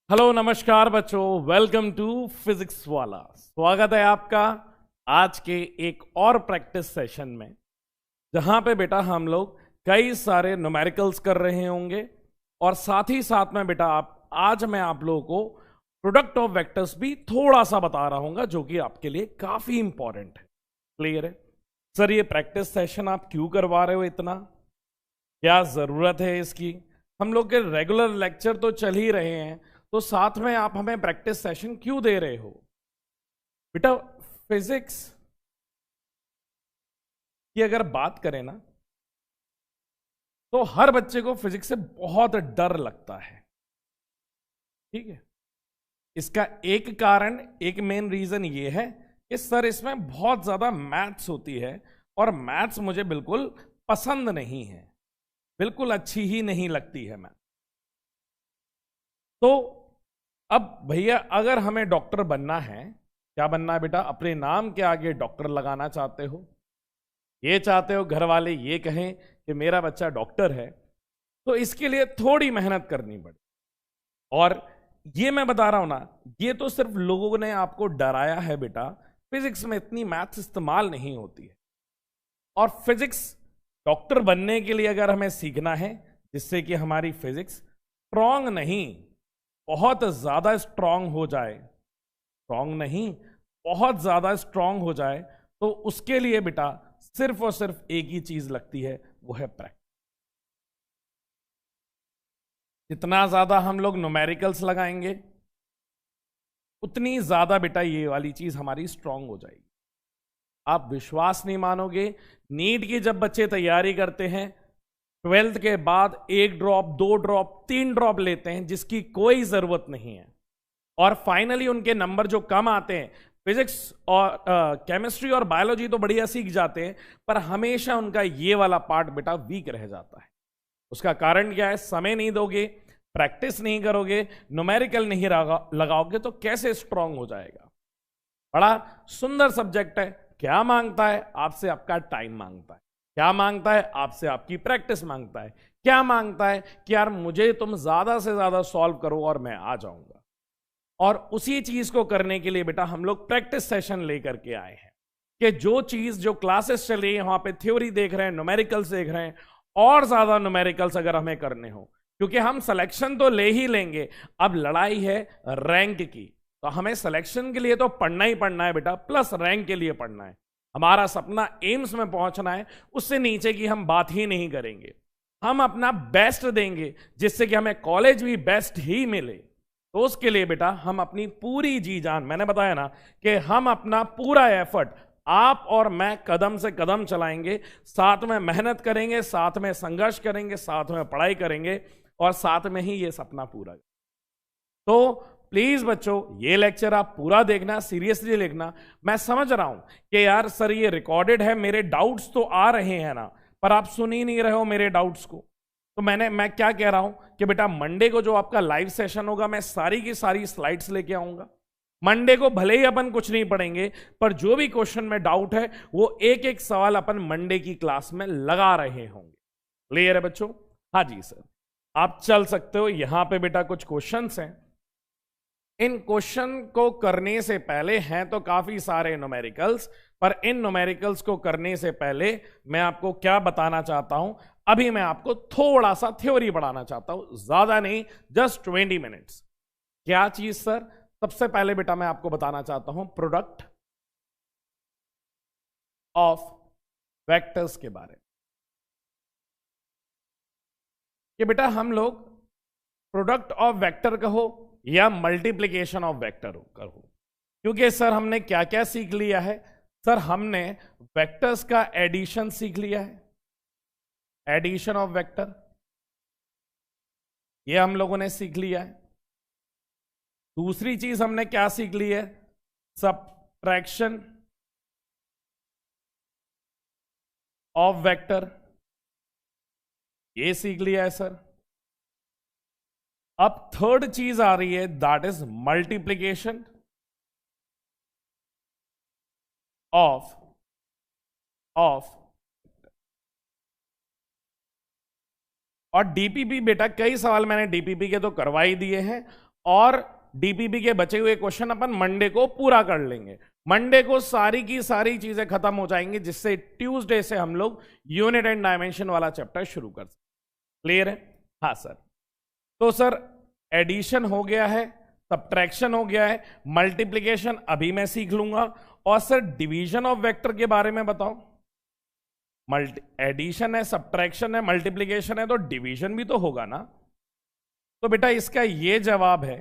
Hello नमस्कार बच्चों, welcome to physics वाला। स्वागत है आपका आज के एक और प्रैक्टिस सेशन में, जहां पे बेटा हम लोग कई सारे न्यूमेरिकल्स कर रहे होंगे और साथ ही साथ में बेटा आज मैं आप लोगों को प्रोडक्ट ऑफ वेक्टर्स भी थोड़ा सा बता रहा हूं, जो कि आपके लिए काफी इंपॉर्टेंट है। क्लियर है सर? ये प्रैक्टिस सेशन आप क्यों करवा रहे हो? इतना क्या जरूरत है इसकी? हम लोग के रेगुलर लेक्चर तो चल ही रहे हैं, तो साथ में आप हमें प्रैक्टिस सेशन क्यों दे रहे हो? बेटा फिजिक्स की अगर बात करें ना, तो हर बच्चे को फिजिक्स से बहुत डर लगता है। ठीक है, इसका एक कारण, एक मेन रीजन ये है कि सर इसमें बहुत ज्यादा मैथ्स होती है और मैथ्स मुझे बिल्कुल पसंद नहीं है, बिल्कुल अच्छी ही नहीं लगती है मैथ। तो अब भैया अगर हमें डॉक्टर बनना है, क्या बनना है बेटा? अपने नाम के आगे डॉक्टर लगाना चाहते हो, ये चाहते हो घर वाले ये कहें कि मेरा बच्चा डॉक्टर है, तो इसके लिए थोड़ी मेहनत करनी पड़े। और ये मैं बता रहा हूं ना, ये तो सिर्फ लोगों ने आपको डराया है बेटा, फिजिक्स में इतनी मैथ्स इस्तेमाल नहीं होती है। और फिजिक्स डॉक्टर बनने के लिए अगर हमें सीखना है, जिससे कि हमारी फिजिक्स स्ट्रांग नहीं बहुत ज्यादा स्ट्रांग हो जाए, स्ट्रांग नहीं बहुत ज्यादा स्ट्रांग हो जाए, तो उसके लिए बेटा सिर्फ और सिर्फ एक ही चीज लगती है, वो है प्रैक्टिस। जितना ज्यादा हम लोग न्यूमेरिकल्स लगाएंगे, उतनी ज्यादा बेटा ये वाली चीज हमारी स्ट्रांग हो जाएगी। आप विश्वास नहीं मानोगे, नीट की जब बच्चे तैयारी करते हैं, 12th के बाद 1 ड्रॉप 2 ड्रॉप 3 ड्रॉप लेते हैं जिसकी कोई जरूरत नहीं है, और फाइनली उनके नंबर जो कम आते हैं, फिजिक्स और केमिस्ट्री और बायोलॉजी तो बढ़िया सीख जाते हैं, पर हमेशा उनका ये वाला पार्ट बेटा वीक रह जाता है। उसका कारण क्या है? समय नहीं दोगे, प्रैक्टिस नहीं करोगे, न्यूमेरिकल नहीं लगाओगे, तो कैसे स्ट्रांग हो जाएगा? बड़ा सुंदर सब्जेक्ट है। क्या मांगता है आपसे? आपका टाइम मांगता है। क्या मांगता है आपसे? आपकी प्रैक्टिस मांगता है। क्या मांगता है कि यार मुझे तुम ज्यादा से ज्यादा सॉल्व करो और मैं आ जाऊंगा। और उसी चीज को करने के लिए बेटा हम लोग प्रैक्टिस सेशन लेकर के आए हैं, कि जो चीज जो क्लासेस चल रही है वहां पे थ्योरी देख रहे हैं, न्यूमेरिकल्स देख रहे हैं, और ज्यादा न्यूमेरिकल्स अगर हमें करने हो, क्योंकि हम सिलेक्शन तो ले ही लेंगे, अब लड़ाई है रैंक की। तो हमें सिलेक्शन के लिए तो पढ़ना ही पढ़ना है बेटा, प्लस रैंक के लिए पढ़ना है। हमारा सपना एम्स में पहुंचना है, उससे नीचे की हम बात ही नहीं करेंगे। हम अपना बेस्ट देंगे जिससे कि हमें कॉलेज भी बेस्ट ही मिले। तो उसके लिए बेटा हम अपनी पूरी जी जान, मैंने बताया ना कि हम अपना पूरा एफर्ट, आप और मैं कदम से कदम चलाएंगे, साथ में मेहनत करेंगे, साथ में संघर्ष करेंगे, साथ में पढ़ाई करेंगे, और साथ में ही ये सपना पूरा। तो प्लीज बच्चों ये लेक्चर आप पूरा देखना, सीरियसली लिखना। मैं समझ रहा हूं कि यार सर ये रिकॉर्डेड है, मेरे डाउट्स तो आ रहे हैं ना, पर आप सुन ही नहीं रहे हो मेरे डाउट्स को। तो मैं क्या कह रहा हूं कि बेटा मंडे को जो आपका लाइव सेशन होगा, मैं सारी की सारी स्लाइड्स लेके आऊंगा। मंडे को भले ही अपन कुछ नहीं पढ़ेंगे, पर जो भी क्वेश्चन में डाउट है वो एक एक सवाल अपन मंडे की क्लास में लगा रहे होंगे। क्लियर है बच्चों? हाँ जी सर, आप चल सकते हो। यहां पे बेटा कुछ क्वेश्चंस हैं, इन क्वेश्चन को करने से पहले हैं तो काफी सारे न्यूमेरिकल्स, पर इन न्यूमेरिकल्स को करने से पहले मैं आपको क्या बताना चाहता हूं, अभी मैं आपको थोड़ा सा थ्योरी पढ़ाना चाहता हूं, ज्यादा नहीं, जस्ट 20 मिनट्स। क्या चीज सर? सबसे पहले बेटा मैं आपको बताना चाहता हूं प्रोडक्ट ऑफ वेक्टर्स के बारे में, कि बेटा हम लोग प्रोडक्ट ऑफ वेक्टर कहो या मल्टीप्लीकेशन ऑफ वेक्टर कहो, क्योंकि सर हमने क्या क्या सीख लिया है? सर हमने वेक्टर्स का एडिशन सीख लिया है, एडिशन ऑफ वेक्टर ये हम लोगों ने सीख लिया है। दूसरी चीज हमने क्या सीख ली है? सबट्रैक्शन ऑफ वेक्टर, ये सीख लिया है सर। अब थर्ड चीज आ रही है, दैट इज मल्टीप्लीकेशन ऑफ और डीपीपी। बेटा कई सवाल मैंने डीपीपी के तो करवा ही दिए हैं, और डीपीपी के बचे हुए क्वेश्चन अपन मंडे को पूरा कर लेंगे। मंडे को सारी की सारी चीजें खत्म हो जाएंगी, जिससे ट्यूसडे से हम लोग यूनिट एंड डायमेंशन वाला चैप्टर शुरू कर सकते। क्लियर है? हाँ सर। तो सर एडिशन हो गया है, सब्ट्रैक्शन हो गया है, मल्टीप्लिकेशन अभी मैं सीख लूंगा, और सर डिवीजन ऑफ वेक्टर के बारे में बताओ। एडिशन है, सब्ट्रैक्शन है, मल्टीप्लिकेशन है, तो डिवीजन भी तो होगा ना। तो बेटा इसका ये जवाब है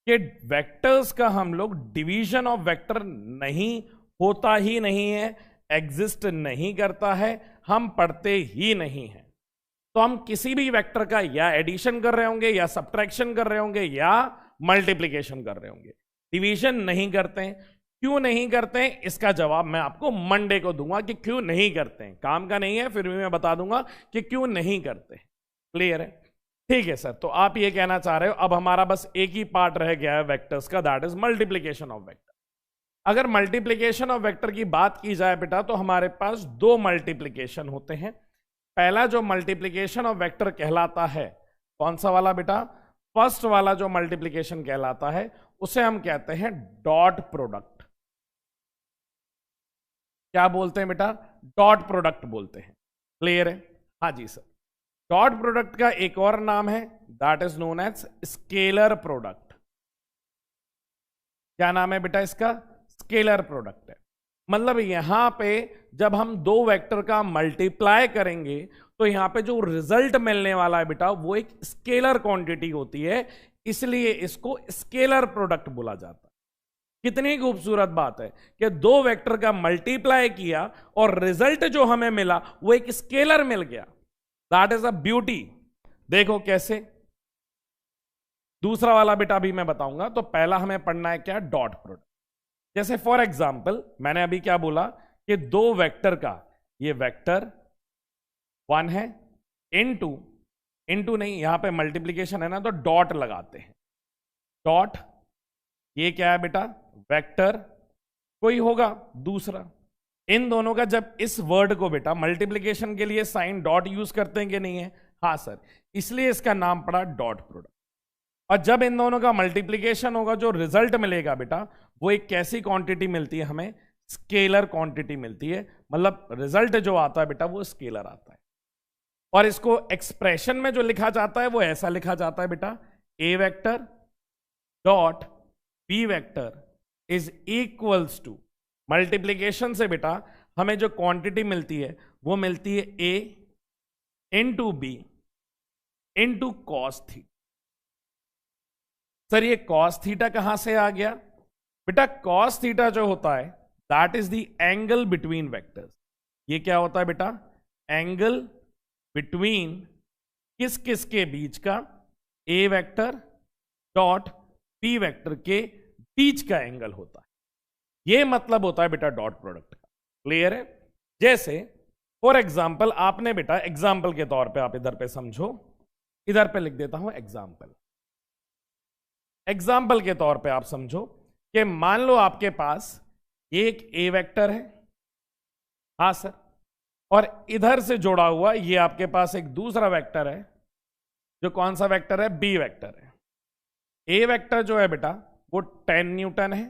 कि वेक्टर्स का हम लोग डिवीजन ऑफ वेक्टर नहीं होता ही नहीं है, एग्जिस्ट नहीं करता है, हम पढ़ते ही नहीं हैं। तो हम किसी भी वेक्टर का या एडिशन कर रहे होंगे, या सब्ट्रैक्शन कर रहे होंगे, या मल्टीप्लिकेशन कर रहे होंगे, डिवीजन नहीं करते हैं। क्यों नहीं करते हैं इसका जवाब मैं आपको मंडे को दूंगा कि क्यों नहीं करते हैं। काम का नहीं है, फिर भी मैं बता दूंगा कि क्यों नहीं करते। क्लियर है? ठीक है सर। तो आप ये कहना चाह रहे हो अब हमारा बस एक ही पार्ट रह गया है वेक्टर्स का, that is multiplication of vector. अगर मल्टीप्लिकेशन ऑफ वेक्टर की बात की जाए बेटा, तो हमारे पास दो मल्टीप्लिकेशन होते हैं। पहला जो मल्टीप्लिकेशन ऑफ वेक्टर कहलाता है, कौन सा वाला बेटा? फर्स्ट वाला जो मल्टीप्लिकेशन कहलाता है उसे हम कहते हैं डॉट प्रोडक्ट। क्या बोलते हैं बेटा? डॉट प्रोडक्ट बोलते हैं। क्लियर है? हाँ जी सर। डॉट प्रोडक्ट का एक और नाम है, that is known as scalar product. क्या नाम है बेटा इसका? स्केलर प्रोडक्ट है। मतलब यहां पे जब हम दो वेक्टर का मल्टीप्लाई करेंगे तो यहां पे जो रिजल्ट मिलने वाला है बेटा वो एक स्केलर क्वांटिटी होती है, इसलिए इसको स्केलर प्रोडक्ट बोला जाता है। कितनी खूबसूरत बात है कि दो वेक्टर का मल्टीप्लाई किया और रिजल्ट जो हमें मिला वो एक स्केलर मिल गया। That is a beauty. देखो कैसे। दूसरा वाला बेटा अभी मैं बताऊंगा। तो पहला हमें पढ़ना है क्या? Dot product. जैसे फॉर एग्जाम्पल मैंने अभी क्या बोला कि दो वेक्टर का, ये वेक्टर 1 है, इनटू नहीं, यहां पे मल्टीप्लीकेशन है ना, तो डॉट लगाते हैं। डॉट, ये क्या है बेटा? वेक्टर कोई होगा दूसरा। इन दोनों का जब इस वर्ड को बेटा मल्टीप्लिकेशन के लिए साइन डॉट यूज करते हैं कि नहीं है? हाँ सर। इसलिए इसका नाम पड़ा डॉट प्रोडक्ट। और जब इन दोनों का मल्टीप्लिकेशन होगा, जो रिजल्ट मिलेगा बेटा वो एक कैसी क्वांटिटी मिलती है हमें? स्केलर क्वांटिटी मिलती है। मतलब रिजल्ट जो आता है बेटा वो स्केलर आता है। और इसको एक्सप्रेशन में जो लिखा जाता है वो ऐसा लिखा जाता है बेटा, A vector dot B vector is equals to, multiplication से बेटा हमें जो क्वांटिटी मिलती है वो मिलती है A into B into cos theta. Sir ये कॉस थीटा कहां से आ गया? बेटा कॉस थीटा जो होता है that is the angle between vectors. ये क्या होता है बेटा? एंगल बिटवीन किस किस के बीच का? ए वेक्टर डॉट बी वेक्टर के बीच का एंगल होता है। ये मतलब होता है बेटा डॉट प्रोडक्ट का। क्लियर है? जैसे फॉर एग्जाम्पल आपने बेटा, एग्जाम्पल के तौर पे आप इधर पे समझो, इधर पे लिख देता हूं एग्जाम्पल। एग्जाम्पल के तौर पे आप समझो कि मान लो आपके पास एक ए वेक्टर है, हाँ सर, और इधर से जुड़ा हुआ ये आपके पास एक दूसरा वेक्टर है, जो कौन सा वेक्टर है? बी वेक्टर है। ए वेक्टर जो है बेटा वो 10 न्यूटन है।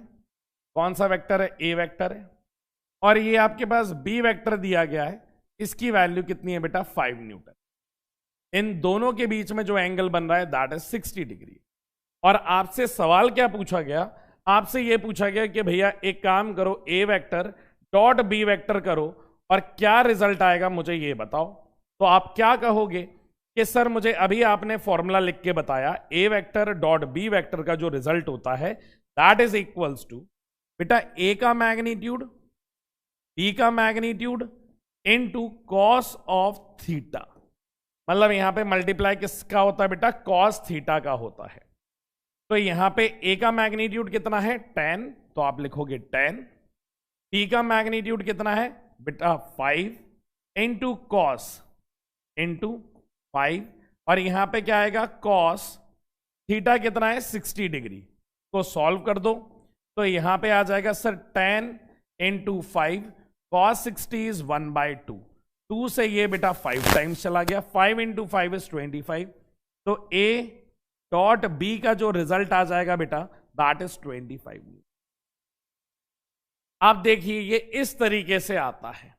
कौन सा वेक्टर है? ए वेक्टर है। और ये आपके पास बी वेक्टर दिया गया है, इसकी वैल्यू कितनी है बेटा? 5 न्यूटन। इन दोनों के बीच में जो एंगल बन रहा है दैट इज 60 डिग्री। और आपसे सवाल क्या पूछा गया? आपसे यह पूछा गया कि भैया एक काम करो, ए वेक्टर डॉट बी वेक्टर करो और क्या रिजल्ट आएगा मुझे ये बताओ। तो आप क्या कहोगे कि सर मुझे अभी आपने फॉर्मूला लिख के बताया, ए वेक्टर डॉट बी वेक्टर का जो रिजल्ट होता है दैट इज इक्वल्स टू बेटा ए का मैग्नीट्यूड बी का magnitude into cos of theta. मतलब यहां पे मल्टीप्लाई किसका होता है बेटा? कॉस थीटा का होता है। तो यहां पे ए का मैग्नीट्यूड कितना है? 10, तो आप लिखोगे 10। बी का मैग्नीट्यूड कितना है बेटा? 5 इंटू कॉस इंटू 5, और यहां पे क्या आएगा? कॉस थीटा कितना है? 60 डिग्री। तो सॉल्व कर दो तो यहां पे आ जाएगा सर 10 इंटू 5, कॉस 60 इज 1/2। 2 से ये बेटा 5 टाइम्स चला गया, 5 इंटू 5 इज 25। तो ए डॉट बी का जो रिजल्ट आ जाएगा बेटा दैट इज 25 न्यूटन। आप देखिए ये इस तरीके से आता है,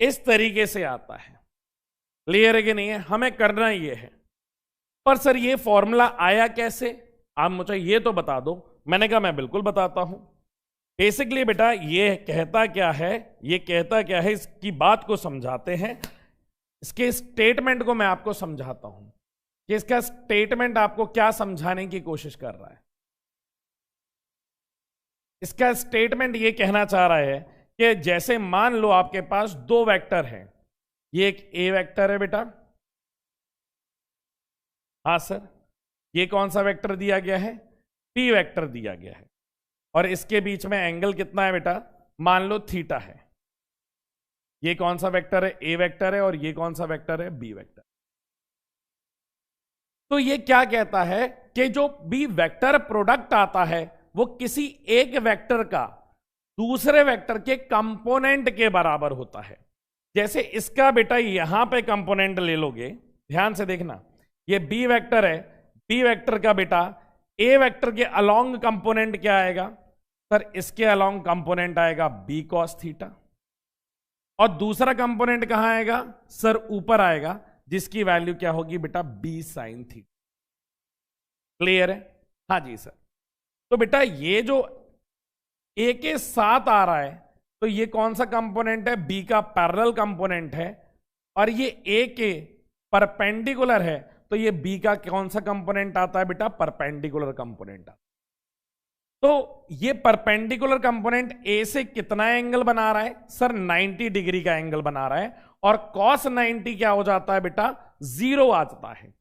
इस तरीके से आता है। क्लियर है कि नहीं है? हमें करना ये है। पर सर ये फॉर्मूला आया कैसे, आप मुझे ये तो बता दो। मैंने कहा मैं बिल्कुल बताता हूं। बेसिकली बेटा ये कहता क्या है, ये कहता क्या है, इसकी बात को समझाते हैं। इसके स्टेटमेंट को मैं आपको समझाता हूं कि इसका स्टेटमेंट आपको क्या समझाने की कोशिश कर रहा है। इसका स्टेटमेंट ये कहना चाह रहा है कि जैसे मान लो आपके पास दो वेक्टर हैं, ये एक ए वेक्टर है बेटा, हाँ सर, ये कौन सा वेक्टर दिया गया है, पी वेक्टर दिया गया है, और इसके बीच में एंगल कितना है बेटा, मान लो थीटा है। ये कौन सा वेक्टर है, ए वेक्टर है, और ये कौन सा वेक्टर है, बी वेक्टर। तो ये क्या कहता है कि जो बी वेक्टर प्रोडक्ट आता है वो किसी एक वेक्टर का दूसरे वेक्टर के कंपोनेंट के बराबर होता है। जैसे इसका बेटा यहां पे कंपोनेंट ले लोगे, ध्यान से देखना, ये बी वेक्टर है, बी वेक्टर का बेटा ए वेक्टर के अलोंग कंपोनेंट क्या आएगा सर, इसके अलोंग कंपोनेंट आएगा बी कॉस थीटा, और दूसरा कंपोनेंट कहां आएगा सर, ऊपर आएगा, जिसकी वैल्यू क्या होगी बेटा, बी साइन थीटा। क्लियर है? हाँ जी सर। तो बेटा ये जो ए के साथ आ रहा है, तो ये कौन सा कंपोनेंट है, बी का पैरेलल कंपोनेंट है, और ये ए के परपेंडिकुलर है, तो ये बी का कौन सा कंपोनेंट आता है बेटा, परपेंडिकुलर कंपोनेंट आता है। तो ये परपेंडिकुलर कंपोनेंट ए से कितना एंगल बना रहा है सर, 90 डिग्री का एंगल बना रहा है, और cos 90 क्या हो जाता है बेटा, 0 आ जाता है।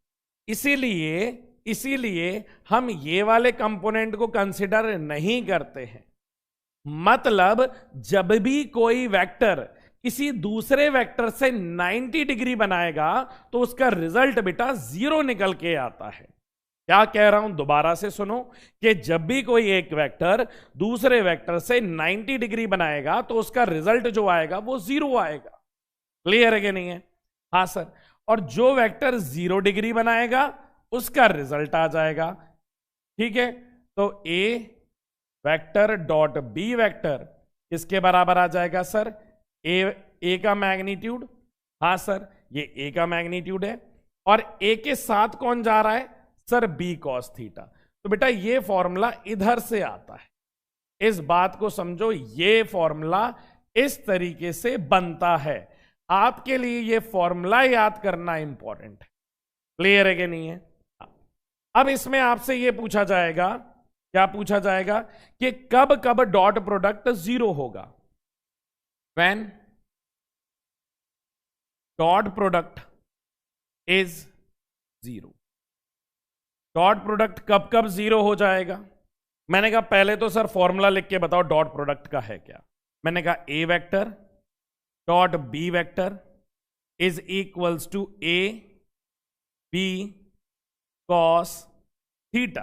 इसीलिए हम ये वाले कंपोनेंट को कंसिडर नहीं करते हैं। मतलब जब भी कोई वेक्टर किसी दूसरे वेक्टर से 90 डिग्री बनाएगा तो उसका रिजल्ट बेटा 0 निकल के आता है। क्या कह रहा हूं, दोबारा से सुनो, कि जब भी कोई एक वेक्टर दूसरे वेक्टर से 90 डिग्री बनाएगा तो उसका रिजल्ट जो आएगा वो 0 आएगा। क्लियर है कि नहीं है? हाँ सर। और जो वेक्टर 0 डिग्री बनाएगा उसका रिजल्ट आ जाएगा। ठीक है, तो A vector dot B vector किसके बराबर आ जाएगा सर, ए का मैग्नीट्यूड, हाँ सर ये ए का मैग्नीट्यूड है, और ए के साथ कौन जा रहा है सर, बी कॉस थीटा। तो बेटा ये फॉर्मूला इधर से आता है, इस बात को समझो, ये फॉर्मूला इस तरीके से बनता है। आपके लिए ये फॉर्मूला याद करना इंपॉर्टेंट है। क्लियर है कि नहीं है? अब इसमें आपसे ये पूछा जाएगा, क्या पूछा जाएगा, कि कब कब डॉट प्रोडक्ट 0 होगा, when dot product is 0। Dot product कब कब 0 हो जाएगा? मैंने कहा पहले तो सर फॉर्मूला लिख के बताओ डॉट प्रोडक्ट का है क्या। मैंने कहा A vector dot B vector is equals to A B cos theta.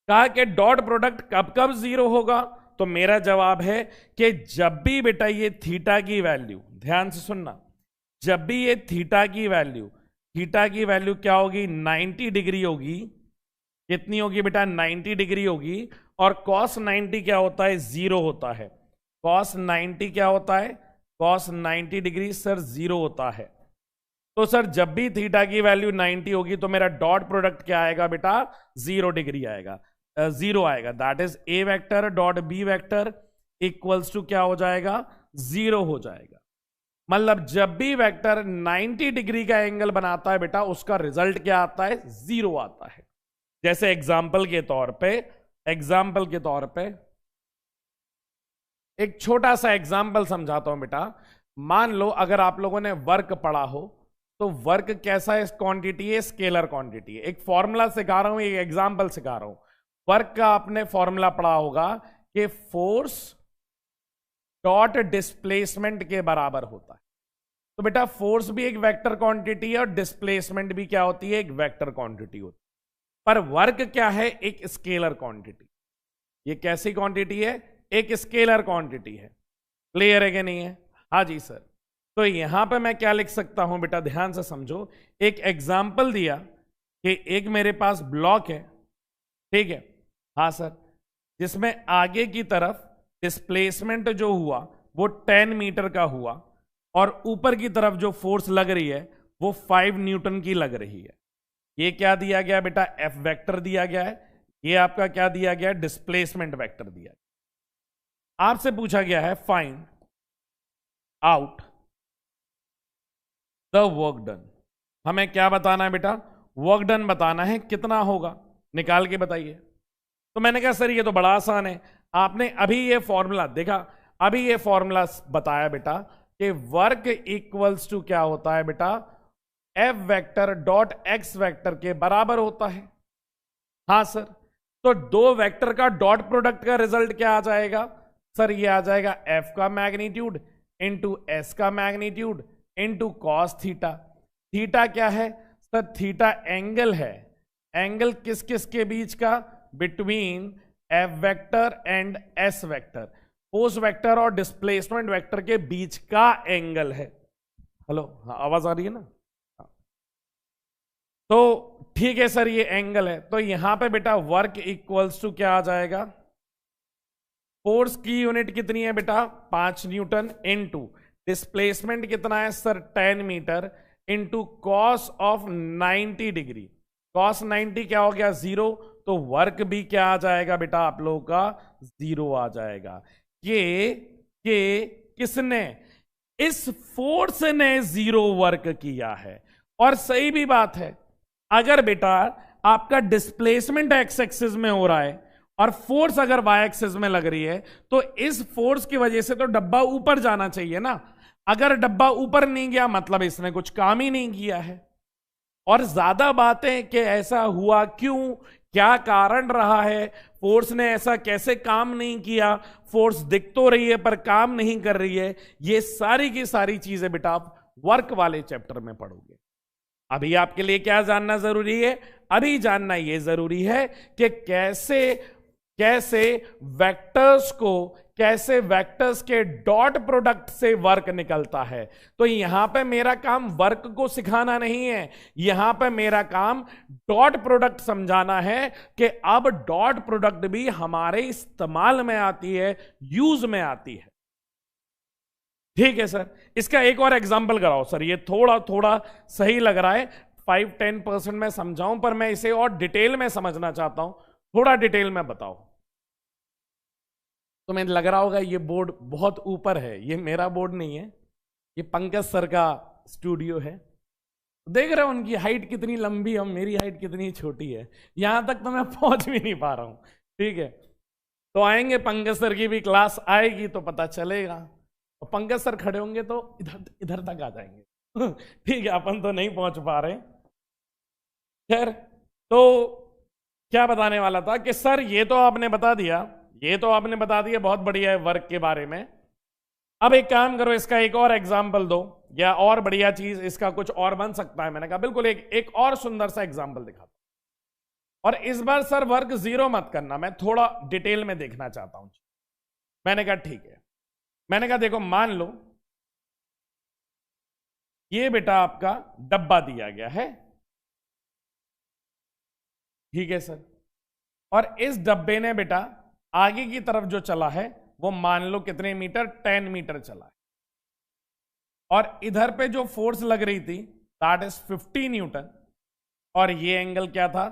कहा कि डॉट प्रोडक्ट कब कब 0 होगा, तो मेरा जवाब है कि जब भी बेटा ये थीटा की वैल्यू, ध्यान से सुनना, जब भी ये थीटा की वैल्यू क्या होगी, 90 डिग्री होगी। कितनी होगी बेटा, 90 डिग्री होगी, और cos 90 क्या होता है, 0 होता है। cos 90 क्या होता है, cos 90 डिग्री सर 0 होता है। तो सर जब भी थीटा की वैल्यू 90 होगी तो मेरा डॉट प्रोडक्ट क्या आएगा बेटा, 0 डिग्री आएगा, 0 आएगा। That is A vector dot B vector equals to क्या हो जाएगा, 0 हो जाएगा। मतलब जब भी वेक्टर 90 डिग्री का एंगल बनाता है बेटा उसका रिजल्ट क्या आता है, 0 आता है। जैसे एग्जाम्पल के तौर पे एक छोटा सा एग्जाम्पल समझाता हूं बेटा। मान लो अगर आप लोगों ने वर्क पढ़ा हो, तो वर्क कैसा है, क्वांटिटी है, स्केलर क्वांटिटी है। एक फॉर्मूला सिखा रहा हूं, एक एग्जाम्पल सिखा रहा हूं। वर्क का आपने फॉर्मूला पढ़ा होगा कि फोर्स डॉट डिस्प्लेसमेंट के बराबर होता है। तो बेटा फोर्स भी एक वेक्टर क्वांटिटी है और डिस्प्लेसमेंट भी क्या होती है, एक वेक्टर क्वांटिटी होती है। पर वर्क क्या है, एक स्केलर क्वांटिटी। ये कैसी क्वांटिटी है, एक स्केलर क्वांटिटी है। क्लियर है कि नहीं है? हाँ जी सर। तो यहां पे मैं क्या लिख सकता हूं बेटा, ध्यान से समझो। एक एग्जाम्पल दिया कि एक मेरे पास ब्लॉक है, ठीक है, हाँ सर, जिसमें आगे की तरफ डिस्प्लेसमेंट जो हुआ वो 10 मीटर का हुआ और ऊपर की तरफ जो फोर्स लग रही है वो 5 न्यूटन की लग रही है। ये क्या दिया गया बेटा? एफ वेक्टर दिया गया है। ये आपका क्या दिया गया है? डिस्प्लेसमेंट वेक्टर दिया गया। आपसे पूछा गया है find out the work done. हमें क्या बताना है बेटा? वर्क डन बताना है, कितना होगा निकाल के बताइए। तो मैंने कहा सर ये तो बड़ा आसान है, आपने अभी ये फॉर्मूला देखा, अभी ये फॉर्मूला बताया बेटा कि वर्क इक्वल्स टू क्या होता है बेटा? F vector dot x vector के बराबर होता है। हाँ सर, तो दो वेक्टर का डॉट प्रोडक्ट का रिजल्ट क्या आ जाएगा? सर ये आ जाएगा एफ का मैग्नीट्यूड इंटू एस का magnitude into cos theta. Theta क्या है सर? थीटा एंगल है। एंगल किस किस के बीच का? Between F vector and S vector, force vector और डिस्प्लेसमेंट वेक्टर के बीच का एंगल है। हेलो, हाँ आवाज आ रही है ना? हाँ। तो ठीक है सर, ये एंगल है, तो यहां पे बेटा वर्क इक्वल्स टू क्या आ जाएगा? फोर्स की यूनिट कितनी है बेटा? 5 न्यूटन इंटू डिस्प्लेसमेंट कितना है sir? 10 metre into cos of 90 degree. Cos 90 क्या हो गया? 0। तो वर्क भी क्या आ जाएगा बेटा आप लोगों का? 0 आ जाएगा। ये किसने? इस फोर्स ने 0 वर्क किया है। और सही भी बात है, अगर बेटा आपका डिस्प्लेसमेंट एक्स एक्सिस में हो रहा है और फोर्स अगर वाई एक्सिस में लग रही है, तो इस फोर्स की वजह से तो डब्बा ऊपर जाना चाहिए ना। अगर डब्बा ऊपर नहीं गया मतलब इसने कुछ काम ही नहीं किया है। और ज्यादा बातें कि ऐसा हुआ क्यों, क्या कारण रहा है, फोर्स ने ऐसा कैसे काम नहीं किया, फोर्स दिख तो रही है पर काम नहीं कर रही है, ये सारी की सारी चीजें बेटा आप वर्क वाले चैप्टर में पढ़ोगे। अभी आपके लिए क्या जानना जरूरी है? अभी जानना यह जरूरी है कि कैसे वेक्टर्स के डॉट प्रोडक्ट से वर्क निकलता है। तो यहां पे मेरा काम वर्क को सिखाना नहीं है, यहां पे मेरा काम डॉट प्रोडक्ट समझाना है कि अब डॉट प्रोडक्ट भी हमारे इस्तेमाल में आती है, यूज में आती है। ठीक है सर, इसका एक और एग्जांपल कराओ सर। ये थोड़ा थोड़ा सही लग रहा है, 5-10% मैं समझाऊं, पर मैं इसे और डिटेल में समझना चाहता हूं, थोड़ा डिटेल में बताओ। तो मैं लग रहा होगा ये बोर्ड बहुत ऊपर है, ये मेरा बोर्ड नहीं है, ये पंकज सर का स्टूडियो है। देख रहे हो उनकी हाइट कितनी लंबी और मेरी हाइट कितनी छोटी है, यहां तक तो मैं पहुंच भी नहीं पा रहा हूं। ठीक है, तो आएंगे पंकज सर की भी क्लास आएगी तो पता चलेगा। और पंकज सर खड़े होंगे तो इधर तक आ जाएंगे। ठीक है, अपन तो नहीं पहुंच पा रहे। खैर, तो क्या बताने वाला था कि सर ये तो आपने बता दिया, बहुत बढ़िया है वर्क के बारे में। अब एक काम करो, इसका एक और एग्जाम्पल दो, या और बढ़िया चीज इसका कुछ और बन सकता है। मैंने कहा बिल्कुल एक और सुंदर सा एग्जाम्पल दिखाता हूं। और इस बार सर वर्क 0 मत करना, मैं थोड़ा डिटेल में देखना चाहता हूं। मैंने कहा ठीक है, मैंने कहा देखो मान लो ये बेटा आपका डब्बा दिया गया है, ठीक है सर, और इस डब्बे ने बेटा आगे की तरफ जो चला है वो मान लो कितने मीटर? 10 मीटर चला है। और इधर पे जो फोर्स लग रही थी दैट इज 50 न्यूटन, और ये एंगल क्या था?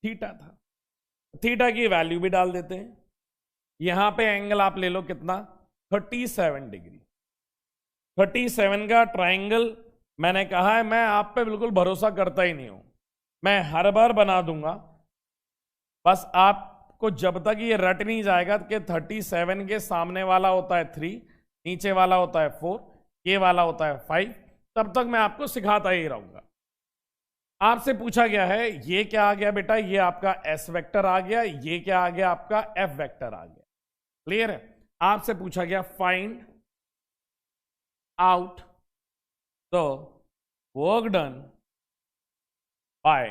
थीटा था। थीटा की वैल्यू भी डाल देते हैं। यहां पे एंगल आप ले लो कितना? 37 डिग्री। 37 का ट्राइंगल मैंने कहा है, मैं आप पे बिल्कुल भरोसा करता ही नहीं हूं, मैं हर बार बना दूंगा, बस आपको जब तक ये रट नहीं जाएगा कि 37 के सामने वाला होता है 3, नीचे वाला होता है 4, ये वाला होता है 5, तब तक मैं आपको सिखाता ही रहूंगा। आपसे पूछा गया है ये क्या आ गया बेटा? ये आपका एस वेक्टर आ गया, ये क्या आ गया? आपका एफ वेक्टर आ गया। क्लियर है? आपसे पूछा गया find out the work done by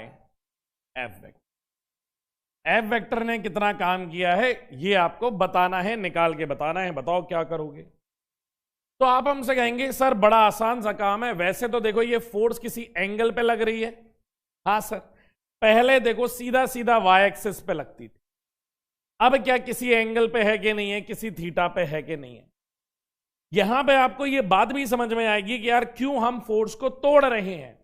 F vector. F vector ने कितना काम किया है ये आपको बताना है, निकाल के बताना है। बताओ क्या करोगे? तो आप हमसे कहेंगे सर बड़ा आसान सा काम है, वैसे तो देखो ये फोर्स किसी एंगल पे लग रही है। हाँ सर, पहले देखो सीधा सीधा y एक्सिस पे लगती थी, अब क्या किसी एंगल पे है कि नहीं है, किसी थीटा पे है कि नहीं है। यहां पे आपको ये बात भी समझ में आएगी कि यार क्यों हम फोर्स को तोड़ रहे हैं।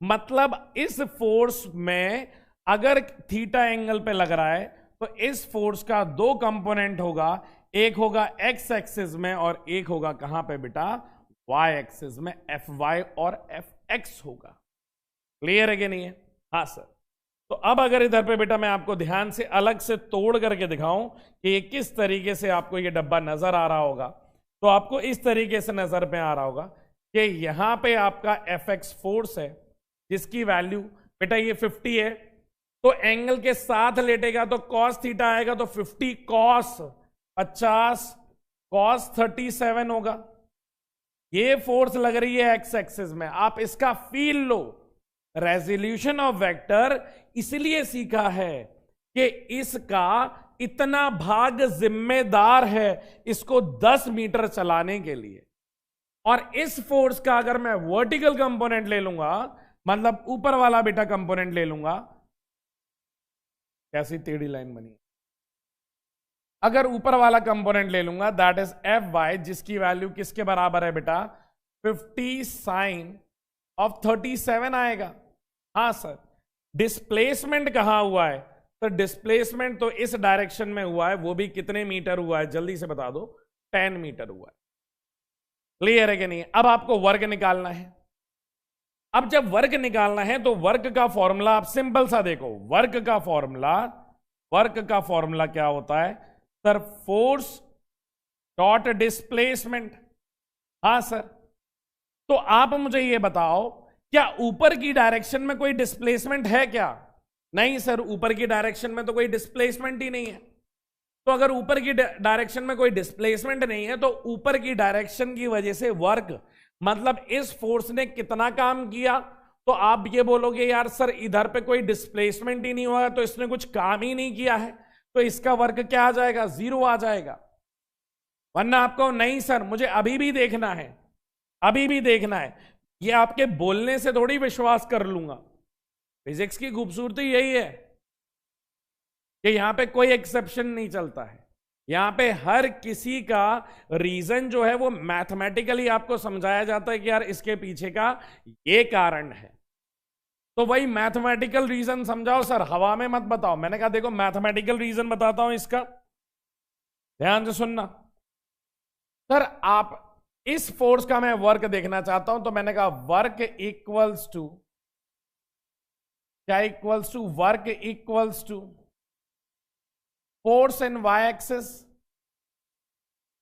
मतलब इस फोर्स में अगर थीटा एंगल पे लग रहा है तो इस फोर्स का दो कंपोनेंट होगा, एक होगा एक्स एक्सिस में और एक होगा कहां पे बेटा, वाई एक्सिस में, एफ वाई और एफ एक्स होगा। क्लियर है कि नहीं है? हाँ सर। तो अब अगर इधर पे बेटा मैं आपको ध्यान से अलग से तोड़ करके दिखाऊं कि ये किस तरीके से आपको ये डब्बा नजर आ रहा होगा, तो आपको इस तरीके से नजर में आ रहा होगा कि यहां पे आपका एफ एक्स फोर्स है जिसकी वैल्यू बेटा ये 50 है, तो एंगल के साथ लेटेगा तो कॉस थीटा आएगा, तो 50 कॉस 50 कॉस 37 होगा। ये फोर्स लग रही है एक्स एक्सिस में। आप इसका feel low. Resolution of vector इसलिए सीखा है कि इसका इतना भाग जिम्मेदार है इसको 10 मीटर चलाने के लिए, और इस फोर्स का अगर मैं वर्टिकल कंपोनेंट ले लूंगा, मतलब ऊपर वाला बेटा कंपोनेंट ले लूंगा, कैसी टेढ़ी लाइन बनी, अगर ऊपर वाला कंपोनेंट ले लूंगा दैट इज एफ वाई, जिसकी वैल्यू किसके बराबर है बेटा, 50 साइन ऑफ 37 आएगा। हाँ सर। डिस्प्लेसमेंट कहां हुआ है? तो डिस्प्लेसमेंट तो इस डायरेक्शन में हुआ है, वो भी कितने मीटर हुआ है जल्दी से बता दो, 10 मीटर हुआ है। क्लियर है कि नहीं? अब आपको वर्ग निकालना है। अब जब वर्ग निकालना है तो वर्ग का फॉर्मूला आप सिंपल सा देखो, वर्ग का फॉर्मूला क्या होता है सर? Force dot displacement. हाँ सर। तो आप मुझे ये बताओ, क्या ऊपर की डायरेक्शन में कोई डिस्प्लेसमेंट है क्या? नहीं सर, ऊपर की डायरेक्शन में तो कोई डिस्प्लेसमेंट ही नहीं है। तो अगर ऊपर की डायरेक्शन में कोई डिस्प्लेसमेंट नहीं है तो ऊपर की डायरेक्शन की वजह से वर्क, मतलब इस फोर्स ने कितना काम किया, तो आप ये बोलोगे यार सर इधर पे कोई डिस्प्लेसमेंट ही नहीं हुआ तो इसने कुछ काम ही नहीं किया है, तो इसका वर्क क्या आ जाएगा? 0 आ जाएगा। वरना आपको नहीं सर मुझे अभी भी देखना है, अभी भी देखना है, ये आपके बोलने से थोड़ी विश्वास कर लूंगा। फिजिक्स की खूबसूरती यही है कि यहां पे कोई एक्सेप्शन नहीं चलता है, यहां पे हर किसी का रीजन जो है वो मैथमेटिकली आपको समझाया जाता है कि यार इसके पीछे का ये कारण है। तो वही मैथमेटिकल रीजन समझाओ सर, हवा में मत बताओ। मैंने कहा देखो मैथमेटिकल रीजन बताता हूं इसका, ध्यान से सुनना। सर आप इस फोर्स का मैं वर्क देखना चाहता हूं, तो मैंने कहा वर्क इक्वल्स टू क्या, equals to work equals to force in Y axis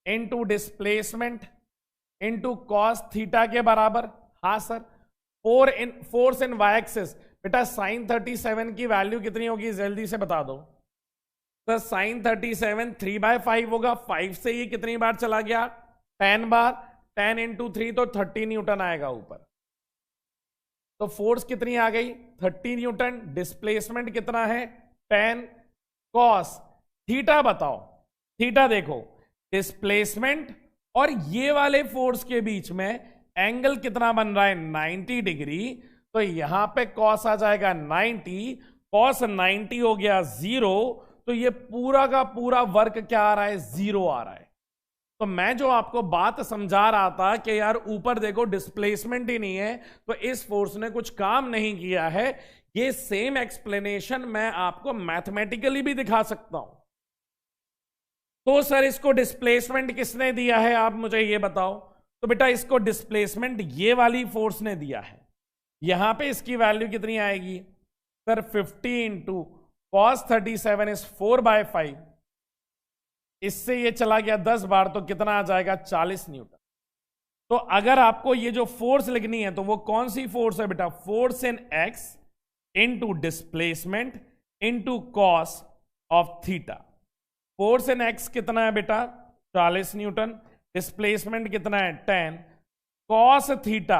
into displacement into cos theta के बराबर। हाँ sir. Force in Y axis, बेटा साइन 37 की वैल्यू कितनी होगी जल्दी से बता दो सर। साइन 37 3/5 होगा, 5 से ये कितनी बार चला गया? 10 बार। 10 इंटू 3 तो 30 न्यूटन आएगा ऊपर। तो फोर्स कितनी आ गई? 30 न्यूटन। डिस्प्लेसमेंट कितना है? 10 कॉस थीटा बताओ। थीटा देखो, डिस्प्लेसमेंट और ये वाले फोर्स के बीच में एंगल कितना बन रहा है? 90 डिग्री। तो यहां पे कॉस आ जाएगा 90, कॉस 90 हो गया 0, तो ये पूरा का पूरा वर्क क्या आ रहा है? 0 आ रहा है। तो मैं जो आपको बात समझा रहा था कि यार ऊपर देखो डिस्प्लेसमेंट ही नहीं है तो इस फोर्स ने कुछ काम नहीं किया है, ये सेम एक्सप्लेनेशन मैं आपको मैथमेटिकली भी दिखा सकता हूं। तो सर इसको डिस्प्लेसमेंट किसने दिया है आप मुझे ये बताओ। तो बेटा इसको डिस्प्लेसमेंट ये वाली फोर्स ने दिया है। यहां पे इसकी वैल्यू कितनी आएगी सर? 50 इंटू कॉस 37 इज 4/5, इससे ये चला गया 10 बार तो कितना आ जाएगा? 40 न्यूटन। तो अगर आपको ये जो फोर्स लिखनी है तो वो कौन सी फोर्स है बेटा? Force in x into displacement into cos of theta. Force in x कितना है बेटा? 40 न्यूटन। डिस्प्लेसमेंट कितना है? 10 कॉस थीटा।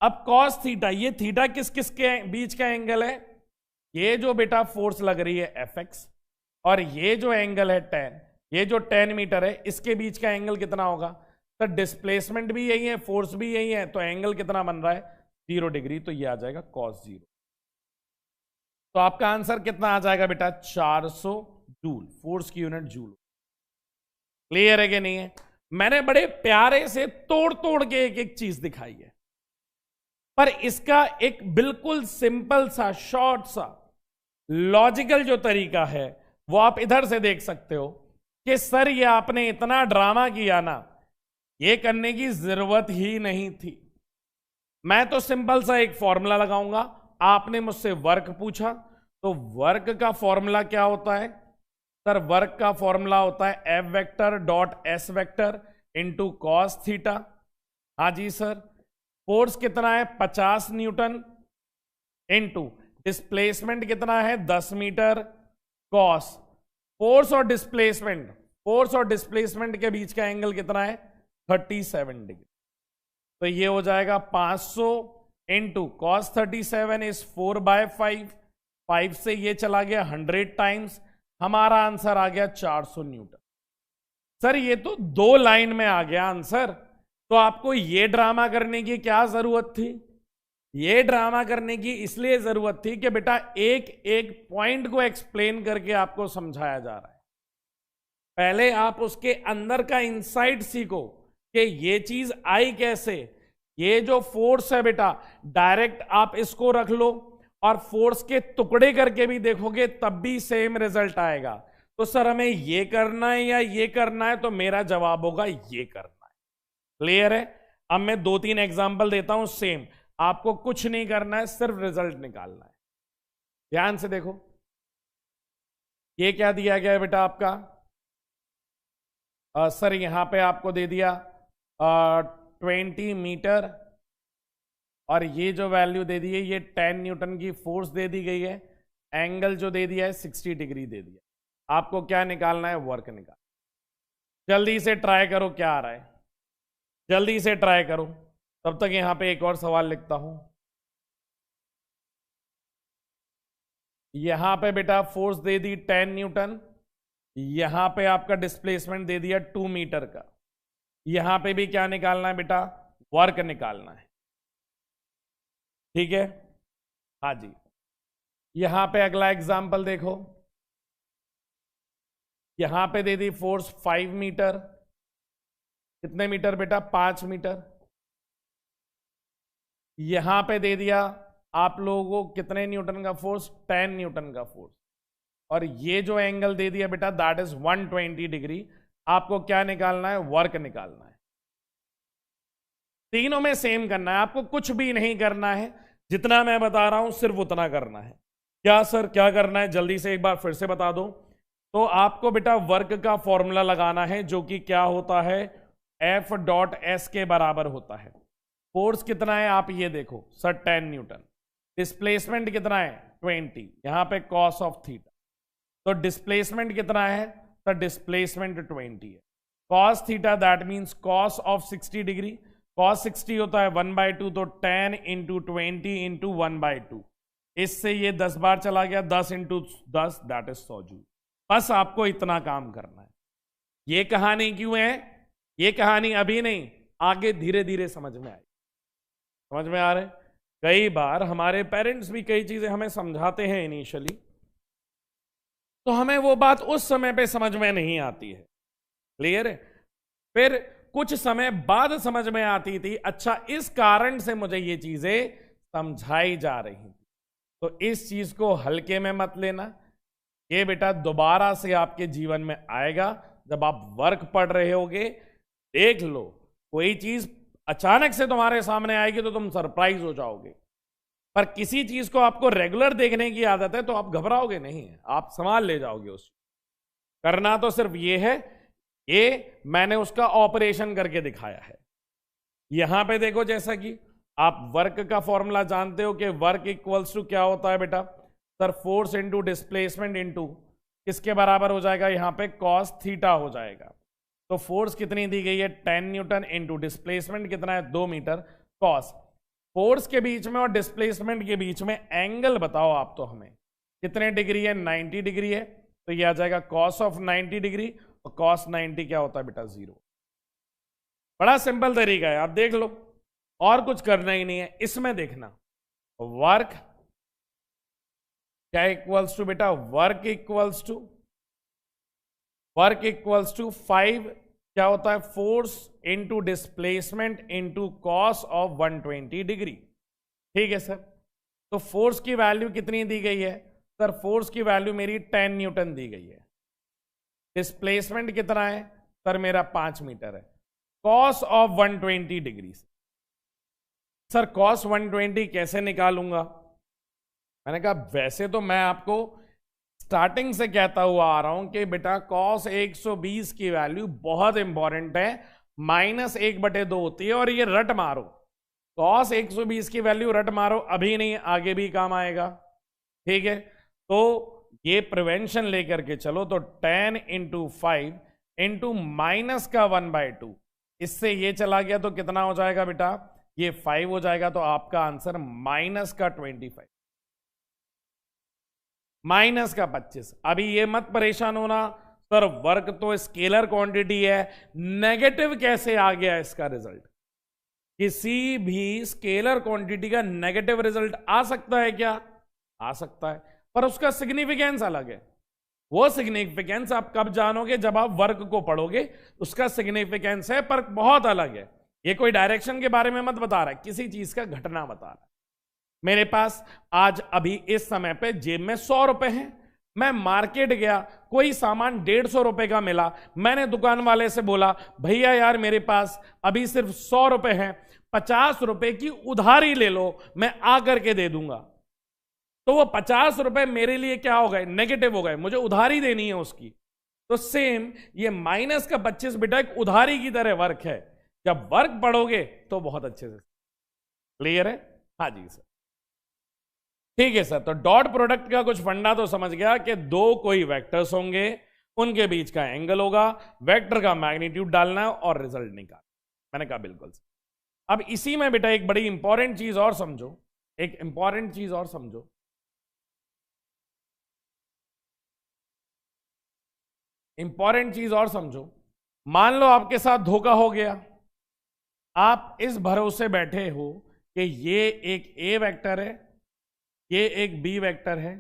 अब कॉस थीटा, ये थीटा किस किस के बीच का एंगल है? ये जो बेटा फोर्स लग रही है एफ एक्स और ये जो एंगल है 10, ये जो 10 मीटर है इसके बीच का एंगल कितना होगा? तो डिस्प्लेसमेंट भी यही है, फोर्स भी यही है, तो एंगल कितना बन रहा है? 0 डिग्री। तो ये आ जाएगा cos 0। तो आपका आंसर कितना आ जाएगा बेटा? 400 जूल, फोर्स की यूनिट जूल। क्लियर है कि नहीं है? मैंने बड़े प्यारे से तोड़ तोड़ के एक एक चीज दिखाई है, पर इसका एक बिल्कुल सिंपल सा शॉर्ट सा लॉजिकल जो तरीका है वो आप इधर से देख सकते हो कि सर ये आपने इतना ड्रामा किया ना, ये करने की जरूरत ही नहीं थी। मैं तो सिंपल सा एक फॉर्मूला लगाऊंगा। आपने मुझसे वर्क पूछा, तो वर्क का फॉर्मूला क्या होता है? सर वर्क का फॉर्मूला होता है F vector dot S vector into cos theta. हाँ जी सर। फोर्स कितना है? 50 न्यूटन इंटू डिस्प्लेसमेंट कितना है? 10 मीटर कॉस फोर्स और डिस्प्लेसमेंट के बीच का एंगल कितना है? 37 डिग्री। तो ये हो जाएगा 500 इंटू कॉस 37 इज 4/5। 5 से ये चला गया 100 टाइम्स, हमारा आंसर आ गया 400 न्यूटन। सर ये तो 2 लाइन में आ गया आंसर, तो आपको ये ड्रामा करने की क्या जरूरत थी? ये ड्रामा करने की इसलिए जरूरत थी कि बेटा एक एक पॉइंट को एक्सप्लेन करके आपको समझाया जा रहा है। पहले आप उसके अंदर का इंसाइट सीखो कि ये चीज आई कैसे। ये जो फोर्स है बेटा, डायरेक्ट आप इसको रख लो और फोर्स के टुकड़े करके भी देखोगे तब भी सेम रिजल्ट आएगा। तो सर हमें ये करना है या ये करना है? तो मेरा जवाब होगा ये करना है। क्लियर है? अब मैं 2-3 एग्जांपल देता हूं सेम। आपको कुछ नहीं करना है, सिर्फ रिजल्ट निकालना है। ध्यान से देखो, ये क्या दिया गया है बेटा आपका? सर यहां पे आपको दे दिया 20 मीटर, और ये जो वैल्यू दे दी है ये 10 न्यूटन की फोर्स दे दी गई है। एंगल जो दे दिया है 60 डिग्री दे दिया। आपको क्या निकालना है? वर्क निकाल। जल्दी से ट्राई करो क्या आ रहा है, जल्दी से ट्राई करो। तब तक यहां पे एक और सवाल लिखता हूं। यहां पे बेटा फोर्स दे दी 10 न्यूटन, यहां पे आपका डिस्प्लेसमेंट दे दिया 2 मीटर का। यहां पे भी क्या निकालना है बेटा? वर्क निकालना है। ठीक है? हाँ जी। यहां पे अगला एग्जाम्पल देखो, यहां पे दे दी फोर्स 5 मीटर। कितने मीटर बेटा? 5 मीटर। यहां पे दे दिया आप लोगों को कितने न्यूटन का फोर्स? 10 न्यूटन का फोर्स। और ये जो एंगल दे दिया बेटा दैट इज 120 डिग्री। आपको क्या निकालना है? वर्क निकालना है। तीनों में सेम करना है, आपको कुछ भी नहीं करना है। जितना मैं बता रहा हूं सिर्फ उतना करना है। क्या सर क्या करना है? जल्दी से एक बार फिर से बता दो। तो आपको बेटा वर्क का फॉर्मूला लगाना है जो कि क्या होता है? F डॉट S के बराबर होता है। फोर्स कितना है आप ये देखो सर 10 न्यूटन। डिस्प्लेसमेंट कितना है? 20। यहां पे कॉस ऑफ थीटा। तो डिस्प्लेसमेंट कितना है सर? डिस्प्लेसमेंट 20 है। Cos theta that means cos of 60 degree. Cos 60 होता है 1/2, तो 10 इंटू 20 इंटू 1/2। इससे ये 10 बार चला गया, 10 इंटू 10 दैट इज 100 जूल। बस आपको इतना काम करना है। ये कहानी क्यों है? ये कहानी अभी नहीं, आगे धीरे धीरे समझ में आई। समझ में आ रहे? कई बार हमारे पेरेंट्स भी कई चीजें हमें समझाते हैं इनिशियली, तो हमें वो बात उस समय पे समझ में नहीं आती है। क्लियर है? फिर कुछ समय बाद समझ में आती थी, अच्छा इस कारण से मुझे ये चीजें समझाई जा रही थी। तो इस चीज को हल्के में मत लेना। ये बेटा दोबारा से आपके जीवन में आएगा जब आप वर्क पढ़ रहे होगे। देख लो, कोई चीज अचानक से तुम्हारे सामने आएगी तो तुम सरप्राइज हो जाओगे, पर किसी चीज को आपको रेगुलर देखने की आदत है तो आप घबराओगे नहीं, आप संभाल ले जाओगे। उस करना तो सिर्फ ये है, ये मैंने उसका ऑपरेशन करके दिखाया है। यहां पे देखो, जैसा कि आप वर्क का फॉर्मूला जानते हो कि वर्क इक्वल्स टू क्या होता है बेटा? Sir force into displacement into किसके बराबर हो जाएगा? यहां पे कॉस थीटा हो जाएगा। तो फोर्स कितनी दी गई है? 10 न्यूटन इंटू डिस्प्लेसमेंट कितना है? 2 मीटर कॉस। फोर्स के बीच में और डिस्प्लेसमेंट के बीच में एंगल बताओ आप तो हमें, कितने डिग्री है? 90 डिग्री है। तो ये आ जाएगा कॉस ऑफ 90 डिग्री, और कॉस 90 क्या होता है बेटा? 0। बड़ा सिंपल तरीका है, आप देख लो, और कुछ करना ही नहीं है। इसमें देखना वर्क क्या इक्वल्स टू बेटा, वर्क इक्वल्स टू 5 क्या होता है, force into displacement into cos of 120 degree. ठीक है सर, तो फोर्स की वैल्यू कितनी दी गई है सर, फोर्स की वैल्यू मेरी 10 न्यूटन दी गई है। डिस्प्लेसमेंट कितना है सर, मेरा 5 मीटर है। Cos of 120 degree, sir cos 120 कैसे निकालूंगा? मैंने कहा वैसे तो मैं आपको स्टार्टिंग से कहता हुआ आ रहा हूं कि बेटा कॉस 120 की वैल्यू बहुत इंपॉर्टेंट है, -1/2 होती है, और ये रट मारो, कॉस 120 की वैल्यू रट मारो, अभी नहीं आगे भी काम आएगा। ठीक है, तो ये प्रिवेंशन लेकर के चलो, तो 10 × 5 इंटू माइनस का 1/2, इससे ये चला गया तो कितना हो जाएगा बेटा, ये 5 हो जाएगा, तो आपका आंसर -25, -25। अभी ये मत परेशान होना सर, वर्क तो स्केलर क्वांटिटी है, नेगेटिव कैसे आ गया इसका रिजल्ट? किसी भी स्केलर क्वांटिटी का नेगेटिव रिजल्ट आ सकता है क्या? आ सकता है, पर उसका सिग्निफिकेंस अलग है। वो सिग्निफिकेंस आप कब जानोगे, जब आप वर्क को पढ़ोगे, उसका सिग्निफिकेंस है, पर बहुत अलग है। ये कोई डायरेक्शन के बारे में मत बता रहा है, किसी चीज का घटना बता रहा है। मेरे पास आज अभी इस समय पे जेब में 100 रुपए हैं, मैं मार्केट गया, कोई सामान 150 रुपए का मिला, मैंने दुकान वाले से बोला भैया यार मेरे पास अभी सिर्फ 100 रुपए हैं, 50 रुपए की उधारी ले लो, मैं आकर के दे दूंगा। तो वो 50 रुपए मेरे लिए क्या हो गए, नेगेटिव हो गए, मुझे उधारी देनी है उसकी। तो सेम ये -25 बेटा एक उधारी की तरह वर्क है। जब वर्क पढ़ोगे तो बहुत अच्छे से क्लियर है। हाँ जी सर, ठीक है सर, तो डॉट प्रोडक्ट का कुछ फंडा तो समझ गया कि दो कोई वेक्टर्स होंगे, उनके बीच का एंगल होगा, वेक्टर का मैग्नीट्यूड डालना है और रिजल्ट निकाल। मैंने कहा बिल्कुल सर। अब इसी में बेटा एक बड़ी इंपॉर्टेंट चीज और समझो, एक इंपॉर्टेंट चीज और समझो। इंपॉर्टेंट चीज और समझो, मान लो आपके साथ धोखा हो गया, आप इस भरोसे बैठे हो कि ये एक ए वेक्टर है, ये एक बी वेक्टर है,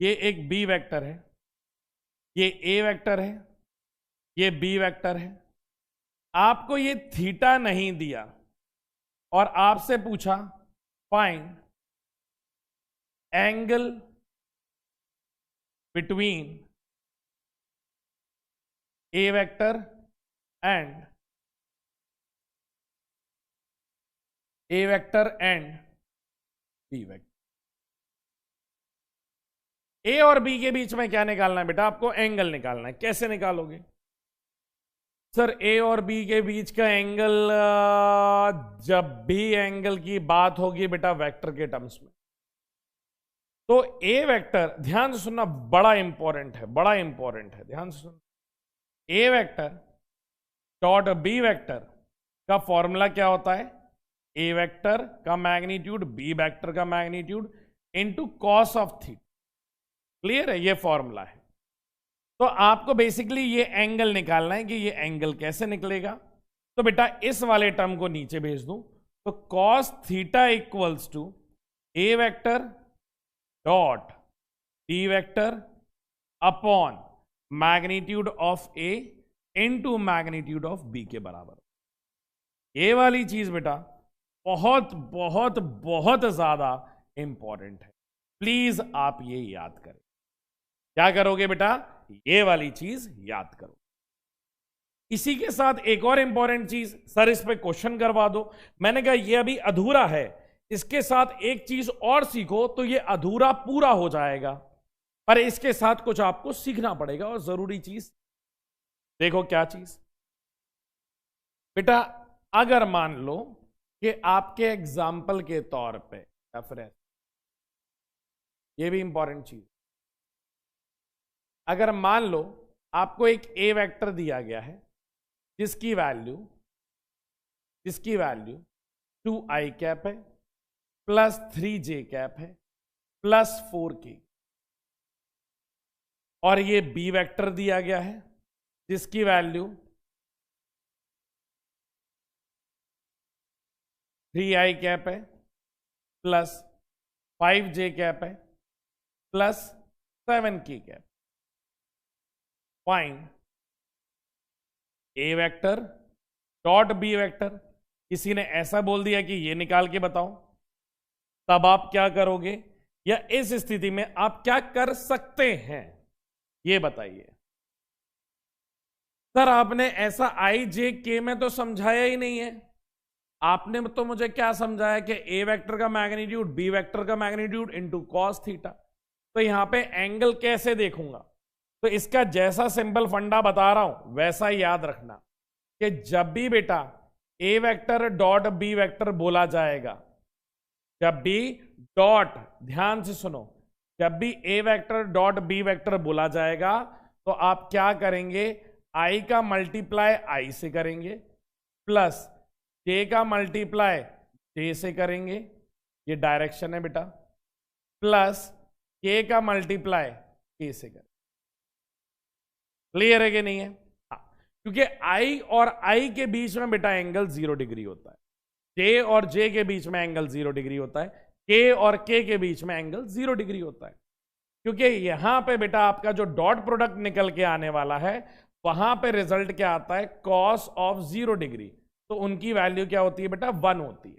ये एक बी वेक्टर है, ये ए वेक्टर है, ये बी वेक्टर है। आपको ये थीटा नहीं दिया और आपसे पूछा find angle between A vector and B vector. A और बी के बीच में क्या निकालना है बेटा, आपको एंगल निकालना है। कैसे निकालोगे सर? ए और बी के बीच का एंगल, जब भी एंगल की बात होगी बेटा वेक्टर के टर्म्स में, तो ए वेक्टर, ध्यान से सुनना, बड़ा इंपॉर्टेंट है, बड़ा इंपॉर्टेंट है, ध्यान से सुनना। ए वेक्टर डॉट बी वेक्टर का फॉर्मूला क्या होता है, ए वेक्टर का मैग्नीट्यूड बी वेक्टर का magnitude into cos of theta. Clear है, ये फॉर्मूला है। तो आपको बेसिकली ये एंगल निकालना है कि ये एंगल कैसे निकलेगा। तो बेटा इस वाले टर्म को नीचे भेज दूं, तो cos theta equals to A vector dot B vector upon magnitude of A into magnitude of B के बराबर। ये वाली चीज बेटा बहुत बहुत बहुत ज्यादा इंपॉर्टेंट है, प्लीज आप ये याद करें। क्या करोगे बेटा, ये वाली चीज याद करो। इसी के साथ एक और इंपॉर्टेंट चीज, सर इस पे क्वेश्चन करवा दो। मैंने कहा ये अभी अधूरा है, इसके साथ एक चीज और सीखो तो ये अधूरा पूरा हो जाएगा, पर इसके साथ कुछ आपको सीखना पड़ेगा और जरूरी चीज देखो। क्या चीज बेटा, अगर मान लो कि आपके एग्जाम्पल के तौर पे, या फिर ये भी इंपॉर्टेंट चीज, अगर मान लो आपको एक ए वेक्टर दिया गया है जिसकी वैल्यू 2i कैप है, प्लस 3j कैप है, प्लस 4k, और ये बी वेक्टर दिया गया है जिसकी वैल्यू 3i कैप है, प्लस 5j कैप है, प्लस 7k कैप। फाइंड ए वेक्टर डॉट बी वेक्टर। किसी ने ऐसा बोल दिया कि ये निकाल के बताओ, तब आप क्या करोगे, या इस स्थिति में आप क्या कर सकते हैं ये बताइए। सर आपने ऐसा आई जे के में तो समझाया ही नहीं है। आपने तो मुझे क्या समझाया कि ए वेक्टर का मैग्नीट्यूड बी वेक्टर का मैग्नीट्यूड इनटू कॉस थीटा। तो यहां पे एंगल कैसे देखूंगा, तो इसका जैसा सिंपल फंडा बता रहा हूं वैसा याद रखना कि जब भी बेटा A vector dot B vector बोला जाएगा, जब भी डॉट, ध्यान से सुनो, जब भी ए वेक्टर डॉट बी वेक्टर बोला जाएगा तो आप क्या करेंगे, आई का मल्टीप्लाई आई से करेंगे, प्लस जे का मल्टीप्लाई जे से करेंगे, ये डायरेक्शन है बेटा, प्लस के का मल्टीप्लाई के से करेंगे। क्लियर है कि नहीं है? हाँ, क्योंकि आई और आई के बीच में बेटा एंगल 0 डिग्री होता है, जे और जे के बीच में एंगल 0 डिग्री होता है, के और के बीच में एंगल 0 डिग्री होता है। क्योंकि यहां पे बेटा आपका जो डॉट प्रोडक्ट निकल के आने वाला है वहां पे रिजल्ट क्या आता है, कॉस ऑफ 0 डिग्री, तो उनकी वैल्यू क्या होती है बेटा, 1 होती है।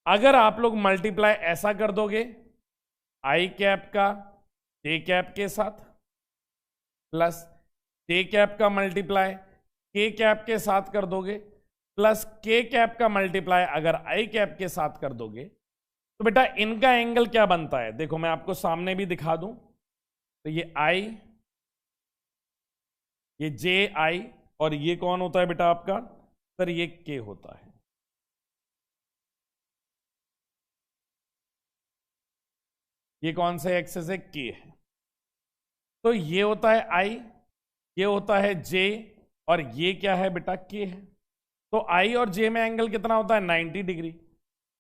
अगर आप लोग मल्टीप्लाई ऐसा कर दोगे आई कैप का जे कैप के साथ, प्लस जे कैप का मल्टीप्लाई के कैप के साथ कर दोगे, प्लस के कैप का मल्टीप्लाई अगर आई कैप के साथ कर दोगे, तो बेटा इनका एंगल क्या बनता है, देखो मैं आपको सामने भी दिखा दूं। तो ये आई, ये जे आई, और ये कौन होता है बेटा आपका, सर ये के होता है। ये कौन से एक्सेस है, के है। तो ये होता है आई, ये होता है जे, और ये क्या है बेटा, के है। तो आई और जे में एंगल कितना होता है, 90 डिग्री,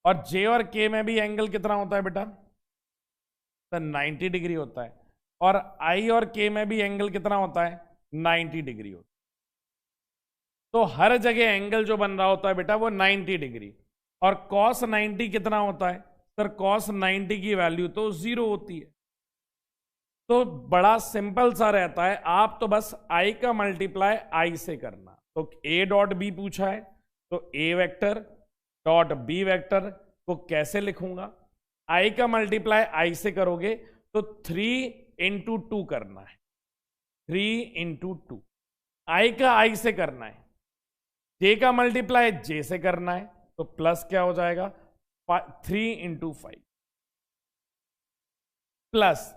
और जे और के में भी एंगल कितना होता है बेटा, तो 90 डिग्री होता है, और आई और के में भी एंगल कितना होता है, 90 डिग्री होता है। तो हर जगह एंगल जो बन रहा होता है बेटा वो 90 डिग्री, और कॉस 90 कितना होता है, सर कॉस 90 की वैल्यू तो 0 होती है। तो बड़ा सिंपल सा रहता है, आप तो बस आई का मल्टीप्लाई आई से करना। तो ए डॉट बी पूछा है, तो A vector dot B vector को कैसे लिखूंगा, आई का मल्टीप्लाई आई से करोगे तो 3 इंटू 2 करना है, 3 इंटू 2, आई का आई से करना है, जे का मल्टीप्लाई जे से करना है, तो प्लस क्या हो जाएगा, 3 इंटू 5, प्लस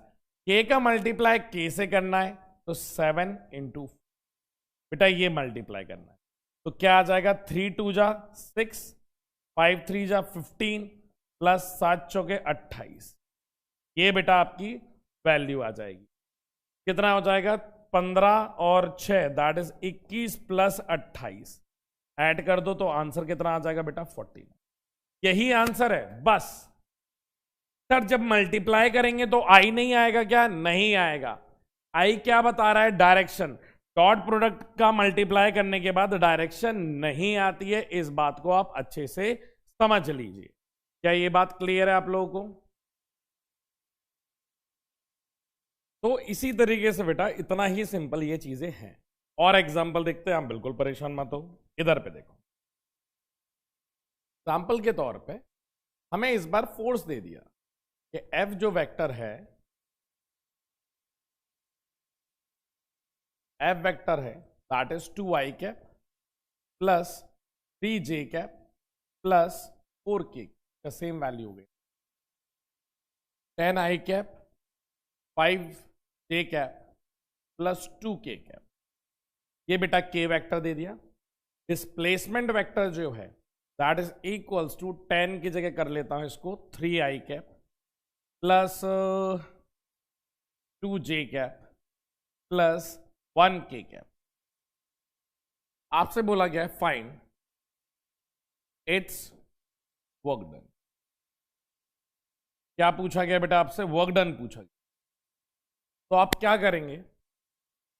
के का मल्टीप्लाई के से करना है तो 7 इंटू, बेटा ये मल्टीप्लाई करना है, तो क्या आ जाएगा, 3 2 जा 6, 5 3 जा 15, प्लस 7 चौके 28। ये बेटा आपकी वैल्यू आ जाएगी, कितना हो जाएगा, 15 और 6 दैट इज 21 प्लस 28, ऐड कर दो तो आंसर कितना आ जाएगा बेटा, 40। यही आंसर है बस। सर जब मल्टीप्लाई करेंगे तो आई नहीं आएगा क्या, नहीं आएगा। आई क्या बता रहा है, डायरेक्शन, डॉट प्रोडक्ट का मल्टीप्लाई करने के बाद डायरेक्शन नहीं आती है, इस बात को आप अच्छे से समझ लीजिए। क्या ये बात क्लियर है आप लोगों को? तो इसी तरीके से बेटा इतना ही सिंपल ये चीजें हैं। और एग्जाम्पल देखते हैं, हम बिल्कुल परेशान मत हो। इधर पे देखो, एग्जाम्पल के तौर पे हमें इस बार फोर्स दे दिया कि एफ जो वेक्टर है, एफ वेक्टर है that is 2i cap plus 3j cap plus 4k का सेम वैल्यू हो गई, 10i cap 5j cap plus 2k cap. ये बेटा k वेक्टर दे दिया। डिस्प्लेसमेंट वेक्टर जो है दैट इज इक्वल्स टू 10 की जगह कर लेता हूं इसको 3i cap plus 2j cap plus 1k cap. आपसे बोला गया है फाइंड इट्स वर्क डन। क्या पूछा गया बेटा आपसे, वर्क डन पूछा गया। तो आप क्या करेंगे,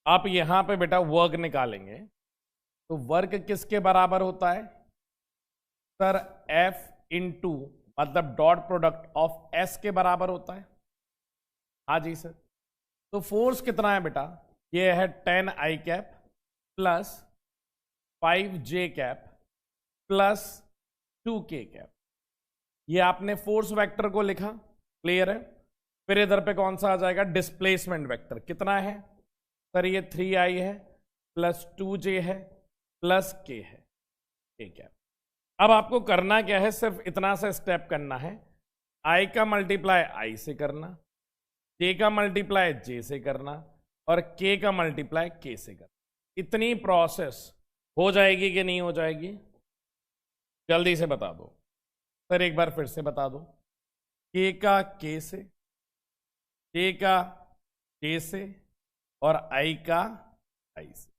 आप यहां पे बेटा वर्क निकालेंगे, तो वर्क किसके बराबर होता है सर, F इंटू मतलब डॉट प्रोडक्ट ऑफ S के बराबर होता है। हाँ जी सर। तो फोर्स कितना है बेटा, ये है 10 आई कैप प्लस 5 जे कैप प्लस 2 के कैप। ये आपने फोर्स वेक्टर को लिखा, क्लियर है। फिर इधर पे कौन सा आ जाएगा, डिस्प्लेसमेंट वेक्टर कितना है सर, ये 3 आई है प्लस 2 जे है प्लस के है, के कैप। अब आपको करना क्या है, सिर्फ इतना सा स्टेप करना है, आई का मल्टीप्लाई आई से करना, जे का मल्टीप्लाई जे से करना और के का मल्टीप्लाई के से करना। इतनी प्रोसेस हो जाएगी कि नहीं हो जाएगी, जल्दी से बता दो सर, एक बार फिर से बता दो। के का के से, के का के से और आई का आई से,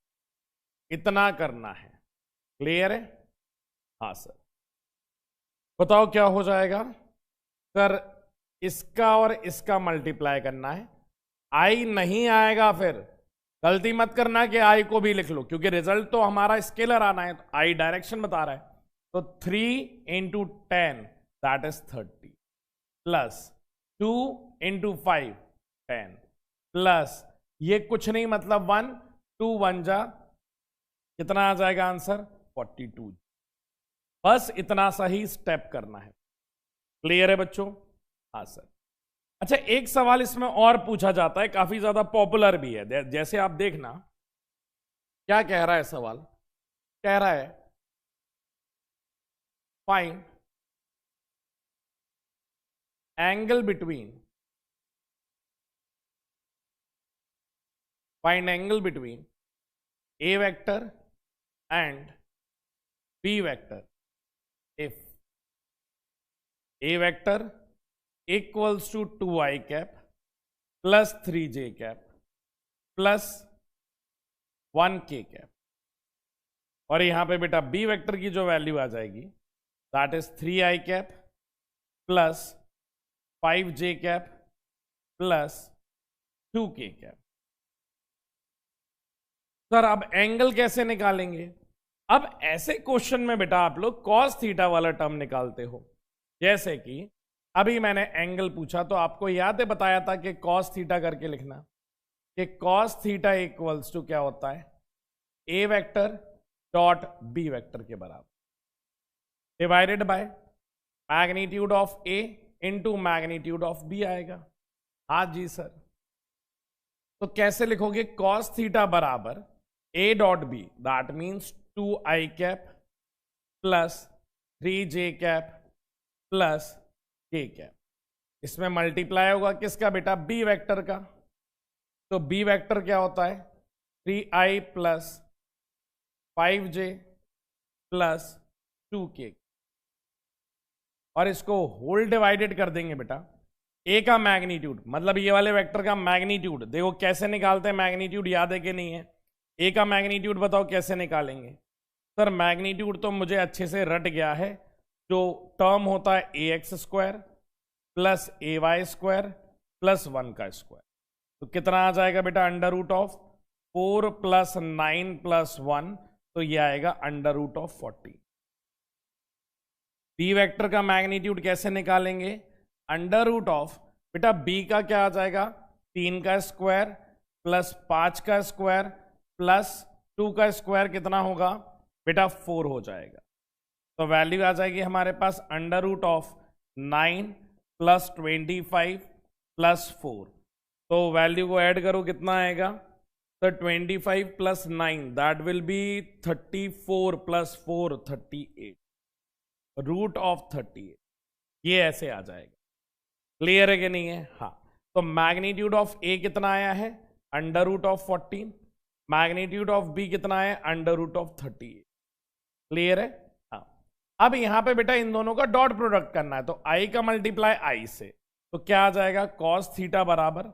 इतना करना है, क्लियर है। हाँ सर, बताओ क्या हो जाएगा सर, इसका और इसका मल्टीप्लाई करना है, आई नहीं आएगा, फिर गलती मत करना कि आई को भी लिख लो, क्योंकि रिजल्ट तो हमारा स्केलर आना है, तो आई डायरेक्शन बता रहा है। तो 3 into 10 that is 30 plus 2 into 5 10 plus ये कुछ नहीं मतलब 1, 2 1 जा, कितना आ जाएगा आंसर 42। बस इतना सा ही स्टेप करना है, क्लियर है बच्चों। हाँ सर। अच्छा, एक सवाल इसमें और पूछा जाता है, काफी ज्यादा पॉपुलर भी है, जैसे आप देखना क्या कह रहा है सवाल, कह रहा है find angle between, find angle between A vector and B vector if a vector equals to 2i cap plus 3j cap plus 1k cap, और यहां पे बेटा b वेक्टर की जो वैल्यू आ जाएगी that is 3i cap plus 5j cap plus 2k cap। Sir अब angle कैसे निकालेंगे, अब ऐसे क्वेश्चन में बेटा आप लोग कॉस थीटा वाला टर्म निकालते हो, जैसे कि अभी मैंने एंगल पूछा तो आपको याद है बताया था कि कॉस थीटा करके लिखना, कि कॉस थीटा इक्वल्स टू क्या होता है, A vector dot B vector के बराबर divided by magnitude of A into magnitude of B आएगा। हाँ जी सर। तो कैसे लिखोगे, कॉस थीटा बराबर A dot B that means 2i cap plus 3j cap plus k cap, इसमें मल्टीप्लाई होगा किसका बेटा, b वेक्टर का। तो b वेक्टर क्या होता है, 3i plus 5j plus 2k, और इसको होल डिवाइडेड कर देंगे बेटा, a का मैग्नीट्यूड मतलब ये वाले वेक्टर का मैग्नीट्यूड, देखो कैसे निकालते हैं मैग्नीट्यूड, याद है कि नहीं है, a का मैग्नीट्यूड बताओ कैसे निकालेंगे सर, मैग्नीट्यूड तो मुझे अच्छे से रट गया है, जो टर्म होता है ax square plus ay square plus 1 का स्क्वायर, तो कितना आ जाएगा बेटा, under root of 4 plus 9 plus 1, तो ये आएगा under root of 40। B vector का मैग्नीट्यूड कैसे निकालेंगे, अंडर रूट ऑफ बेटा बी का क्या आ जाएगा, 3 का स्क्वायर प्लस 5 का स्क्वायर प्लस 2 का स्क्वायर, कितना होगा बेटा 4 हो जाएगा। तो वैल्यू आ जाएगी हमारे पास under root of 9 plus 25 plus 4, तो वैल्यू को ऐड करो कितना आएगा, तो 25 plus 9 that will be 34 plus 4 38, root of 38, ये ऐसे आ जाएगा, क्लियर है कि नहीं है। हाँ, तो मैग्नीट्यूड ऑफ ए कितना आया है, under root of 14, magnitude of B कितना है, अंडर रूट ऑफ 38, क्लियर है। हाँ, अब यहां पे बेटा इन दोनों का डॉट प्रोडक्ट करना है, तो आई का मल्टीप्लाई आई से, तो क्या आ जाएगा, कॉस थीटा बराबर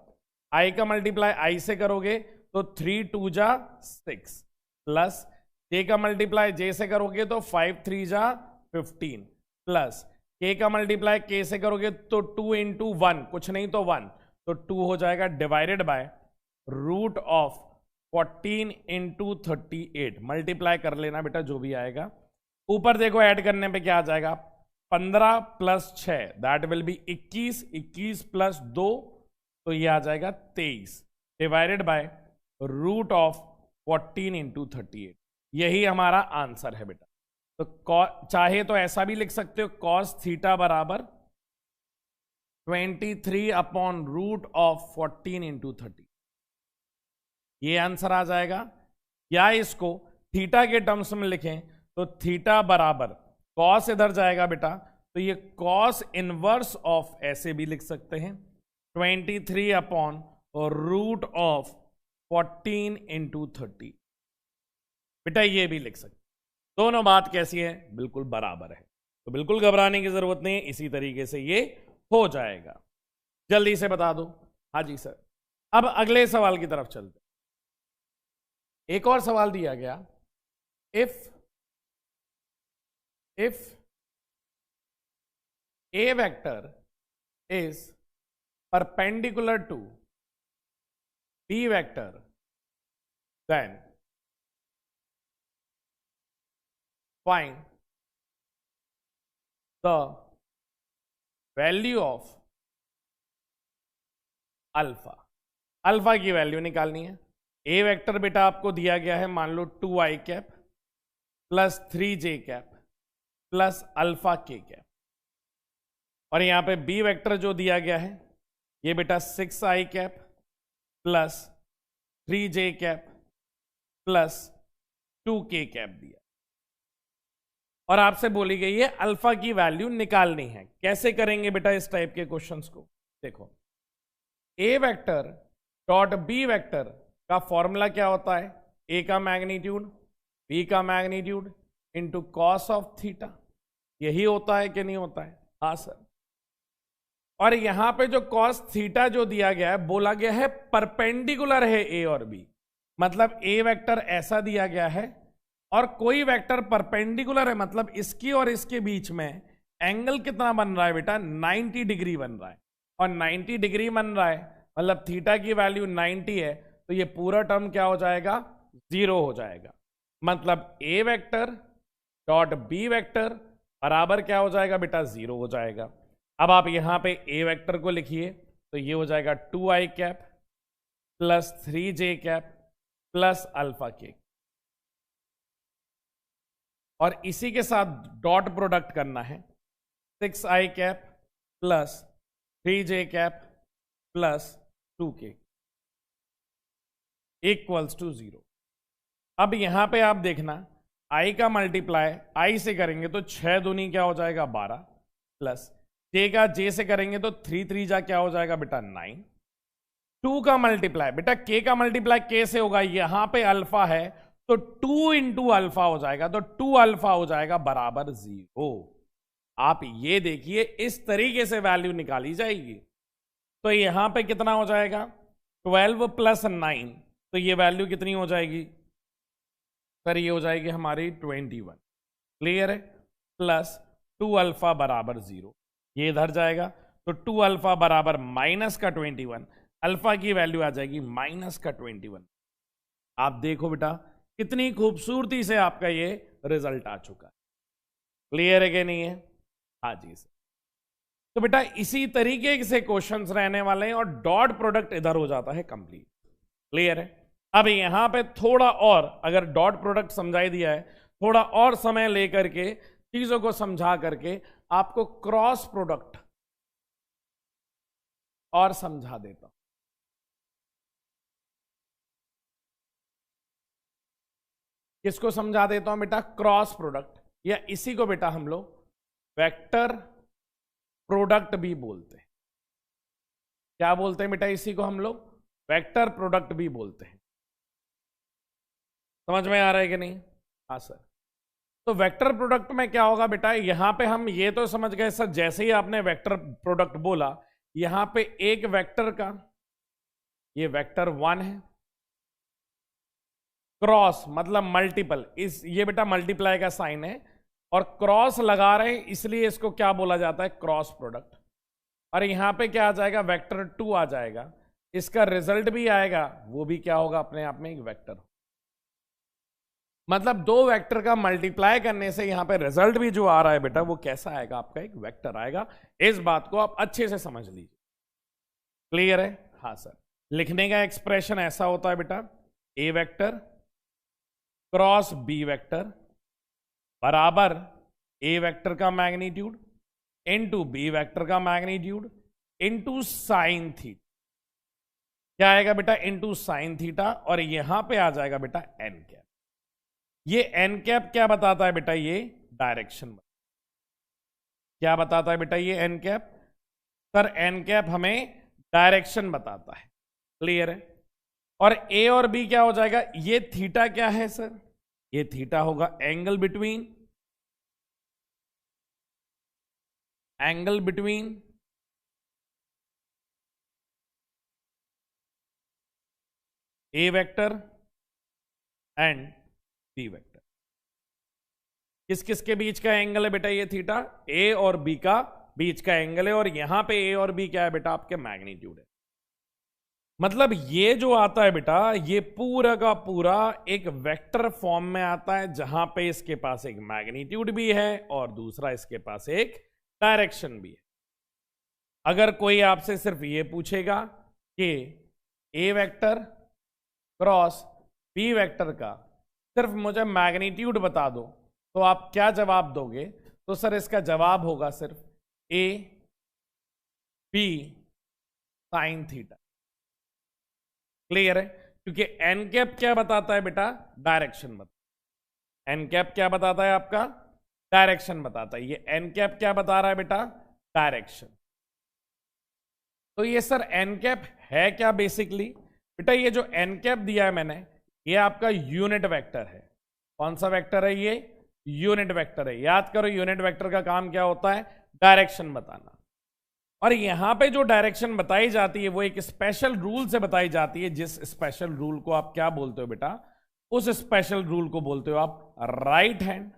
आई का मल्टीप्लाई आई से करोगे तो 3 2 जा 6 प्लस जे का मल्टीप्लाई जे से करोगे तो 5 3 जा 15 प्लस के का मल्टीप्लाई के से करोगे तो 2 इंटू 1 कुछ नहीं तो 1, तो 2 हो जाएगा divided by root of 14 into 38, multiply कर लेना बेटा जो भी आएगा, ऊपर देखो ऐड करने पे क्या आ जाएगा, 15 plus 6 that will be 21, 21 plus 2 तो ये आ जाएगा 23 divided by root of 14 into 38। यही हमारा आंसर है बेटा। तो चाहे तो ऐसा भी लिख सकते हो, कॉस थीटा बराबर 23 अपॉन रूट ऑफ 14 इंटू 30, ये आंसर आ जाएगा। या इसको थीटा के टर्म्स में लिखें तो थीटा बराबर कॉस इधर जाएगा बेटा, तो ये कॉस इनवर्स ऑफ ऐसे भी लिख सकते हैं 23 अपॉन और रूट ऑफ 14 इंटू 30, बेटा ये भी लिख सकते। दोनों बात कैसी है, बिल्कुल बराबर है, तो बिल्कुल घबराने की जरूरत नहीं है, इसी तरीके से ये हो जाएगा। जल्दी से बता दो। हाँ जी सर। अब अगले सवाल की तरफ चलते। एक और सवाल दिया गया, if A vector is perpendicular to B vector then find the value of alpha. Alpha की वैल्यू निकालनी है। ए वेक्टर बेटा आपको दिया गया है, मान लो 2i cap plus 3j cap plus alpha के कैप, और यहां पे बी वेक्टर जो दिया गया है ये बेटा 6i cap plus 3j cap plus 2k cap दिया, और आपसे बोली गई है अल्फा की वैल्यू निकालनी है। कैसे करेंगे बेटा इस टाइप के क्वेश्चंस को? देखो, ए वेक्टर डॉट बी वेक्टर का फॉर्मूला क्या होता है? ए का मैग्नीट्यूड बी का magnitude into cos of theta, यही होता है कि नहीं होता है? हाँ सर। और यहां पे जो कॉस थीटा जो दिया गया है, बोला गया है परपेंडिकुलर है ए और बी, मतलब ए वेक्टर ऐसा दिया गया है और कोई वेक्टर परपेंडिकुलर है, मतलब इसकी और इसके बीच में एंगल कितना बन रहा है बेटा? 90 डिग्री बन रहा है, और 90 डिग्री बन रहा है मतलब थीटा की वैल्यू 90 है, तो ये पूरा टर्म क्या हो जाएगा? 0 हो जाएगा। मतलब ए वेक्टर डॉट बी वेक्टर बराबर क्या हो जाएगा बेटा? 0 हो जाएगा। अब आप यहां पे ए वेक्टर को लिखिए तो ये हो जाएगा 2i cap plus 3j cap plus alpha के, और इसी के साथ डॉट प्रोडक्ट करना है 6i cap plus 3j cap plus 2k equals to 0। अब यहां पे आप देखना i का मल्टीप्लाई i से करेंगे तो 6 दूनी क्या हो जाएगा? 12 प्लस j का j से करेंगे तो 3 3 जा क्या हो जाएगा बेटा? 9। 2 का मल्टीप्लाई बेटा k का मल्टीप्लाई k से होगा, यहां पे अल्फा है तो 2 इंटू अल्फा हो जाएगा, तो 2 अल्फा हो जाएगा बराबर 0। आप ये देखिए इस तरीके से वैल्यू निकाली जाएगी। तो यहां पे कितना हो जाएगा? 12 प्लस 9, तो ये वैल्यू कितनी हो जाएगी सर? ये हो जाएगी हमारी 21। क्लियर है? प्लस 2 अल्फा बराबर 0, ये इधर जाएगा तो 2 अल्फा बराबर माइनस का 21, अल्फा की वैल्यू आ जाएगी माइनस का 21। आप देखो बेटा कितनी खूबसूरती से आपका ये रिजल्ट आ चुका है। क्लियर है कि नहीं है? हाँ जी सर। तो बेटा इसी तरीके से क्वेश्चंस रहने वाले हैं, और डॉट प्रोडक्ट इधर हो जाता है कंप्लीट। क्लियर है? अब यहां पे थोड़ा और अगर डॉट प्रोडक्ट समझाई दिया है, थोड़ा और समय लेकर के चीजों को समझा करके आपको क्रॉस प्रोडक्ट और समझा देता हूं। किसको समझा देता हूं बेटा? क्रॉस प्रोडक्ट, या इसी को बेटा हम लोग वेक्टर प्रोडक्ट भी बोलते हैं। क्या बोलते हैं बेटा? इसी को हम लोग वेक्टर प्रोडक्ट भी बोलते हैं। समझ में आ रहा है कि नहीं? हाँ सर। तो वेक्टर प्रोडक्ट में क्या होगा बेटा? यहां पे हम ये तो समझ गए सर, जैसे ही आपने वेक्टर प्रोडक्ट बोला, यहां पे एक वेक्टर का ये वेक्टर 1 है, क्रॉस मतलब मल्टीपल, इस ये बेटा मल्टीप्लाई का साइन है, और क्रॉस लगा रहे हैं इसलिए इसको क्या बोला जाता है? Cross product. और यहां पे क्या आ जाएगा? वेक्टर 2 आ जाएगा, इसका रिजल्ट भी आएगा, वो भी क्या होगा? अपने आप में एक वेक्टर। मतलब दो वेक्टर का मल्टीप्लाई करने से यहां पे रिजल्ट भी जो आ रहा है बेटा, वो कैसा आएगा? आपका एक वेक्टर आएगा। इस बात को आप अच्छे से समझ लीजिए। क्लियर है? हाँ सर, लिखने का एक्सप्रेशन ऐसा होता है बेटा, A vector cross B vector बराबर ए वेक्टर का मैग्नीट्यूड इनटू बी वेक्टर का मैग्नीट्यूड इनटू साइन थीटा। क्या आएगा बेटा? इनटू साइन थीटा, और यहां पे आ जाएगा बेटा एन कैप। ये एन कैप क्या बताता है बेटा? ये डायरेक्शन। क्या बताता है बेटा ये N cap? Sir N cap हमें डायरेक्शन बताता है। क्लियर है? और ए और बी क्या हो जाएगा? ये थीटा क्या है सर? ये थीटा होगा angle between A vector and B vector. किस किस के बीच का एंगल है बेटा? ये थीटा ए और बी का बीच का एंगल है, और यहां पे ए और बी क्या है बेटा? आपके मैग्नीट्यूड है। मतलब ये जो आता है बेटा, ये पूरा का पूरा एक वेक्टर फॉर्म में आता है, जहां पे इसके पास एक मैग्नीट्यूड भी है और दूसरा इसके पास एक डायरेक्शन भी है। अगर कोई आपसे सिर्फ ये पूछेगा कि ए वेक्टर क्रॉस बी वेक्टर का सिर्फ मुझे मैग्नीट्यूड बता दो, तो आप क्या जवाब दोगे? तो सर इसका जवाब होगा सिर्फ A B sine theta. Clear है? क्योंकि एन कैप क्या बताता है बेटा? डायरेक्शन बताता है। एन कैप क्या बताता है आपका? डायरेक्शन बताता है। ये एन कैप क्या बता रहा है बेटा? डायरेक्शन। तो ये सर एन कैप है क्या बेसिकली? बेटा ये जो एन कैप दिया है मैंने, ये आपका यूनिट वेक्टर है। कौन सा वेक्टर है ये? यूनिट वेक्टर है। याद करो, यूनिट वेक्टर का काम क्या होता है? डायरेक्शन बताना। और यहां पे जो डायरेक्शन बताई जाती है वो एक स्पेशल रूल से बताई जाती है, जिस स्पेशल रूल को आप क्या बोलते हो बेटा? उस स्पेशल रूल को बोलते हो आप राइट हैंड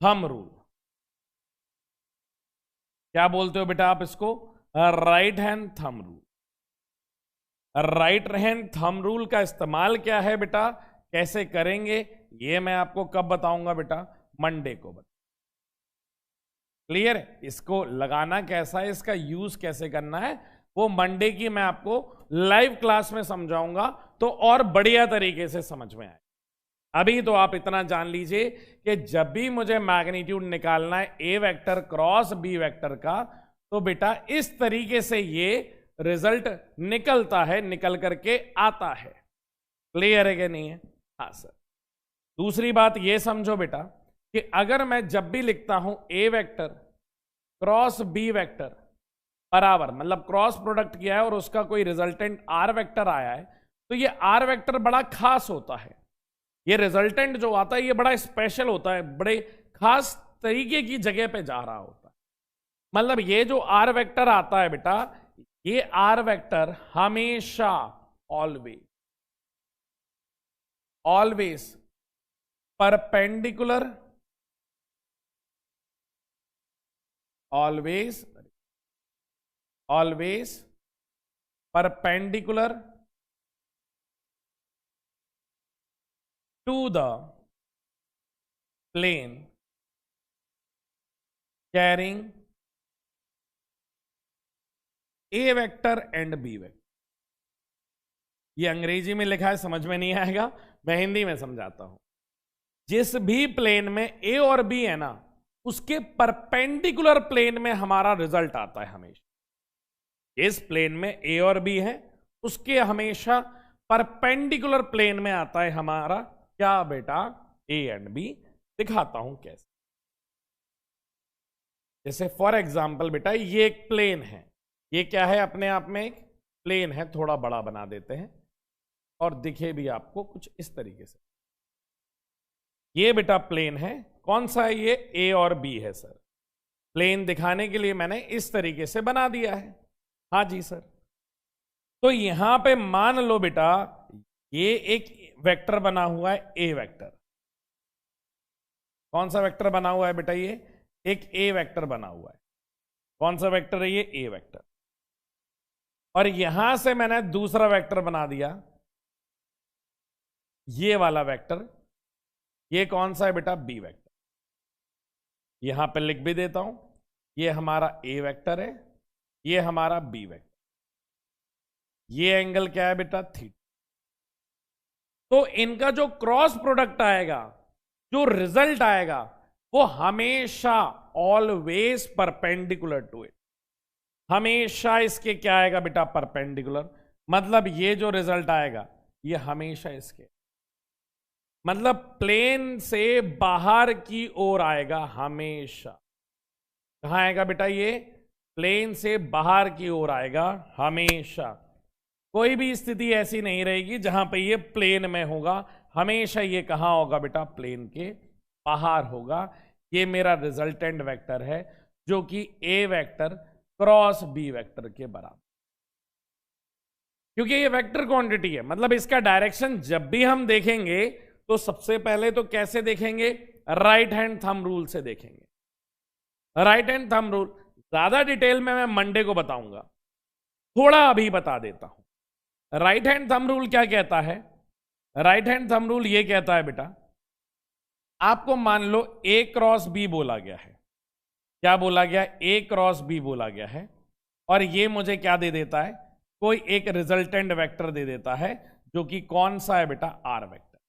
थंब रूल। क्या बोलते हो बेटा आप इसको? Right hand thumb rule. Right hand thumb rule का इस्तेमाल क्या है बेटा? कैसे करेंगे ये मैं आपको कब बताऊंगा बेटा? मंडे को बताऊंगा। क्लियर है? इसको लगाना कैसा है, इसका यूज कैसे करना है, वो मंडे की मैं आपको लाइव क्लास में समझाऊंगा, तो और बढ़िया तरीके से समझ में आए। अभी तो आप इतना जान लीजिए कि जब भी मुझे मैग्नीट्यूड निकालना है A vector cross B vector का, तो बेटा इस तरीके से ये रिजल्ट निकलता है, निकल करके आता है। क्लियर है कि नहीं है? हाँ सर। दूसरी बात ये समझो बेटा कि अगर मैं जब भी लिखता हूं ए वेक्टर क्रॉस बी वेक्टर बराबर, मतलब क्रॉस प्रोडक्ट किया है और उसका कोई रिजल्टेंट आर वेक्टर आया है, तो ये आर वेक्टर बड़ा खास होता है। ये रिजल्टेंट जो आता है ये बड़ा स्पेशल होता है, बड़े खास तरीके की जगह पे जा रहा होता है। मतलब ये जो आर वेक्टर आता है बेटा, ये आर वेक्टर हमेशा always perpendicular always perpendicular to the plane carrying A vector and B vector। ये अंग्रेजी में लिखा है, समझ में नहीं आएगा, मैं हिंदी में समझाता हूं। जिस भी प्लेन में ए और बी है ना, उसके परपेंडिकुलर प्लेन में हमारा रिजल्ट आता है हमेशा। इस प्लेन में ए और बी है, उसके हमेशा परपेंडिकुलर प्लेन में आता है हमारा क्या बेटा? A and B. दिखाता हूं कैसे। जैसे फॉर एग्जाम्पल बेटा ये एक प्लेन है, ये क्या है? अपने आप में एक प्लेन है। थोड़ा बड़ा बना देते हैं और दिखे भी आपको कुछ इस तरीके से। ये बेटा प्लेन है, कौन सा है ये? ए और बी है सर। प्लेन दिखाने के लिए मैंने इस तरीके से बना दिया है। हाँ जी सर। तो यहां पे मान लो बेटा ये एक वेक्टर बना हुआ है, ए वेक्टर। कौन सा वेक्टर बना हुआ है बेटा? ये एक ए वेक्टर बना हुआ है। कौन सा वेक्टर है ये? ए वेक्टर। और यहां से मैंने दूसरा वेक्टर बना दिया, ये वाला वेक्टर। ये कौन सा है बेटा? B vector. यहां पे लिख भी देता हूं, ये हमारा ए वेक्टर है, ये हमारा बी वेक्टर, ये एंगल क्या है बेटा, थीटा। तो इनका जो क्रॉस प्रोडक्ट आएगा, जो रिजल्ट आएगा, वो हमेशा ऑलवेज परपेंडिकुलर टू इट, हमेशा इसके क्या आएगा बेटा, परपेंडिकुलर। मतलब ये जो रिजल्ट आएगा ये हमेशा इसके, मतलब प्लेन से बाहर की ओर आएगा हमेशा। कहां आएगा बेटा, ये प्लेन से बाहर की ओर आएगा हमेशा। कोई भी स्थिति ऐसी नहीं रहेगी जहां पे ये प्लेन में होगा, हमेशा ये कहां होगा बेटा, प्लेन के बाहर होगा। ये मेरा रिजल्टेंट वेक्टर है जो कि ए वेक्टर क्रॉस बी वेक्टर के बराबर, क्योंकि ये वेक्टर क्वांटिटी है। मतलब इसका डायरेक्शन जब भी हम देखेंगे तो सबसे पहले तो कैसे देखेंगे, राइट हैंड थंब रूल से देखेंगे। राइट हैंड थंब रूल ज्यादा डिटेल में मैं मंडे को बताऊंगा, थोड़ा अभी बता देता हूं। राइट हैंड थंब रूल क्या कहता है, राइट हैंड थंब रूल ये कहता है बेटा, आपको मान लो ए क्रॉस बी बोला गया है, क्या बोला गया, ए क्रॉस बी बोला गया है, और ये मुझे क्या दे देता है, कोई एक रिजल्टेंट वेक्टर दे देता है जो कि कौन सा है बेटा, आर वेक्टर।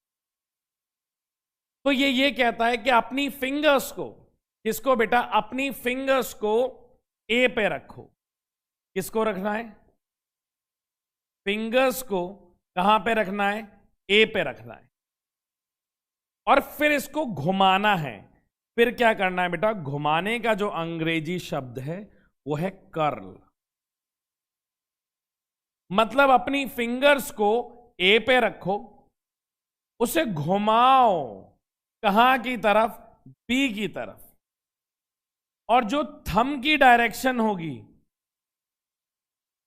तो ये कहता है कि अपनी फिंगर्स को, किसको बेटा, अपनी फिंगर्स को ए पे रखो। किसको रखना है, फिंगर्स को कहां पे रखना है, ए पे रखना है, और फिर इसको घुमाना है। फिर क्या करना है बेटा, घुमाने का जो अंग्रेजी शब्द है वो है कर्ल। मतलब अपनी फिंगर्स को ए पे रखो, उसे घुमाओ कहां की तरफ, बी की तरफ, और जो थंब की डायरेक्शन होगी,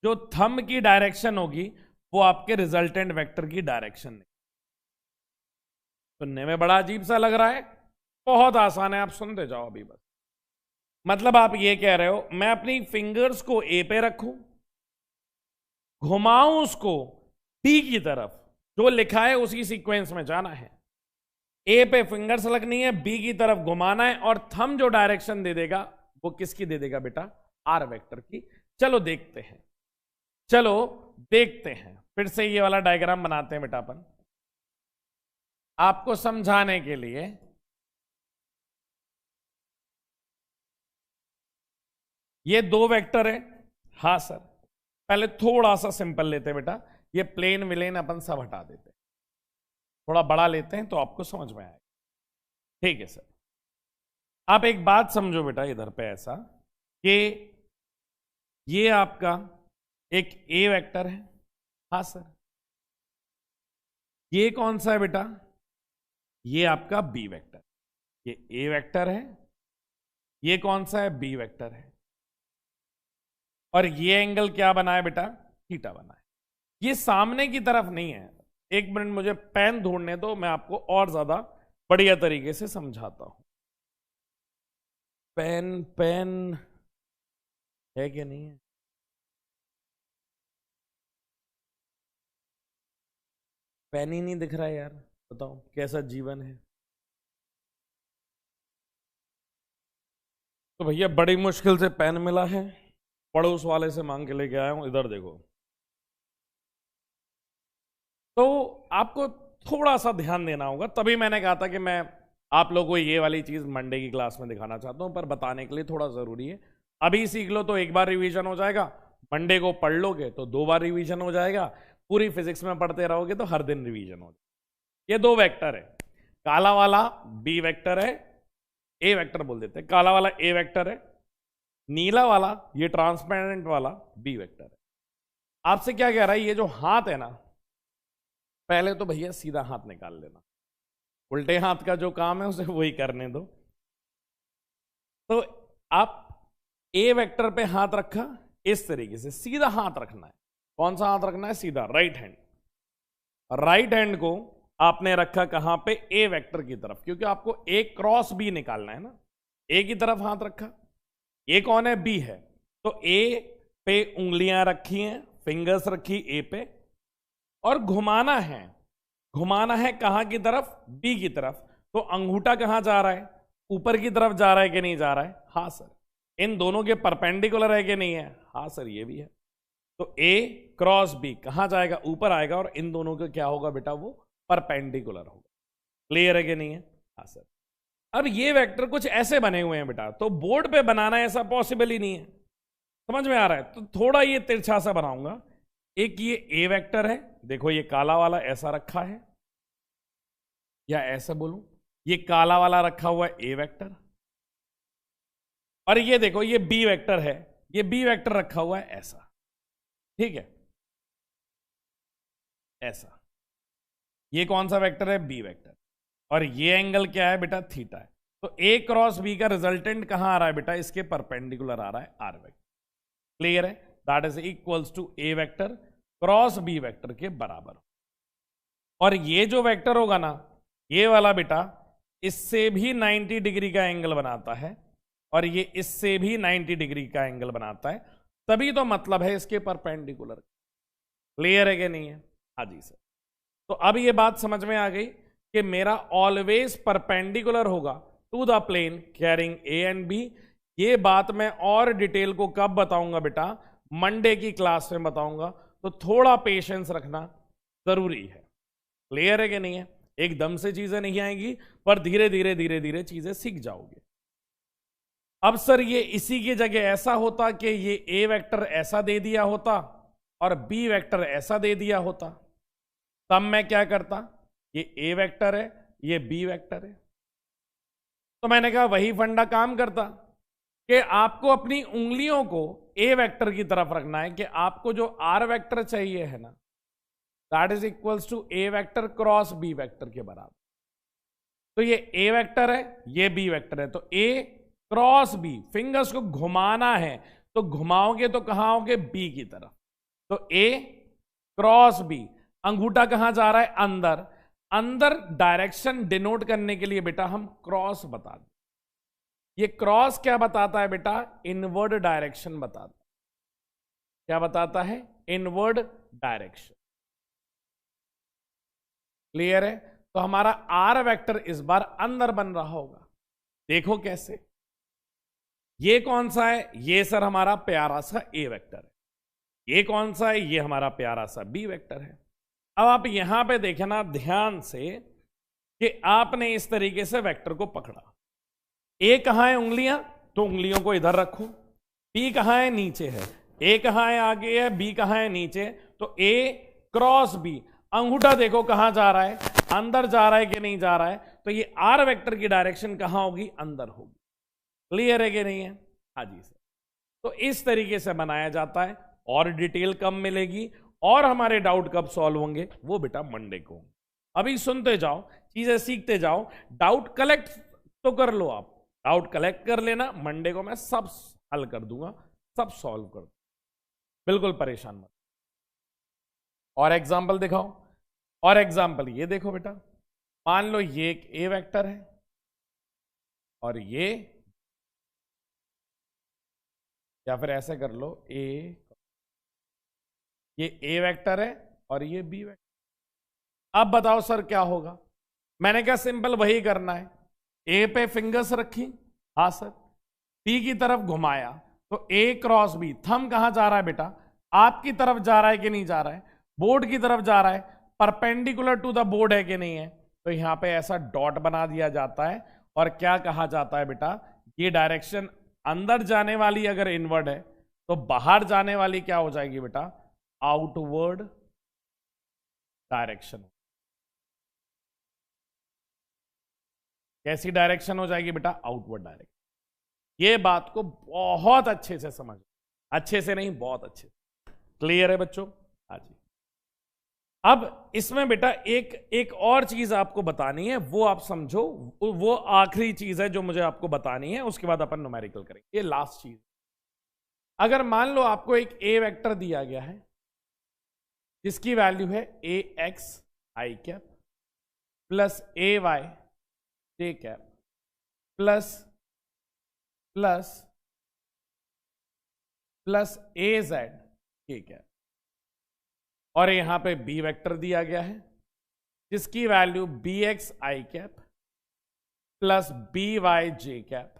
जो थंब की डायरेक्शन होगी वो आपके रिजल्टेंट वेक्टर की डायरेक्शन है। सुनने में बड़ा अजीब सा लग रहा है, बहुत आसान है, आप सुनते जाओ अभी बस। मतलब आप ये कह रहे हो मैं अपनी फिंगर्स को ए पे रखूं, घुमाऊं उसको डी की तरफ, जो लिखा है उसी सीक्वेंस में जाना है। ए पे फिंगर्स लगनी है, बी की तरफ घुमाना है, और थंब जो डायरेक्शन दे देगा वो किसकी दे देगा बेटा, आर वेक्टर की। चलो देखते हैं, चलो देखते हैं, फिर से ये वाला डायग्राम बनाते हैं बेटा अपन, आपको समझाने के लिए। ये दो वेक्टर है, हाँ सर, पहले थोड़ा सा सिंपल लेते हैं बेटा, ये प्लेन विलेन अपन सब हटा देते हैं, थोड़ा बड़ा लेते हैं तो आपको समझ में आएगा। ठीक है सर, आप एक बात समझो बेटा इधर पे, ऐसा कि ये आपका एक ए वेक्टर है, हाँ सर, ये कौन सा है बेटा, ये आपका बी वेक्टर, ये ए वेक्टर है, ये कौन सा है, बी वेक्टर है, और ये एंगल क्या बना है बेटा, थीटा बना है। ये सामने की तरफ नहीं है, एक मिनट मुझे पेन ढूंढने दो, मैं आपको और ज्यादा बढ़िया तरीके से समझाता हूं। पेन पेन है कि नहीं है, पेन ही नहीं दिख रहा है यार, बताओ कैसा जीवन है। तो भैया बड़ी मुश्किल से पेन मिला है, पड़ोस वाले से मांग के लेके आया हूं, इधर देखो। तो आपको थोड़ा सा ध्यान देना होगा, तभी मैंने कहा था कि मैं आप लोगों को ये वाली चीज मंडे की क्लास में दिखाना चाहता हूं, पर बताने के लिए थोड़ा जरूरी है। अभी सीख लो तो एक बार रिवीजन हो जाएगा, मंडे को पढ़ लोगे तो दो बार रिवीजन हो जाएगा, पूरी फिजिक्स में पढ़ते रहोगे तो हर दिन रिवीजन हो जाएगा। ये दो वेक्टर है, काला वाला बी वेक्टर है, ए वेक्टर बोल देते हैं, काला वाला ए वेक्टर है, नीला वाला ये ट्रांसपेरेंट वाला बी वेक्टर है। आपसे क्या कह रहा है, ये जो हाथ है ना, पहले तो भैया सीधा हाथ निकाल लेना, उल्टे हाथ का जो काम है उसे वही करने दो। तो आप ए वेक्टर पे हाथ रखा, इस तरीके से सीधा हाथ रखना है। कौन सा हाथ रखना है, सीधा, राइट हैंड। राइट हैंड को आपने रखा कहां पे, ए वेक्टर की तरफ, क्योंकि आपको ए क्रॉस बी निकालना है ना, ए की तरफ हाथ रखा, ए कौन है, बी है, तो ए पे उंगलियां रखी हैं, फिंगर्स रखी ए पे, और घुमाना है, घुमाना है कहां की तरफ, बी की तरफ। तो अंगूठा कहां जा रहा है, ऊपर की तरफ जा रहा है कि नहीं जा रहा है, हाँ सर, इन दोनों के परपेंडिकुलर है कि नहीं है? हाँ सर ये भी है। तो ए क्रॉस बी कहां जाएगा? ऊपर आएगा, और इन दोनों का क्या होगा बेटा? वो परपेंडिकुलर होगा। क्लियर है कि नहीं है? हाँ सर। अब ये वेक्टर कुछ ऐसे बने हुए हैं बेटा, तो बोर्ड पे बनाना ऐसा पॉसिबल ही नहीं है। समझ में आ रहा है? तो थोड़ा ये तिरछा सा बनाऊंगा। एक ये ए वेक्टर है, देखो ये काला वाला ऐसा रखा है, या ऐसा बोलूं ये काला वाला रखा हुआ है ए वेक्टर, और ये देखो ये बी वेक्टर है, ये बी वेक्टर रखा हुआ है ऐसा। ठीक है, ऐसा। ये कौन सा वेक्टर है? B vector. और ये एंगल क्या है बेटा? थीटा है। तो ए क्रॉस बी का रिजल्टेंट कहां आ रहा है बेटा? इसके परपेंडिकुलर आ रहा है आर वेक्टर। क्लियर है? That is equals to A vector cross B vector के बराबर। और ये जो वेक्टर होगा ना, ये वाला बेटा इससे भी 90 डिग्री का एंगल बनाता है, और ये इससे भी 90 डिग्री का एंगल बनाता है, तभी तो मतलब है इसके परपेंडिकुलर। क्लियर है कि नहीं है? हाँ जी सर। तो अब ये बात समझ में आ गई कि मेरा ऑलवेज परपेंडिकुलर होगा to the plane carrying A and B. ये बात मैं और डिटेल को कब बताऊंगा बेटा? मंडे की क्लास में बताऊंगा, तो थोड़ा पेशेंस रखना जरूरी है। क्लियर है कि नहीं है? एकदम से चीजें नहीं आएंगी, पर धीरे धीरे चीजें सीख जाओगे। अब सर ये इसी की जगह ऐसा होता कि ये ए वेक्टर ऐसा दे दिया होता और बी वेक्टर ऐसा दे दिया होता, तब मैं क्या करता? ये ए वेक्टर है, ये बी वेक्टर है, तो मैंने कहा वही फंडा काम करता कि आपको अपनी उंगलियों को ए वेक्टर की तरफ रखना है, कि आपको जो आर वेक्टर चाहिए है ना, that is equals to A vector cross B vector के बराबर। तो ये ए वेक्टर है, ये बी वेक्टर है, तो ए क्रॉस बी, फिंगर्स को घुमाना है तो घुमाओगे तो कहां आओगे? बी की तरफ। तो ए क्रॉस बी, अंगूठा कहां जा रहा है? अंदर। अंदर डायरेक्शन डिनोट करने के लिए बेटा हम क्रॉस बता दें। ये क्रॉस क्या बताता है बेटा? इनवर्ड डायरेक्शन बताता है। क्या बताता है? Inward direction. क्लियर है? तो हमारा आर वेक्टर इस बार अंदर बन रहा होगा। देखो कैसे। ये कौन सा है? ये सर हमारा प्यारा सा ए वेक्टर है। ये कौन सा है? ये हमारा प्यारा सा बी वेक्टर है। अब आप यहां पे देखना ध्यान से कि आपने इस तरीके से वेक्टर को पकड़ा। ए कहां है? उंगलियां, तो उंगलियों को इधर रखो। बी कहां है? नीचे है। ए कहां है? आगे है। बी कहां है? नीचे। तो ए क्रॉस बी, अंगूठा देखो कहां जा रहा है? अंदर जा रहा है कि नहीं जा रहा है? तो ये आर वेक्टर की डायरेक्शन कहां होगी? अंदर होगी। क्लियर है कि नहीं है? हाँ जी सर। तो इस तरीके से बनाया जाता है, और डिटेल कब मिलेगी और हमारे डाउट कब सॉल्व होंगे वो बेटा मंडे को। अभी सुनते जाओ, चीजें सीखते जाओ, डाउट कलेक्ट तो कर लो। आप डाउट कलेक्ट कर लेना, मंडे को मैं सब हल कर दूंगा, सब सॉल्व कर दूंगा, बिल्कुल परेशान मत। और एग्जाम्पल दिखाओ। और एग्जाम्पल ये देखो बेटा, मान लो ये एक ए वेक्टर है और ये, या फिर ऐसे कर लो ये ए वेक्टर है और ये बी वेक्टर। अब बताओ सर क्या होगा? मैंने कहा सिंपल वही करना है। ए पे फिंगर्स रखी, हाँ सर, बी की तरफ घुमाया, तो ए क्रॉस बी, थंब कहां जा रहा है बेटा? आपकी तरफ जा रहा है कि नहीं जा रहा है? बोर्ड की तरफ जा रहा है, परपेंडिकुलर टू द बोर्ड है कि नहीं है? तो यहां पे ऐसा डॉट बना दिया जाता है, और क्या कहा जाता है बेटा? ये डायरेक्शन अंदर जाने वाली अगर इनवर्ड है, तो बाहर जाने वाली क्या हो जाएगी बेटा? Outward direction. कैसी डायरेक्शन हो जाएगी बेटा? Outward direction. ये बात को बहुत अच्छे से समझ, अच्छे से नहीं बहुत अच्छे से। क्लियर है बच्चों? हाँ जी। अब इसमें बेटा एक और चीज आपको बतानी है, वो आप समझो, वो आखिरी चीज है जो मुझे आपको बतानी है, उसके बाद अपन न्यूमेरिकल करेंगे। ये लास्ट चीज। अगर मान लो आपको एक ए वेक्टर दिया गया है जिसकी वैल्यू है ए एक्स आई कैप प्लस ए वाई जे कैप प्लस प्लस प्लस ए जेड के कैप, और यहां पे बी वेक्टर दिया गया है जिसकी वैल्यू बी एक्स आई कैप प्लस बी वाई जे कैप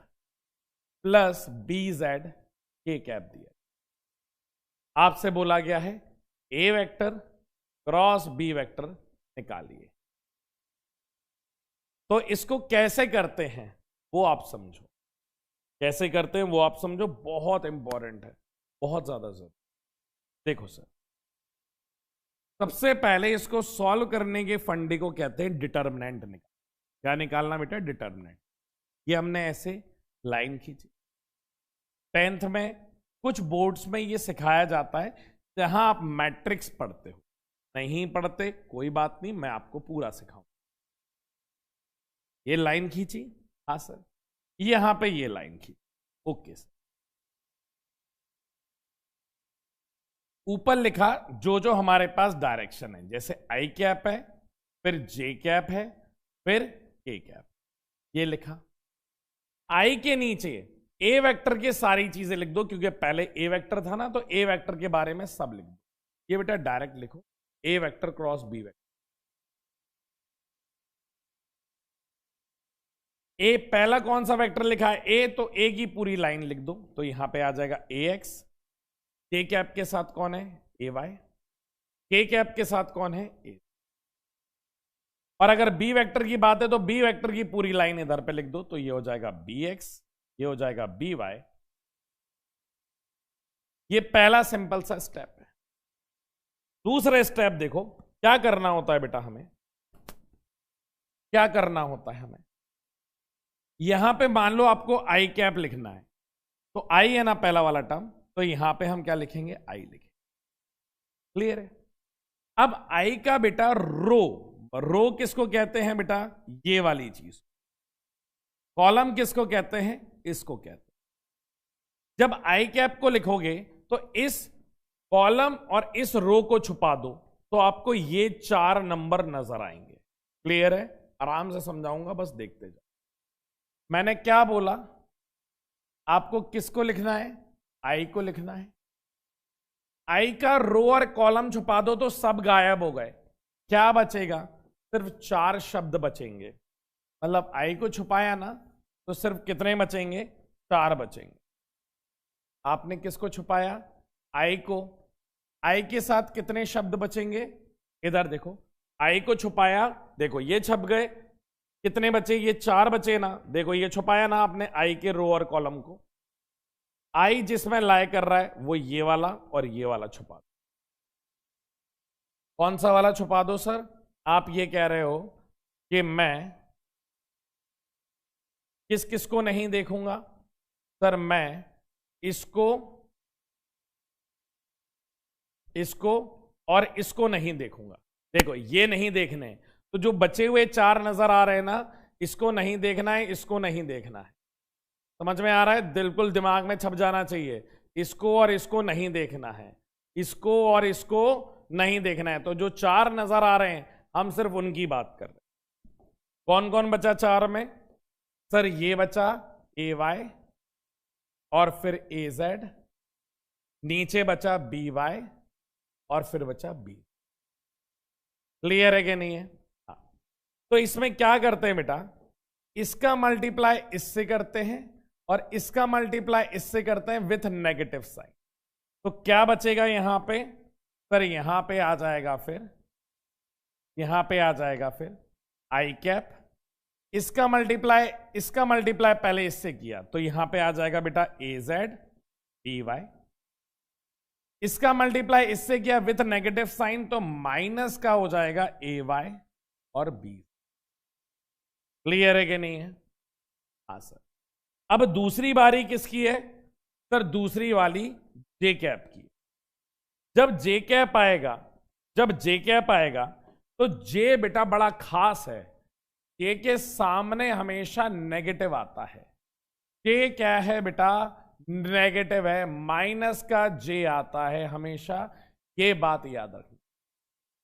प्लस बी जेड के कैप दिया। आपसे बोला गया है A vector cross B vector निकालिए। तो इसको कैसे करते हैं वो आप समझो, कैसे करते हैं वो आप समझो, बहुत इंपॉर्टेंट है, बहुत ज्यादा जरूरी। देखो सर, सबसे पहले इसको सॉल्व करने के फंडे को कहते हैं डिटर्मिनेंट निकाल। क्या निकालना बेटा? डिटर्मिनेंट। ये हमने ऐसे लाइन खींची। 10th में कुछ बोर्ड्स में ये सिखाया जाता है, जहां आप मैट्रिक्स पढ़ते हो। नहीं पढ़ते कोई बात नहीं, मैं आपको पूरा सिखाऊं। ये लाइन खींची, हाँ सर, यहां पे ये लाइन खींची, ओके सर। ऊपर लिखा जो जो हमारे पास डायरेक्शन है, जैसे आई कैप है, फिर जे कैप है, फिर के कैप, ये लिखा। आई के नीचे ए वेक्टर की सारी चीजें लिख दो, क्योंकि पहले ए वेक्टर था ना, तो ए वेक्टर के बारे में सब लिख दो। ये बेटा डायरेक्ट लिखो, ए वेक्टर क्रॉस बी वेक्टर। ए पहला कौन सा वेक्टर लिखा है? ए, तो ए की पूरी लाइन लिख दो। तो यहां पे आ जाएगा ए एक्स। के कैप के साथ कौन है? ए वाई। के कैप के साथ कौन है? ए। और अगर बी वेक्टर की बात है तो बी वेक्टर की पूरी लाइन इधर पे लिख दो। तो ये हो जाएगा बी एक्स, ये हो जाएगा बी वाई। ये पहला सिंपल सा स्टेप है। दूसरा स्टेप देखो, क्या करना होता है बेटा हमें, क्या करना होता है हमें? यहां पे मान लो आपको आई कैप लिखना है, तो आई है ना पहला वाला टर्म, तो यहां पे हम क्या लिखेंगे? आई लिखेंगे। क्लियर है? अब आई का बेटा रो, रो किसको कहते हैं बेटा? ये वाली चीज। कॉलम किसको कहते हैं? इसको कहते हैं। जब आई कैप को लिखोगे तो इस कॉलम और इस रो को छुपा दो, तो आपको ये 4 नंबर नजर आएंगे। क्लियर है? आराम से समझाऊंगा, बस देखते जाओ। मैंने क्या बोला? आपको किसको लिखना है? आई को लिखना है। आई का रो और कॉलम छुपा दो तो सब गायब हो गए। क्या बचेगा? सिर्फ 4 शब्द बचेंगे। मतलब आई को छुपाया ना, तो सिर्फ कितने बचेंगे? 4 बचेंगे। आपने किसको छुपाया? आई को। आई के साथ कितने शब्द बचेंगे? इधर देखो, आई को छुपाया, देखो ये छप गए। कितने बचे? ये 4 बचे ना। देखो ये छुपाया ना आपने आई के रो और कॉलम को। आई जिसमें लाए कर रहा है वो ये वाला और ये वाला छुपा दो। कौन सा वाला छुपा दो सर? आप ये कह रहे हो कि मैं किस किस को नहीं देखूंगा? सर मैं इसको, इसको और इसको नहीं देखूंगा। देखो ये नहीं देखने, तो जो बचे हुए 4 नजर आ रहे हैं ना, इसको नहीं देखना है, इसको नहीं देखना है। समझ में आ रहा है? बिल्कुल दिमाग में छप जाना चाहिए। इसको और इसको नहीं देखना है, इसको और इसको नहीं देखना है। तो जो 4 नजर आ रहे हैं हम सिर्फ उनकी बात कर रहे हैं। कौन कौन बचा 4 में? सर ये बचा ए वाई, और फिर ए जेड, नीचे बचा बी वाई, और फिर बचा बी। क्लियर है कि नहीं है? हाँ। तो इसमें क्या करते हैं बेटा? इसका मल्टीप्लाई इससे करते हैं और इसका मल्टीप्लाई इससे करते हैं विथ नेगेटिव साइन। तो क्या बचेगा यहां पे? सर यहां पे आ जाएगा, फिर यहां पे आ जाएगा फिर आई कैप। इसका मल्टीप्लाई पहले इससे किया, तो यहां पे आ जाएगा बेटा ए जेड बी वाई। इसका मल्टीप्लाई इससे किया विथ नेगेटिव साइन, तो माइनस का हो जाएगा ए वाई और बी। क्लियर है कि नहीं है? हाँ सर। अब दूसरी बारी किसकी है? सर दूसरी वाली जे कैप की। जब जे कैप आएगा, जब जे कैप आएगा तो जे बेटा बड़ा खास है। जे के सामने हमेशा नेगेटिव आता है। जे क्या है बेटा? नेगेटिव है। माइनस का जे आता है हमेशा, ये बात याद रखना।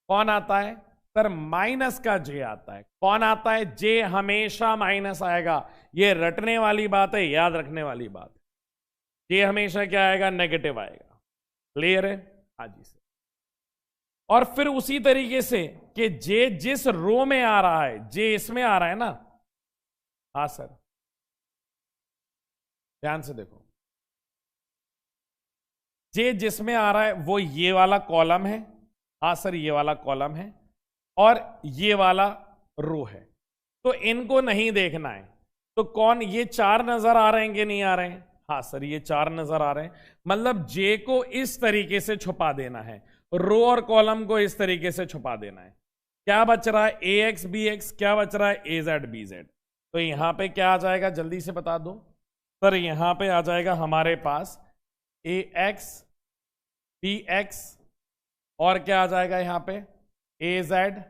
कौन आता है? सर माइनस का जे आता है। कौन आता है? जे हमेशा माइनस आएगा। ये रटने वाली बात है, याद रखने वाली बात है। जे हमेशा क्या आएगा? नेगेटिव आएगा। क्लियर है? हाँ जी सर। और फिर उसी तरीके से कि जे जिस रो में आ रहा है, जे इसमें आ रहा है ना। हाँ सर। ध्यान से देखो, जे जिसमें आ रहा है वो ये वाला कॉलम है, हाँ सर ये वाला कॉलम है, और ये वाला रो है। तो इनको नहीं देखना है, तो कौन, ये चार नजर आ रहे हैं कि नहीं आ रहे हैं? हाँ सर ये चार नजर आ रहे हैं, मतलब जे को इस तरीके से छुपा देना है, रो और कॉलम को इस तरीके से छुपा देना है। क्या बच रहा है? ए एक्स बी एक्स, क्या बच रहा है? ए जेड बी जेड। तो यहां पे क्या आ जाएगा, जल्दी से बता दो सर। यहां पे आ जाएगा हमारे पास ए एक्स बी एक्स, और क्या आ जाएगा यहां पे? ए जेड,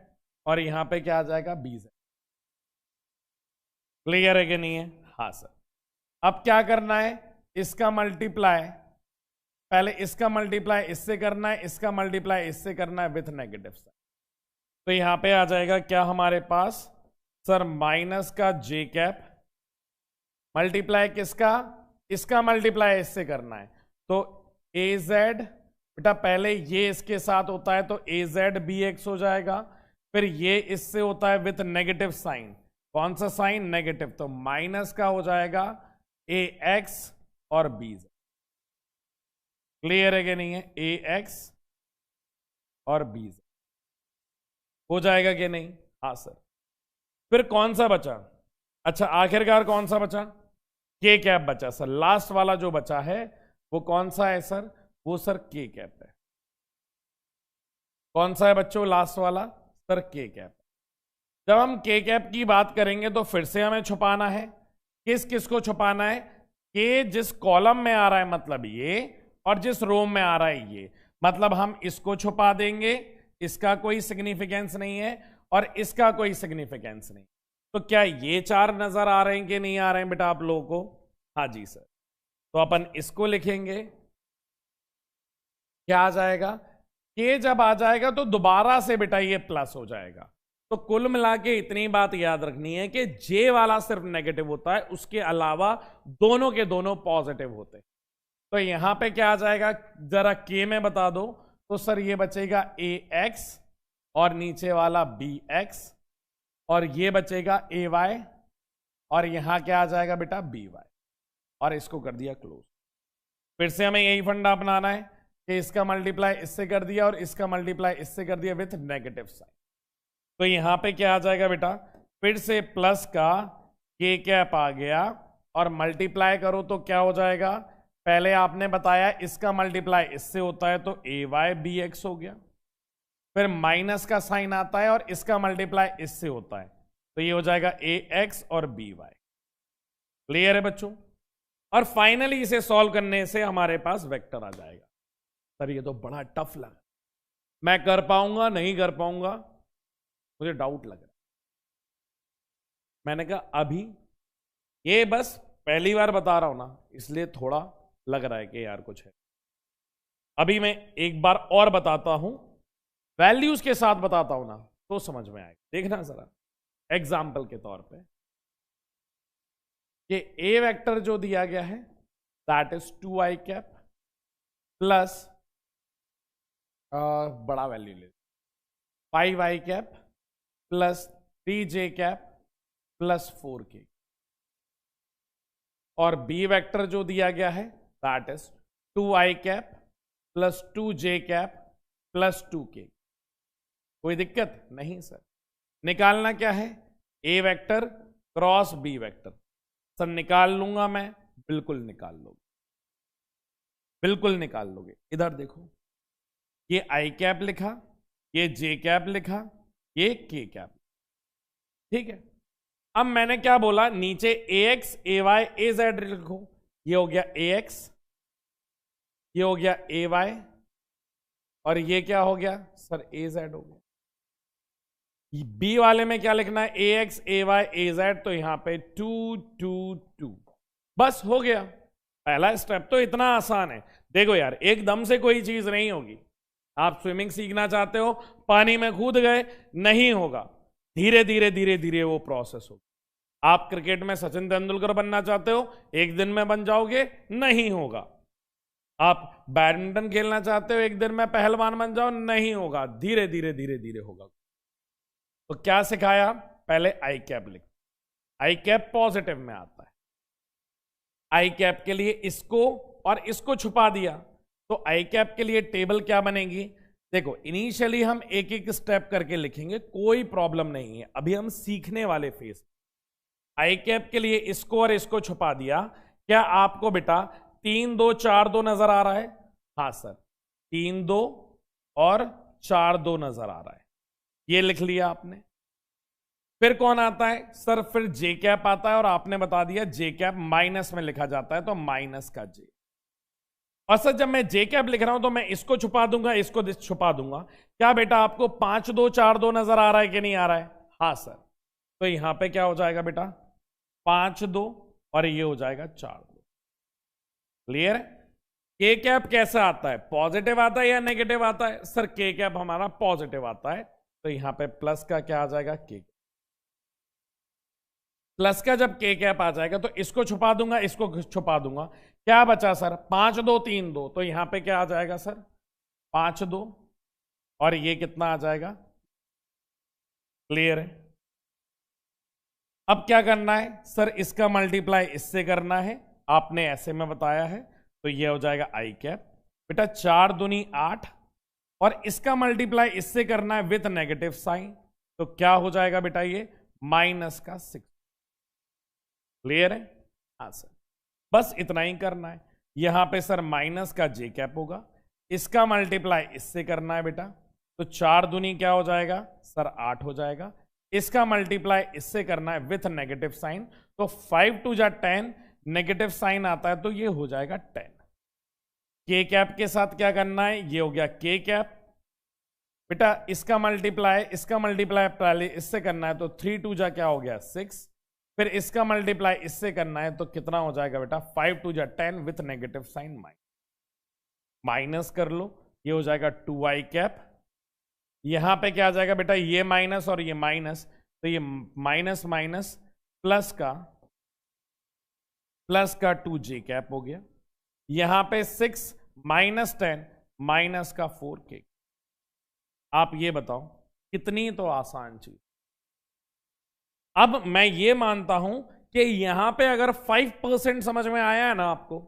और यहां पे क्या आ जाएगा? B Z. क्लियर है कि नहीं है? हाँ सर। अब क्या करना है, इसका मल्टीप्लाई, पहले इसका मल्टीप्लाई इससे करना है, इसका मल्टीप्लाई इससे करना है विथ नेगेटिव साइन। तो यहां पे आ जाएगा क्या हमारे पास सर? माइनस का जे कैप, मल्टीप्लाई किसका? इसका मल्टीप्लाई इससे करना है, तो ए जेड, बेटा पहले ये इसके साथ होता है तो ए जेड बी एक्स हो जाएगा, फिर ये इससे होता है विथ नेगेटिव साइन। कौन सा साइन? नेगेटिव। तो माइनस का हो जाएगा ए एक्स और बी जेड। क्लियर है कि नहीं है? ए एक्स और बी जेड हो जाएगा कि नहीं? हाँ सर। फिर कौन सा बचा? अच्छा आखिरकार कौन सा बचा? के कैप बचा सर। लास्ट वाला जो बचा है वो कौन सा है सर? वो सर के कैप है। कौन सा है बच्चों लास्ट वाला? सर के कैप। जब हम के कैप की बात करेंगे तो फिर से हमें छुपाना है। किस किस को छुपाना है? के जिस कॉलम में आ रहा है मतलब ये, और जिस रो में आ रहा है ये, मतलब हम इसको छुपा देंगे, इसका कोई सिग्निफिकेंस नहीं है और इसका कोई सिग्निफिकेंस नहीं। तो क्या ये चार नजर आ रहे हैं कि नहीं आ रहे हैं बेटा आप लोगों को? हाँ जी सर। तो अपन इसको लिखेंगे, क्या आ जाएगा? के जब आ जाएगा तो दोबारा से बेटा ये प्लस हो जाएगा। तो कुल मिला के इतनी बात याद रखनी है कि जे वाला सिर्फ नेगेटिव होता है, उसके अलावा दोनों के दोनों पॉजिटिव होते हैं। तो यहां पे क्या आ जाएगा जरा के में बता दो। तो सर ये बचेगा ए एक्स और नीचे वाला बी एक्स, और ये बचेगा ए वाई, और यहां क्या आ जाएगा बेटा? बी वाई, और इसको कर दिया क्लोज। फिर से हमें यही फंडा अपनाना है कि इसका मल्टीप्लाई इससे कर दिया और इसका मल्टीप्लाई इससे कर दिया विथ नेगेटिव साइन। तो यहां पे क्या आ जाएगा बेटा? फिर से प्लस का के कैप आ गया, और मल्टीप्लाई करो तो क्या हो जाएगा? पहले आपने बताया इसका मल्टीप्लाई इससे होता है तो ए वाई बी एक्स हो गया, फिर माइनस का साइन आता है और इसका मल्टीप्लाई इससे होता है तो ये हो जाएगा ए एक्स और बी वाई। क्लियर है बच्चों? और फाइनली इसे सॉल्व करने से हमारे पास वेक्टर आ जाएगा। सर ये तो बड़ा टफ लगा, मैं कर पाऊंगा नहीं कर पाऊंगा, मुझे डाउट लग रहा है। मैंने कहा अभी ये बस पहली बार बता रहा हूं ना, इसलिए थोड़ा लग रहा है कि यार कुछ है। अभी मैं एक बार और बताता हूं, वैल्यूज के साथ बताता हूं ना तो समझ में आएगा। देखना जरा एग्जाम्पल के तौर पे, कि ए वेक्टर जो दिया गया है that is 2i cap plus बड़ा वैल्यू ले 5i cap plus 3j cap plus 4k, और बी वेक्टर जो दिया गया है that is 2i cap plus 2j cap plus 2k। कोई दिक्कत नहीं सर। निकालना क्या है? A vector cross B vector. Sir निकाल लूंगा मैं, बिल्कुल निकाल लोगे, बिल्कुल निकाल लोगे। इधर देखो, ये आई कैप लिखा, ये जे कैप लिखा, ये के कैप, ठीक है। अब मैंने क्या बोला, नीचे ए एक्स ए वाई ए जेड लिखो। ये हो गया ए एक्स, ये हो गया ए वाई, और ये क्या हो गया सर? ए जेड हो गया। बी वाले में क्या लिखना है? ए एक्स ए वाई ए जेड, तो यहां पे 2 2 2, बस हो गया। पहला स्टेप तो इतना आसान है। देखो यार एकदम से कोई चीज नहीं होगी। आप स्विमिंग सीखना चाहते हो, पानी में कूद गए, नहीं होगा, धीरे धीरे धीरे धीरे वो प्रोसेस होगा। आप क्रिकेट में सचिन तेंदुलकर बनना चाहते हो, एक दिन में बन जाओगे, नहीं होगा। आप बैडमिंटन खेलना चाहते हो, एक दिन में पहलवान बन जाओ, नहीं होगा, धीरे धीरे धीरे धीरे होगा। तो क्या सिखाया? पहले आई कैप लिख, आई कैप पॉजिटिव में आता है, आई कैप के लिए इसको और इसको छुपा दिया, तो आई कैप के लिए टेबल क्या बनेगी? देखो इनिशियली हम एक एक स्टेप करके लिखेंगे, कोई प्रॉब्लम नहीं है, अभी हम सीखने वाले फेज। आई कैप के लिए इसको और इसको छुपा दिया। क्या आपको बेटा 3 2 4 2 नजर आ रहा है? हाँ सर, 3 2 और 4 2 नजर आ रहा है, ये लिख लिया आपने। फिर कौन आता है सर? फिर जे कैप आता है, और आपने बता दिया जे कैप माइनस में लिखा जाता है, तो माइनस का जे। और सर जब मैं जे कैप लिख रहा हूं तो मैं इसको छुपा दूंगा, इसको छुपा दूंगा। क्या बेटा आपको 5 2 4 2 नजर आ रहा है कि नहीं आ रहा है? हाँ सर, तो यहां पे क्या हो जाएगा बेटा? 5 2 और ये हो जाएगा 4 2। क्लियर है? के कैप कैसा आता है? पॉजिटिव आता है या नेगेटिव आता है? सर के कैप हमारा पॉजिटिव आता है, तो यहां पे प्लस का क्या आ जाएगा? के। प्लस का जब के कैप आ जाएगा तो इसको छुपा दूंगा, इसको छुपा दूंगा। क्या बचा सर? 5 2 3 2, तो यहां पे क्या आ जाएगा सर? 5 2 और ये कितना आ जाएगा? क्लियर है? अब क्या करना है सर? इसका मल्टीप्लाई इससे करना है, आपने ऐसे में बताया है, तो ये हो जाएगा आई कैप। बेटा 4 दूनी 8, और इसका मल्टीप्लाई इससे करना है विथ नेगेटिव साइन, तो क्या हो जाएगा बेटा? ये माइनस का 6। क्लियर है? हाँ सर, बस इतना ही करना है। यहां पे सर माइनस का जे कैप होगा, इसका मल्टीप्लाई इससे करना है बेटा, तो 4 दूनी क्या हो जाएगा सर? 8 हो जाएगा। इसका मल्टीप्लाई इससे करना है विथ नेगेटिव साइन, तो 5 2 जा 10, नेगेटिव साइन आता है तो ये हो जाएगा 10। के कैप के साथ क्या करना है? ये हो गया के कैप। बेटा इसका मल्टीप्लाई पहले इससे करना है, तो 3 2 जा क्या हो गया? 6। फिर इसका मल्टीप्लाई इससे करना है, तो कितना हो जाएगा बेटा? 5 2 जा 10 विथ नेगेटिव साइन माइनस कर लो, ये हो जाएगा 2i कैप। यहां पे क्या आ जाएगा बेटा? ये माइनस और ये माइनस, तो ये माइनस माइनस प्लस का 2j कैप हो गया। यहां पे 6 माइनस 10 माइनस का 4k। आप ये बताओ कितनी तो आसान चीज। अब मैं ये मानता हूं कि यहां पे अगर 5% समझ में आया है ना आपको,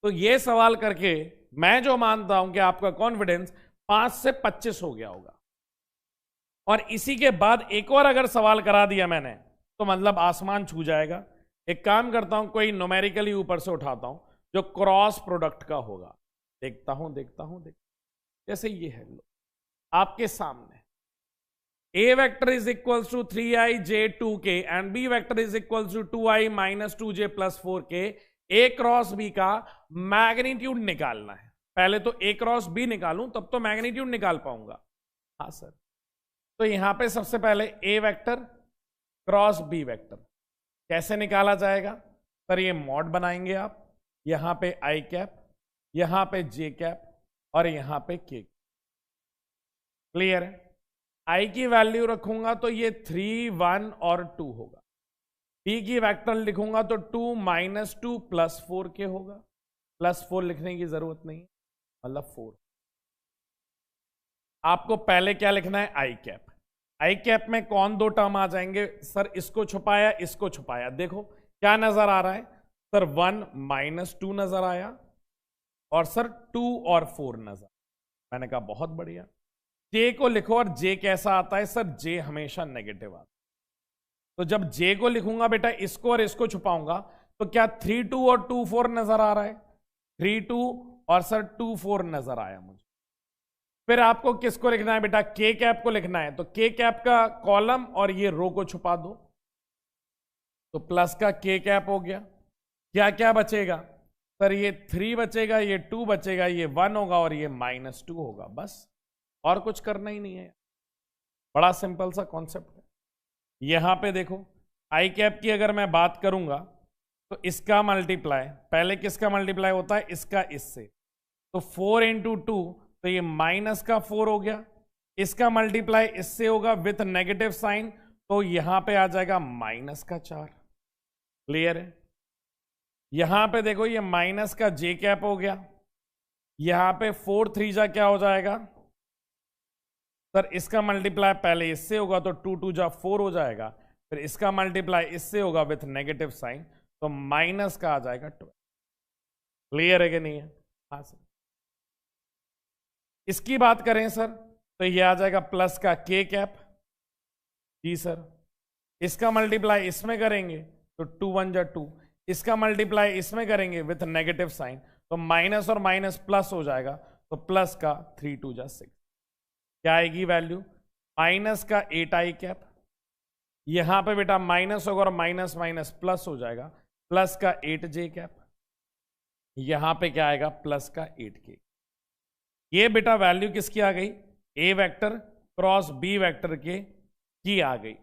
तो ये सवाल करके मैं जो मानता हूं कि आपका कॉन्फिडेंस 5 से 25 हो गया होगा। और इसी के बाद एक और अगर सवाल करा दिया मैंने, तो मतलब आसमान छू जाएगा। एक काम करता हूं, कोई न्यूमेरिकली ऊपर से उठाता हूं जो क्रॉस प्रोडक्ट का होगा। देखता हूं जैसे ये है, लो आपके सामने A vector is equals to 3i j 2k and B vector is equals to 2i minus 2j plus 4k। A cross B का मैग्नीट्यूड निकालना है। पहले तो A क्रॉस B निकालूं तब तो मैग्नीट्यूड निकाल पाऊंगा। हाँ सर, तो यहां पे सबसे पहले A vector cross B vector कैसे निकाला जाएगा सर? ये मॉड बनाएंगे आप, यहां पे I कैप, यहां पे J कैप और यहां पे K। क्लियर है? I की वैल्यू रखूंगा तो ये 3 1 और 2 होगा। B की वेक्टर लिखूंगा तो 2 माइनस 2 प्लस 4k होगा। प्लस 4 लिखने की जरूरत नहीं, मतलब 4। आपको पहले क्या लिखना है? आई कैप। आई कैप में कौन दो टर्म आ जाएंगे सर? इसको छुपाया, इसको छुपाया। देखो क्या नजर आ रहा है सर? 1 माइनस 2 नजर आया, और सर 2 और 4 नजर। मैंने कहा बहुत बढ़िया। जे को लिखो, और जे कैसा आता है सर? जे हमेशा नेगेटिव आता है। तो जब जे को लिखूंगा बेटा, इसको और इसको छुपाऊंगा, तो क्या 3 2 और 2 4 नजर आ रहा है? 3 2 और सर 2 4 नजर आया मुझे। फिर आपको किसको लिखना है बेटा? के कैप को लिखना है, तो के कैप का कॉलम और ये रो को छुपा दो, तो प्लस का के कैप हो गया। क्या क्या बचेगा सर? ये 3 बचेगा, ये 2 बचेगा, ये 1 होगा और ये माइनस 2 होगा। बस, और कुछ करना ही नहीं है। बड़ा सिंपल सा कॉन्सेप्ट है। यहां पे देखो आई कैप की अगर मैं बात करूंगा, तो इसका मल्टीप्लाई, पहले किसका मल्टीप्लाई होता है? इसका इससे, तो 4 इंटू 2, तो ये माइनस का 4 हो गया। इसका मल्टीप्लाई इससे होगा विथ नेगेटिव साइन, तो यहां पे आ जाएगा माइनस का 4। क्लियर है? यहां पे देखो ये माइनस का जे कैप हो गया। यहां पे 4 3 जा क्या हो जाएगा सर? इसका मल्टीप्लाई पहले इससे होगा तो 2 2 जा 4 हो जाएगा। फिर इसका मल्टीप्लाई इससे होगा विथ नेगेटिव साइन, तो माइनस का आ जाएगा 12। क्लियर है कि नहीं है? हाँ सर। इसकी बात करें सर तो ये आ जाएगा प्लस का के कैप। जी सर। इसका मल्टीप्लाई इसमें करेंगे तो 2 1 जा 2, इसका मल्टीप्लाई इसमें करेंगे विथ नेगेटिव साइन तो माइनस और माइनस प्लस हो जाएगा, तो प्लस का 3 2 जा 6। क्या आएगी वैल्यू? माइनस का 8 आई कैप, यहां पे बेटा माइनस होगा और माइनस माइनस प्लस हो जाएगा, प्लस का 8 जे कैप, यहां पे क्या आएगा? प्लस का 8 के। ये बेटा वैल्यू किसकी आ गई? ए वेक्टर क्रॉस बी वेक्टर के की आ गई।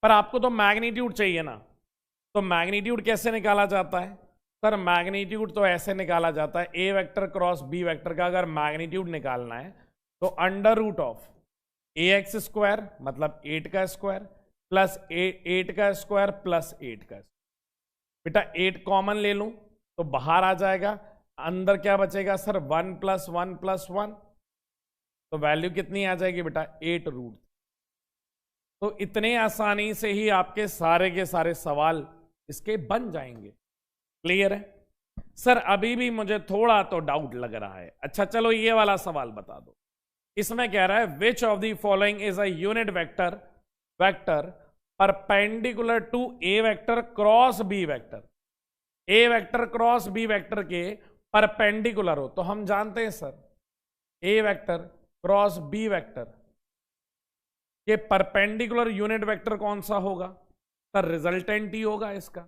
पर आपको तो मैग्नीट्यूड चाहिए ना, तो मैग्नीट्यूड कैसे निकाला जाता है? सर मैग्नीट्यूड तो ऐसे निकाला जाता है, A vector cross B vector का अगर मैग्नीट्यूड निकालना है तो under root of A X square मतलब 8 का स्क्वायर प्लस 8 का स्क्वायर प्लस 8 का स्क्वायर। बेटा 8 कॉमन ले लूं तो बाहर आ जाएगा, अंदर क्या बचेगा सर? 1 + 1 + 1, तो वैल्यू कितनी आ जाएगी बेटा? 8 रूट। तो इतने आसानी से ही आपके सारे सवाल इसके बन जाएंगे। क्लियर है सर? अभी भी मुझे थोड़ा तो डाउट लग रहा है। अच्छा चलो ये वाला सवाल बता दो। इसमें कह रहा है which of the following is a unit vector perpendicular to A vector cross B vector. A vector cross B vector के परपेंडिकुलर हो, तो हम जानते हैं sir A vector cross B vector के परपेंडिकुलर यूनिट वेक्टर कौन सा होगा? सर रिजल्टेंट ही होगा इसका।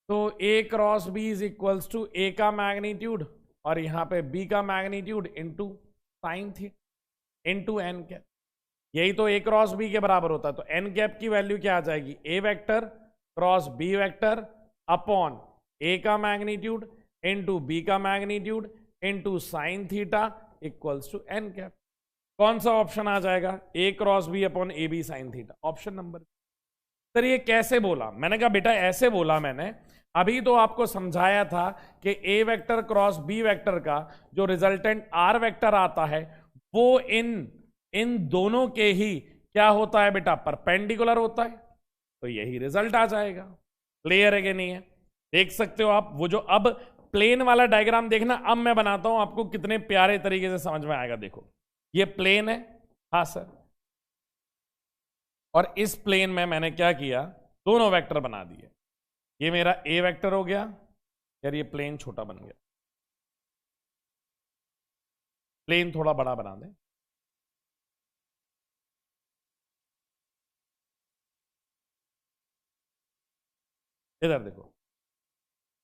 तो A cross B is equals to A का मैग्नीट्यूड और यहां पे बी का magnitude into sine theta into N cap. यही तो ए क्रॉस बी के बराबर होता है। तो एन कैप की वैल्यू क्या आ जाएगी? A vector cross B vector upon A का मैग्नीट्यूड इंटू बी का magnitude into sine theta equals to N cap. कौन सा ऑप्शन आ जाएगा? A cross B upon A B sine theta, option number. Sir ये कैसे बोला? मैंने कहा बेटा ऐसे बोला मैंने, अभी तो आपको समझाया था कि ए वेक्टर क्रॉस बी वेक्टर का जो रिजल्टेंट आर वेक्टर आता है वो इन दोनों के ही क्या होता है बेटा? परपेंडिकुलर होता है, तो यही रिजल्ट आ जाएगा। क्लियर है कि नहीं है? देख सकते हो आप वो जो अब प्लेन वाला डायग्राम देखना, अब मैं बनाता हूं आपको, कितने प्यारे तरीके से समझ में आएगा। देखो ये प्लेन है, हाँ सर, और इस प्लेन में मैंने क्या किया? दोनों वेक्टर बना दिए। ये मेरा ए वेक्टर हो गया, यार ये प्लेन छोटा बन गया, प्लेन थोड़ा बड़ा बना दें। इधर देखो,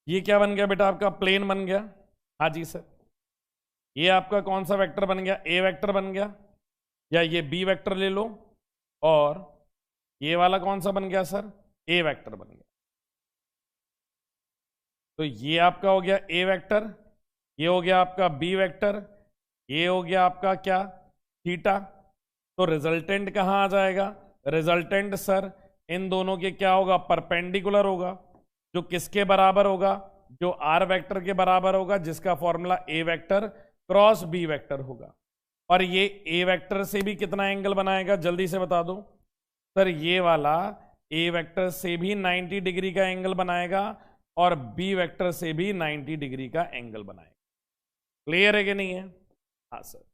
ये क्या बन गया बेटा? आपका प्लेन बन गया। हाँ जी सर। ये आपका कौन सा वेक्टर बन गया? ए वेक्टर बन गया, या ये बी वेक्टर ले लो, और ये वाला कौन सा बन गया सर? ए वेक्टर बन गया। तो ये आपका हो गया ए वेक्टर, ये हो गया आपका बी वेक्टर, ये हो गया आपका क्या? थीटा। तो रिजल्टेंट कहां आ जाएगा? रिजल्टेंट सर इन दोनों के क्या होगा? परपेंडिकुलर होगा, जो किसके बराबर होगा? जो आर वेक्टर के बराबर होगा, जिसका फॉर्मूला ए वेक्टर क्रॉस बी वेक्टर होगा। और ये ए वेक्टर से भी कितना एंगल बनाएगा? जल्दी से बता दो सर। ये वाला ए वेक्टर से भी 90 डिग्री का एंगल बनाएगा और बी वेक्टर से भी 90 डिग्री का एंगल बनाएगा। क्लियर है कि नहीं है? हाँ सर।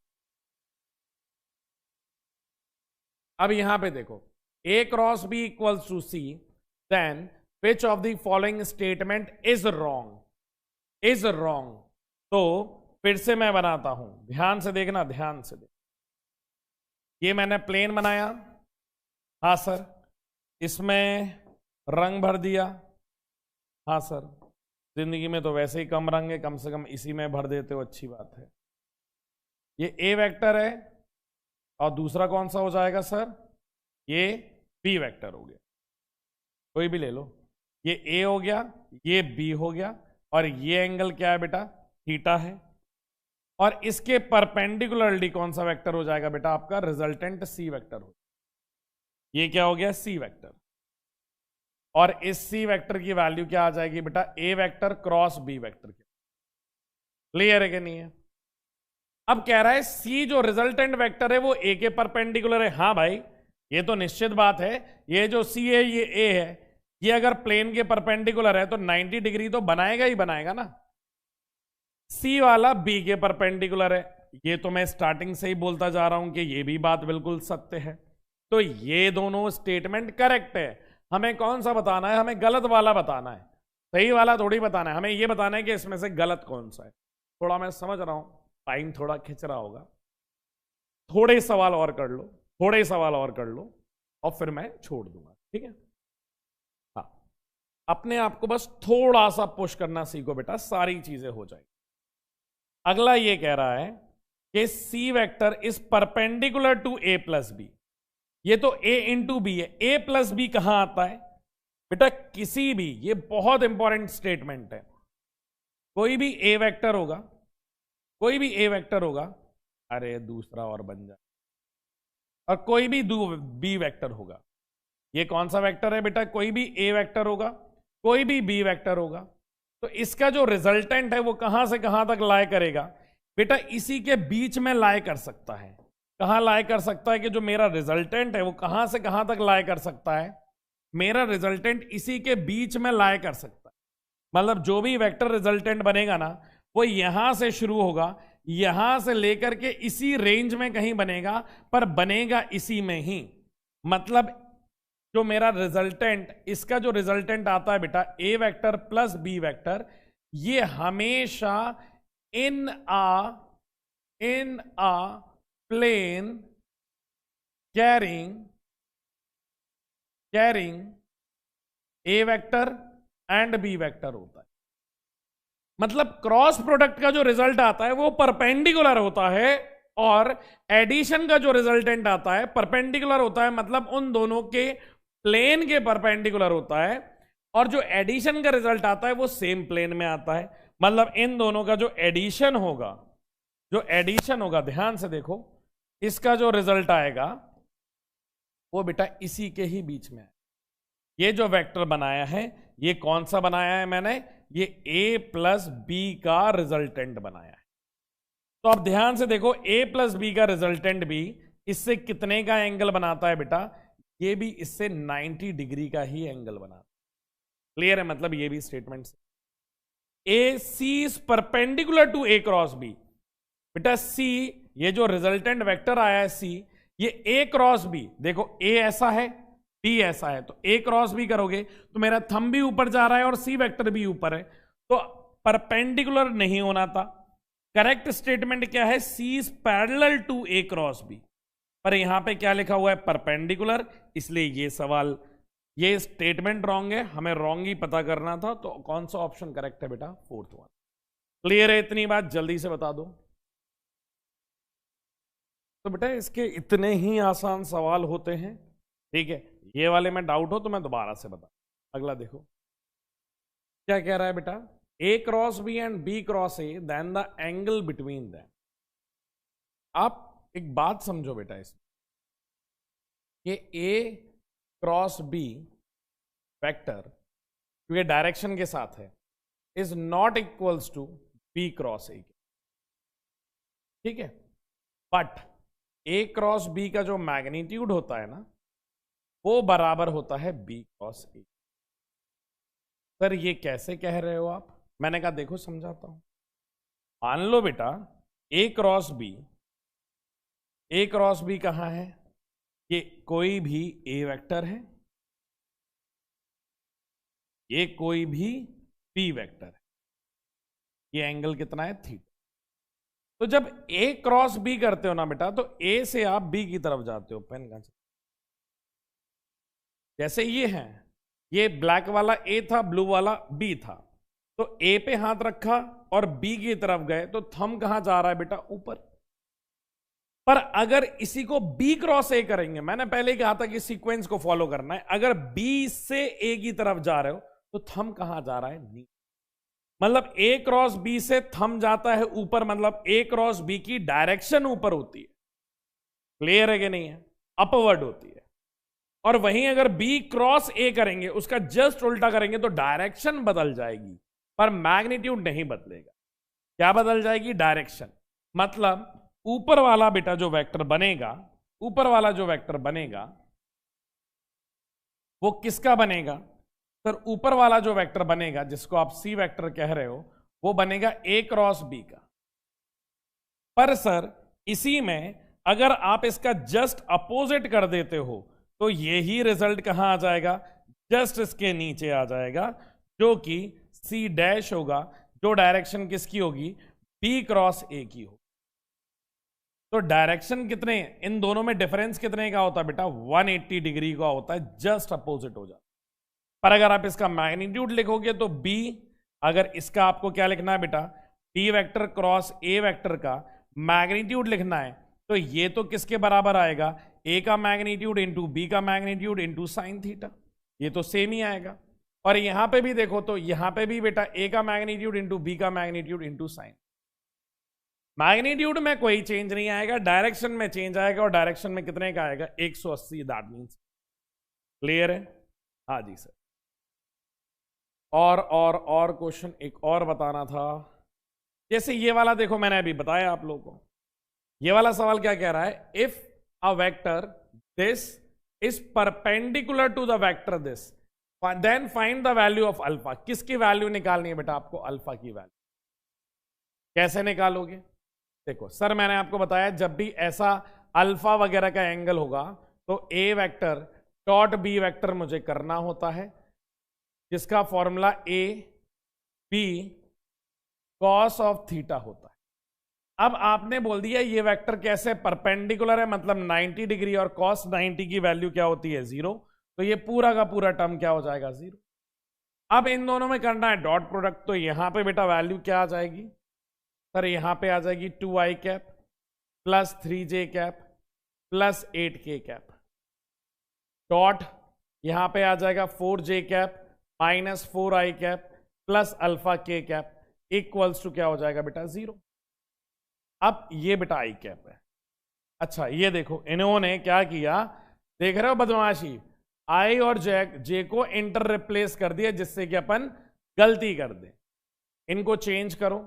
अब यहां पे देखो, A cross B equals to C, then which of the following statement is wrong? Is wrong. तो फिर से मैं बनाता हूं, ध्यान से देखना, ध्यान से देखना। ये मैंने प्लेन बनाया, हाँ सर, इसमें रंग भर दिया, हाँ सर। जिंदगी में तो वैसे ही कम रंग है, कम से कम इसी में भर देते हो, अच्छी बात है। ये ए वेक्टर है और दूसरा कौन सा हो जाएगा सर? ये बी वेक्टर हो गया, कोई भी ले लो। ये ए हो गया, ये बी हो गया, और ये एंगल क्या है बेटा? थीटा है। और इसके परपेंडिकुलरली कौन सा वेक्टर हो जाएगा बेटा? आपका रिजल्टेंट सी वेक्टर हो। ये क्या हो गया? C vector. और इस सी वेक्टर की वैल्यू क्या आ जाएगी बेटा? A vector cross B vector की। क्लियर है कि नहीं है? अब कह रहा है सी जो रिजल्टेंट वेक्टर है वो ए के परपेंडिकुलर है। हाँ भाई, ये तो निश्चित बात है। ये जो सी है ये ए है, ये अगर प्लेन के परपेंडिकुलर है तो 90 डिग्री तो बनाएगा ही बनाएगा ना। सी वाला बी के परपेंडिकुलर है, ये तो मैं स्टार्टिंग से ही बोलता जा रहा हूं कि ये भी बात बिल्कुल सत्य है। तो ये दोनों स्टेटमेंट करेक्ट है। हमें कौन सा बताना है? हमें गलत वाला बताना है, सही वाला थोड़ी बताना है। हमें ये बताना है कि इसमें से गलत कौन सा है। थोड़ा मैं समझ रहा हूं टाइम थोड़ा खिंच रहा होगा, थोड़े सवाल और कर लो, थोड़े सवाल और कर लो और फिर मैं छोड़ दूंगा, ठीक है? हाँ, अपने आप को बस थोड़ा सा पुश करना सीखो बेटा, सारी चीजें हो जाएगी। अगला ये कह रहा है कि C vector is perpendicular to A plus B. ये तो ए इंटू बी है, ए प्लस बी कहां आता है बेटा? किसी भी, ये बहुत इंपॉर्टेंट स्टेटमेंट है, कोई भी ए वेक्टर होगा, कोई भी ए वेक्टर होगा, अरे दूसरा और बन जाए, और कोई भी बी वेक्टर होगा। ये कौन सा वेक्टर है बेटा? कोई भी ए वेक्टर होगा, कोई भी बी वेक्टर होगा। तो इसका जो रिजल्टेंट है वो कहां से कहां तक लाए करेगा बेटा? इसी के बीच में लाए कर सकता है। कहां लाए कर सकता है? कि जो मेरा रिजल्टेंट है वो कहां से कहां तक लाए कर सकता है? मेरा रिजल्टेंट इसी के बीच में लाए कर सकता है। मतलब जो भी वेक्टर रिजल्टेंट बनेगा ना, वो यहां से शुरू होगा, यहां से लेकर के इसी रेंज में कहीं बनेगा, पर बनेगा इसी में ही। मतलब जो मेरा रिजल्टेंट, इसका जो रिजल्टेंट आता है बेटा, A vector plus B vector, ये हमेशा in a plane carrying A vector and B vector होता है। मतलब क्रॉस प्रोडक्ट का जो रिजल्ट आता है वो परपेंडिकुलर होता है, और एडिशन का जो रिजल्टेंट आता है परपेंडिकुलर होता है। मतलब उन दोनों के प्लेन के परपेंडिकुलर होता है, और जो एडिशन का रिजल्ट आता है वो सेम प्लेन में आता है। मतलब इन दोनों का जो एडिशन होगा, ध्यान से देखो, इसका जो रिजल्ट आएगा वो बेटा इसी के ही बीच में है। ये जो वेक्टर बनाया है, ये कौन सा बनाया है मैंने? ये ए प्लस बी का रिजल्टेंट बनाया है। तो अब ध्यान से देखो, ए प्लस बी का रिजल्टेंट भी इससे कितने का एंगल बनाता है बेटा? ये भी इससे 90 डिग्री का ही एंगल बनाता है। क्लियर है? मतलब ये भी statement A C is perpendicular to A cross B. बेटा सी, ये जो रिजल्टेंट वेक्टर आया है सी, ये ए क्रॉस बी, देखो ए ऐसा है, बी ऐसा है, तो ए क्रॉस बी करोगे तो मेरा थंब भी ऊपर जा रहा है और सी वेक्टर भी ऊपर है, तो परपेंडिकुलर नहीं होना था। करेक्ट स्टेटमेंट क्या है? C is parallel to A cross B. पर यहां पे क्या लिखा हुआ है? परपेंडिकुलर। इसलिए ये सवाल, ये स्टेटमेंट रॉन्ग है, हमें रॉन्ग ही पता करना था। तो कौन सा ऑप्शन करेक्ट है बेटा? Fourth one. क्लियर है? इतनी बात जल्दी से बता दो। तो बेटा इसके इतने ही आसान सवाल होते हैं, ठीक है? ये वाले में डाउट हो तो मैं दोबारा से बता। अगला देखो क्या कह रहा है बेटा? A cross B and B cross A, then the angle between them. आप एक बात समझो बेटा इसमें, कि ए क्रॉस बी वेक्टर क्योंकि डायरेक्शन के साथ है, is not equals to B cross A. ठीक है? बट ए क्रॉस बी का जो मैग्नीट्यूड होता है ना, वो बराबर होता है बी क्रॉस ए। सर ये कैसे कह रहे हो आप? मैंने कहा देखो समझाता हूं। मान लो बेटा ए क्रॉस बी कहां है? ये कोई भी ए वेक्टर है, ये कोई भी बी वेक्टर है, ये एंगल कितना है? थीटा। तो जब ए क्रॉस बी करते हो ना बेटा, तो ए से आप बी की तरफ जाते हो। पेन कहां? जैसे ये है, ये ब्लैक वाला ए था, ब्लू वाला बी था, तो ए पे हाथ रखा और बी की तरफ गए, तो थंब कहां जा रहा है बेटा? ऊपर। पर अगर इसी को बी क्रॉस ए करेंगे, मैंने पहले ही कहा था कि सीक्वेंस को फॉलो करना है, अगर बी से ए की तरफ जा रहे हो तो थंब कहां जा रहा है? नीचे। मतलब ए क्रॉस बी से थंब जाता है ऊपर, मतलब ए क्रॉस बी की डायरेक्शन ऊपर होती है। क्लियर है कि नहीं है? अपवर्ड होती है। और वहीं अगर बी क्रॉस ए करेंगे, उसका जस्ट उल्टा करेंगे, तो डायरेक्शन बदल जाएगी, पर मैग्नीट्यूड नहीं बदलेगा। क्या बदल जाएगी? डायरेक्शन। मतलब ऊपर वाला बेटा जो वेक्टर बनेगा, ऊपर वाला जो वेक्टर बनेगा वो किसका बनेगा? सर ऊपर वाला जो वेक्टर बनेगा, जिसको आप सी वेक्टर कह रहे हो, वो बनेगा A क्रॉस B का। पर सर इसी में अगर आप इसका जस्ट अपोजिट कर देते हो तो यही रिजल्ट कहां आ जाएगा, जस्ट इसके नीचे आ जाएगा, जो कि C डैश होगा, जो डायरेक्शन किसकी होगी, B क्रॉस A की होगी। तो डायरेक्शन कितने, इन दोनों में डिफरेंस कितने का होता है बेटा, 180 डिग्री का होता है, जस्ट अपोजिट हो जाता है। पर अगर आप इसका मैग्नीट्यूड लिखोगे तो B, अगर इसका आपको क्या लिखना है बेटा, B vector cross A vector का मैग्नीट्यूड लिखना है, तो ये तो किसके बराबर आएगा, A का मैग्नीट्यूड इंटू B का मैग्नीट्यूड इंटू साइन थीटा, ये तो सेम ही आएगा। और यहां पे भी देखो तो यहां पे भी बेटा A का मैग्नीट्यूड इंटू B का मैग्नीट्यूड इंटू साइन। मैग्नीट्यूड में कोई चेंज नहीं आएगा, डायरेक्शन में चेंज आएगा, और डायरेक्शन में कितने का आएगा, 180, दैट मींस। क्लियर है? हाँ जी सर। और क्वेश्चन एक और बताना था, जैसे ये वाला देखो, मैंने अभी बताया आप लोगों को। ये वाला सवाल क्या कह रहा है, if a vector this is perpendicular to the vector this then find the value of alpha. किसकी वैल्यू निकालनी है बेटा आपको, अल्फा की वैल्यू। कैसे निकालोगे, देखो सर मैंने आपको बताया जब भी ऐसा अल्फा वगैरह का एंगल होगा तो A vector dot B vector मुझे करना होता है, जिसका formula A B cos of theta होता है। अब आपने बोल दिया ये वेक्टर कैसे परपेंडिकुलर है, मतलब 90 डिग्री, और कॉस 90 की वैल्यू क्या होती है, 0, तो ये पूरा का पूरा टर्म क्या हो जाएगा, 0। अब इन दोनों में करना है डॉट प्रोडक्ट, तो यहां पे बेटा वैल्यू क्या आ जाएगी सर, यहां पे आ जाएगी 2i cap plus 3j cap plus 8k cap, dot यहां पे आ जाएगा 4j cap minus 4i cap plus alpha k cap equals to क्या हो जाएगा बेटा, 0। अब ये बेटा आई कैप है। अच्छा ये देखो इन्होंने क्या किया, देख रहे हो बदमाशी, आई और जे को इंटर रिप्लेस कर दिया, जिससे कि अपन गलती कर दे। इनको चेंज करो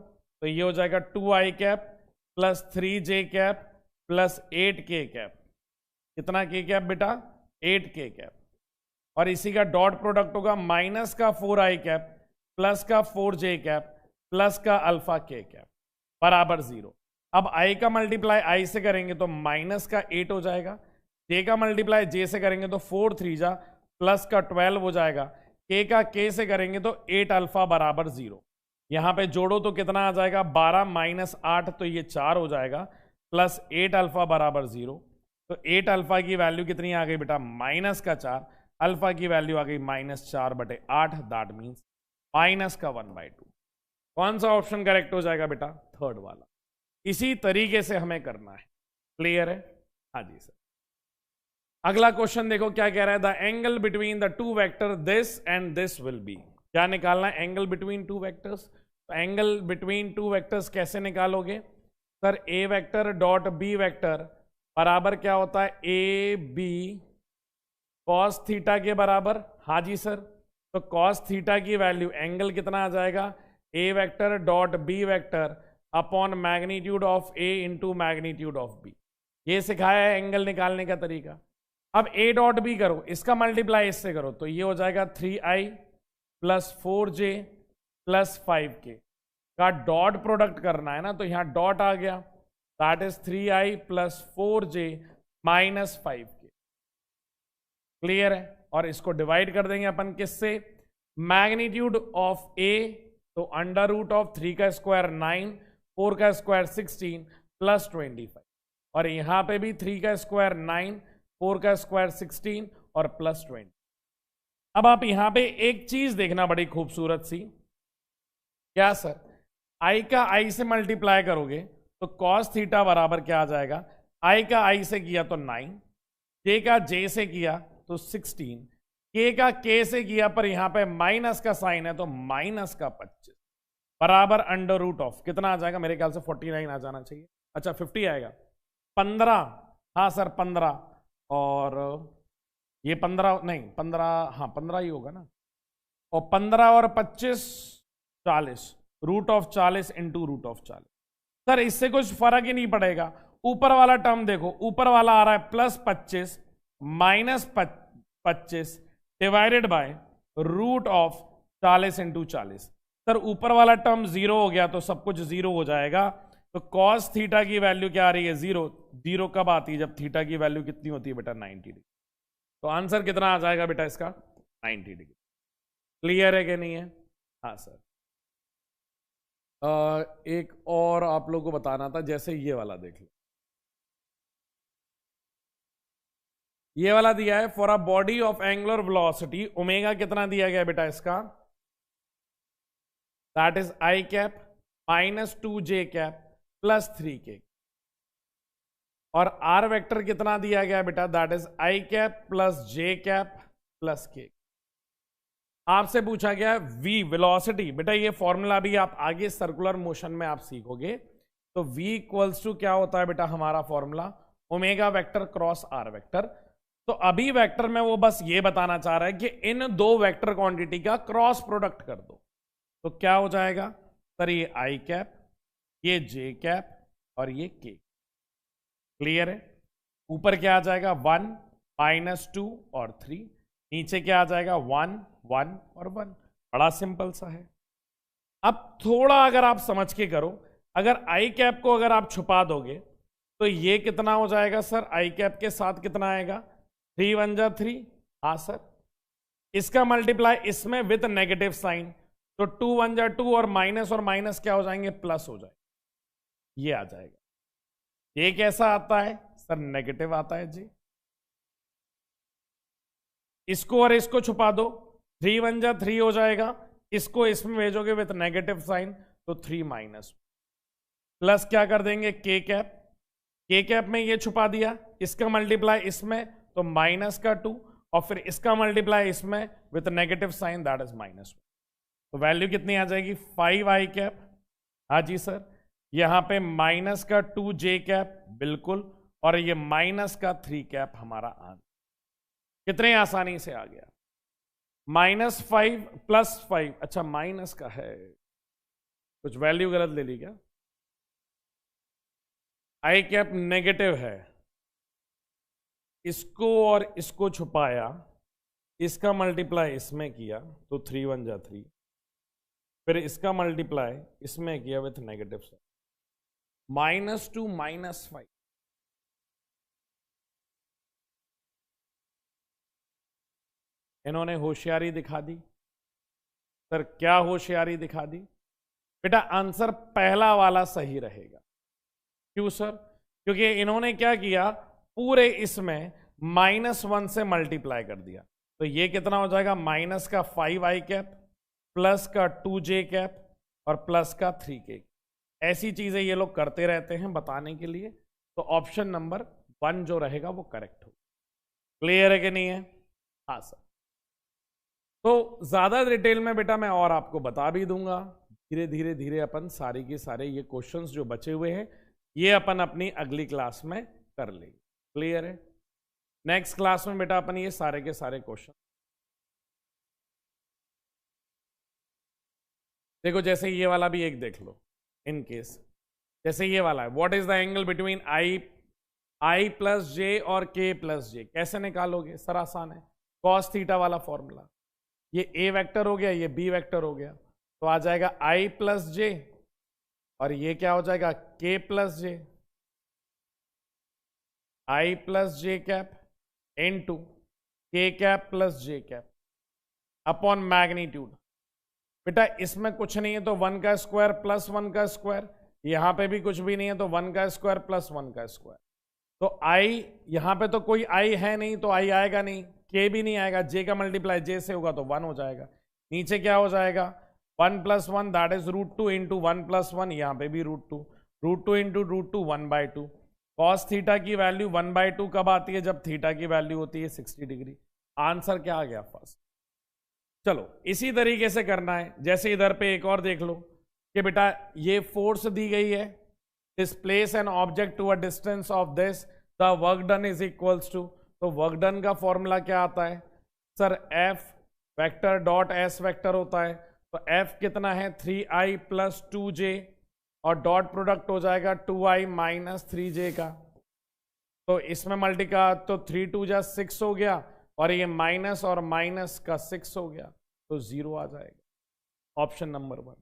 तो ये हो जाएगा 2i cap plus 3j cap plus 8k cap. कितना k कैप बेटा, 8k कैप। और इसी का डॉट प्रोडक्ट होगा माइनस का 4i कैप प्लस का 4j कैप प्लस का अल्फा k कैप बराबर 0। अब i का मल्टीप्लाई i से करेंगे तो माइनस का 8 हो जाएगा, j का मल्टीप्लाई j से करेंगे तो 4 3 जा प्लस का 12 हो जाएगा, k का k से करेंगे तो 8 अल्फा बराबर 0। यहां पे जोड़ो तो कितना आ जाएगा, 12 माइनस 8 तो ये 4 हो जाएगा, प्लस 8 अल्फा बराबर 0। तो 8 अल्फा की वैल्यू कितनी आ गई बेटा, माइनस का 4, अल्फा की वैल्यू आ गई माइनस 4/8, दैट मीन्स माइनस का 1/2। कौन सा ऑप्शन करेक्ट हो जाएगा बेटा, थर्ड वाला। इसी तरीके से हमें करना है। क्लियर है? हाँ जी सर। अगला क्वेश्चन देखो क्या कह रहा है, the angle between the two vector this and this will be. क्या निकालना है, एंगल बिटवीन टू वेक्टर्स। तो एंगल बिटवीन टू वेक्टर्स कैसे निकालोगे sir, A vector dot B vector बराबर क्या होता है, ए बी कॉस थीटा के बराबर। हाँ जी सर। तो कॉस थीटा की वैल्यू, एंगल कितना आ जाएगा, A vector dot B vector upon magnitude of A into magnitude of B. ये सिखाया है एंगल निकालने का तरीका। अब ए डॉट बी करो, इसका मल्टीप्लाई इससे करो तो ये हो जाएगा 3i plus 4j plus 5k का डॉट प्रोडक्ट करना है ना, तो यहां डॉट आ गया, that is 3i plus 4j minus 5k। Clear है? और इसको डिवाइड कर देंगे अपन किससे, मैग्नीट्यूड ऑफ ए, तो अंडर रूट ऑफ 3 का स्क्वायर 9, 4 का स्क्वायर 16 प्लस 25, और यहां पे भी 3 का स्क्वायर 9, 4 का स्क्वायर 16 और प्लस 20। अब आप यहां पे एक चीज देखना बड़ी खूबसूरत सी, क्या सर, i का i से मल्टीप्लाई करोगे तो cos थीटा बराबर क्या आ जाएगा, i का i से किया तो 9, j का j से किया तो 16, k का k से किया पर यहां पे माइनस का साइन है तो माइनस का 25 बराबर अंडर रूट ऑफ कितना आ जाएगा, मेरे ख्याल से 49 आ जाना चाहिए। अच्छा 50 आएगा, 15, हाँ सर 15, और ये 15 नहीं 15, हाँ 15 ही होगा ना, और 15 और 25 40, root of 40 into root of 40। Sir इससे कुछ फर्क ही नहीं पड़ेगा, ऊपर वाला टर्म देखो, ऊपर वाला आ रहा है plus 25 minus 25 divided by root of 40 into 40। Sir ऊपर वाला टर्म 0 हो गया तो सब कुछ 0 हो जाएगा, तो कॉस थीटा की वैल्यू क्या आ रही है 0। 0 कब आती है, जब थीटा की वैल्यू कितनी होती है बेटा 90 डिग्री। तो आंसर कितना आ जाएगा बेटा इसका 90 डिग्री। क्लियर है कि नहीं है? हाँ सर। एक और आप लोगों को बताना था, जैसे ये वाला देख लो, ये वाला दिया है for a body of angular velocity omega कितना दिया गया बेटा इसका, that is I cap minus 2j cap plus 3k, और आर वेक्टर कितना दिया गया बेटा, that is I cap plus j cap plus k। आपसे पूछा गया v वेलोसिटी, बेटा ये फॉर्मूला भी आप आगे सर्कुलर मोशन में आप सीखोगे। तो v इक्वल्स टू क्या होता है बेटा हमारा formula, omega vector cross R vector. तो अभी वेक्टर में वो बस ये बताना चाह रहा है कि इन दो वेक्टर क्वांटिटी का क्रॉस प्रोडक्ट कर दो, तो क्या हो जाएगा सर, ये आई कैप, ये जे कैप और ये के। क्लियर है? ऊपर क्या आ जाएगा 1 माइनस 2 और 3, नीचे क्या आ जाएगा 1 1 और 1। बड़ा सिंपल सा है। अब थोड़ा अगर आप समझ के करो, अगर आई कैप को अगर आप छुपा दोगे तो ये कितना हो जाएगा सर, आई कैप के साथ कितना आएगा 3 1 जा 3। हाँ सर, इसका मल्टीप्लाई इसमें विथ नेगेटिव साइन, तो 2 1 जा 2 और माइनस क्या हो जाएंगे, प्लस हो जाएगा, ये आ जाएगा। ये कैसा आता है सर, नेगेटिव आता है जी। इसको और इसको छुपा दो, 3 1 जा 3 हो जाएगा, इसको इसमें भेजोगे विथ नेगेटिव साइन तो 3 माइनस, प्लस क्या कर देंगे के कैप, के कैप में ये छुपा दिया, इसका मल्टीप्लाई इसमें तो माइनस का 2, और फिर इसका मल्टीप्लाई इसमें with negative sign that is minus. तो वैल्यू कितनी आ जाएगी 5 आई कैप। हाँ जी सर, यहां पे माइनस का 2j कैप बिल्कुल, और ये माइनस का 3 कैप हमारा आ गया। कितने आसानी से आ गया, -5 +5, अच्छा माइनस का है, कुछ वैल्यू गलत ले ली क्या, आई कैप नेगेटिव है, इसको और इसको छुपाया, इसका मल्टीप्लाई इसमें किया तो 3 1 जा 3, फिर इसका मल्टीप्लाई इसमें किया विथ नेगेटिव साइन, -2 -5। इन्होंने होशियारी दिखा दी। सर क्या होशियारी दिखा दी बेटा, आंसर पहला वाला सही रहेगा। क्यों सर, क्योंकि इन्होंने क्या किया, पूरे इसमें -1 से मल्टीप्लाई कर दिया, तो ये कितना हो जाएगा, माइनस का 5 आई कैप प्लस का 2j कैप और प्लस का 3k। ऐसी चीजें ये लोग करते रहते हैं बताने के लिए, तो ऑप्शन नंबर 1 जो रहेगा वो करेक्ट हो। क्लियर है कि नहीं है? हाँ सर। तो ज्यादा डिटेल में बेटा मैं और आपको बता भी दूंगा, धीरे धीरे धीरे अपन सारे के सारे ये क्वेश्चंस जो बचे हुए हैं ये अपन अपनी अगली क्लास में कर लेंगे। क्लियर है? नेक्स्ट क्लास में बेटा अपन ये सारे के सारे क्वेश्चन देखो, जैसे ये वाला भी एक देख लो इन केस, जैसे ये वाला है, what is the angle between I plus J और के प्लस जे, कैसे निकालोगे सर, आसान है, कॉस थीटा वाला फॉर्मूला, ये ए वेक्टर हो गया, ये बी वेक्टर हो गया, तो आ जाएगा आई प्लस जे और ये क्या हो जाएगा के प्लस जे, आई प्लस जे कैप इनटू के कैप प्लस जे कैप अपॉन मैग्नीट्यूड। बेटा इसमें कुछ नहीं है तो 1 का स्क्वायर प्लस 1 का स्क्वायर, यहां पे भी कुछ भी नहीं है तो 1 का स्क्वायर प्लस 1 का स्क्वायर, तो आई यहां पे तो कोई आई है नहीं तो आई आएगा नहीं, के भी नहीं आएगा, जे का मल्टीप्लाई जे से होगा तो 1 हो जाएगा, नीचे क्या हो जाएगा 1 + 1 दैट इज √2 इंटू 1 + 1, यहाँ पे भी √2, √2 इंटू √2 1/2। कॉस थीटा की वैल्यू 1/2 कब आती है, जब थीटा की वैल्यू होती है 60 डिग्री। आंसर क्या आ गया फर्स्ट। चलो इसी तरीके से करना है, जैसे इधर पे एक और देख लो कि बेटा ये फोर्स दी गई है, displace an object to a distance of this, the work done is equals to, तो वर्क डन का फॉर्मूला क्या आता है sir, F vector dot S vector होता है, तो F कितना है 3i + 2j और डॉट प्रोडक्ट हो जाएगा 2i - 3j का, तो इसमें मल्टी का तो 3 2 जा 6 हो गया और ये माइनस और माइनस का 6 हो गया, तो 0 आ जाएगा। Option number 1।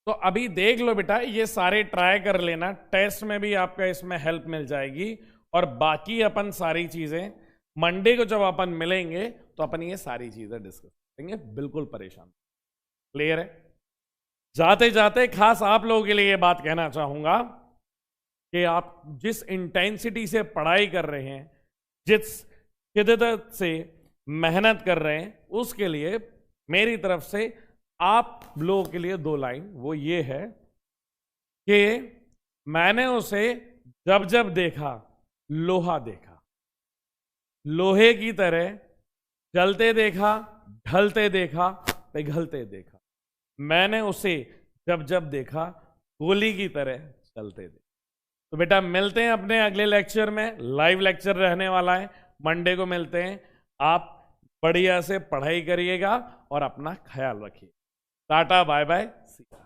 तो अभी देख लो बेटा, ये सारे ट्राई कर लेना, टेस्ट में भी आपका इसमें हेल्प मिल जाएगी। और बाकी अपन सारी चीजें मंडे को जब अपन मिलेंगे तो अपन ये सारी चीजें डिस्कस करेंगे, बिल्कुल परेशान। क्लियर है? जाते जाते खास आप लोगों के लिए ये बात कहना चाहूंगा कि आप जिस इंटेंसिटी से पढ़ाई कर रहे हैं, जिस शिद्दत से मेहनत कर रहे हैं, उसके लिए मेरी तरफ से आप लोगों के लिए 2 लाइन, वो ये है कि मैंने उसे जब जब देखा लोहा देखा, लोहे की तरह जलते देखा, ढलते देखा, पिघलते देखा। मैंने उसे जब जब देखा गोली की तरह चलते देखा। तो बेटा मिलते हैं अपने अगले लेक्चर में, लाइव लेक्चर रहने वाला है, मंडे को मिलते हैं। आप बढ़िया से पढ़ाई करिएगा और अपना ख्याल रखिए। Tata bye bye, see you.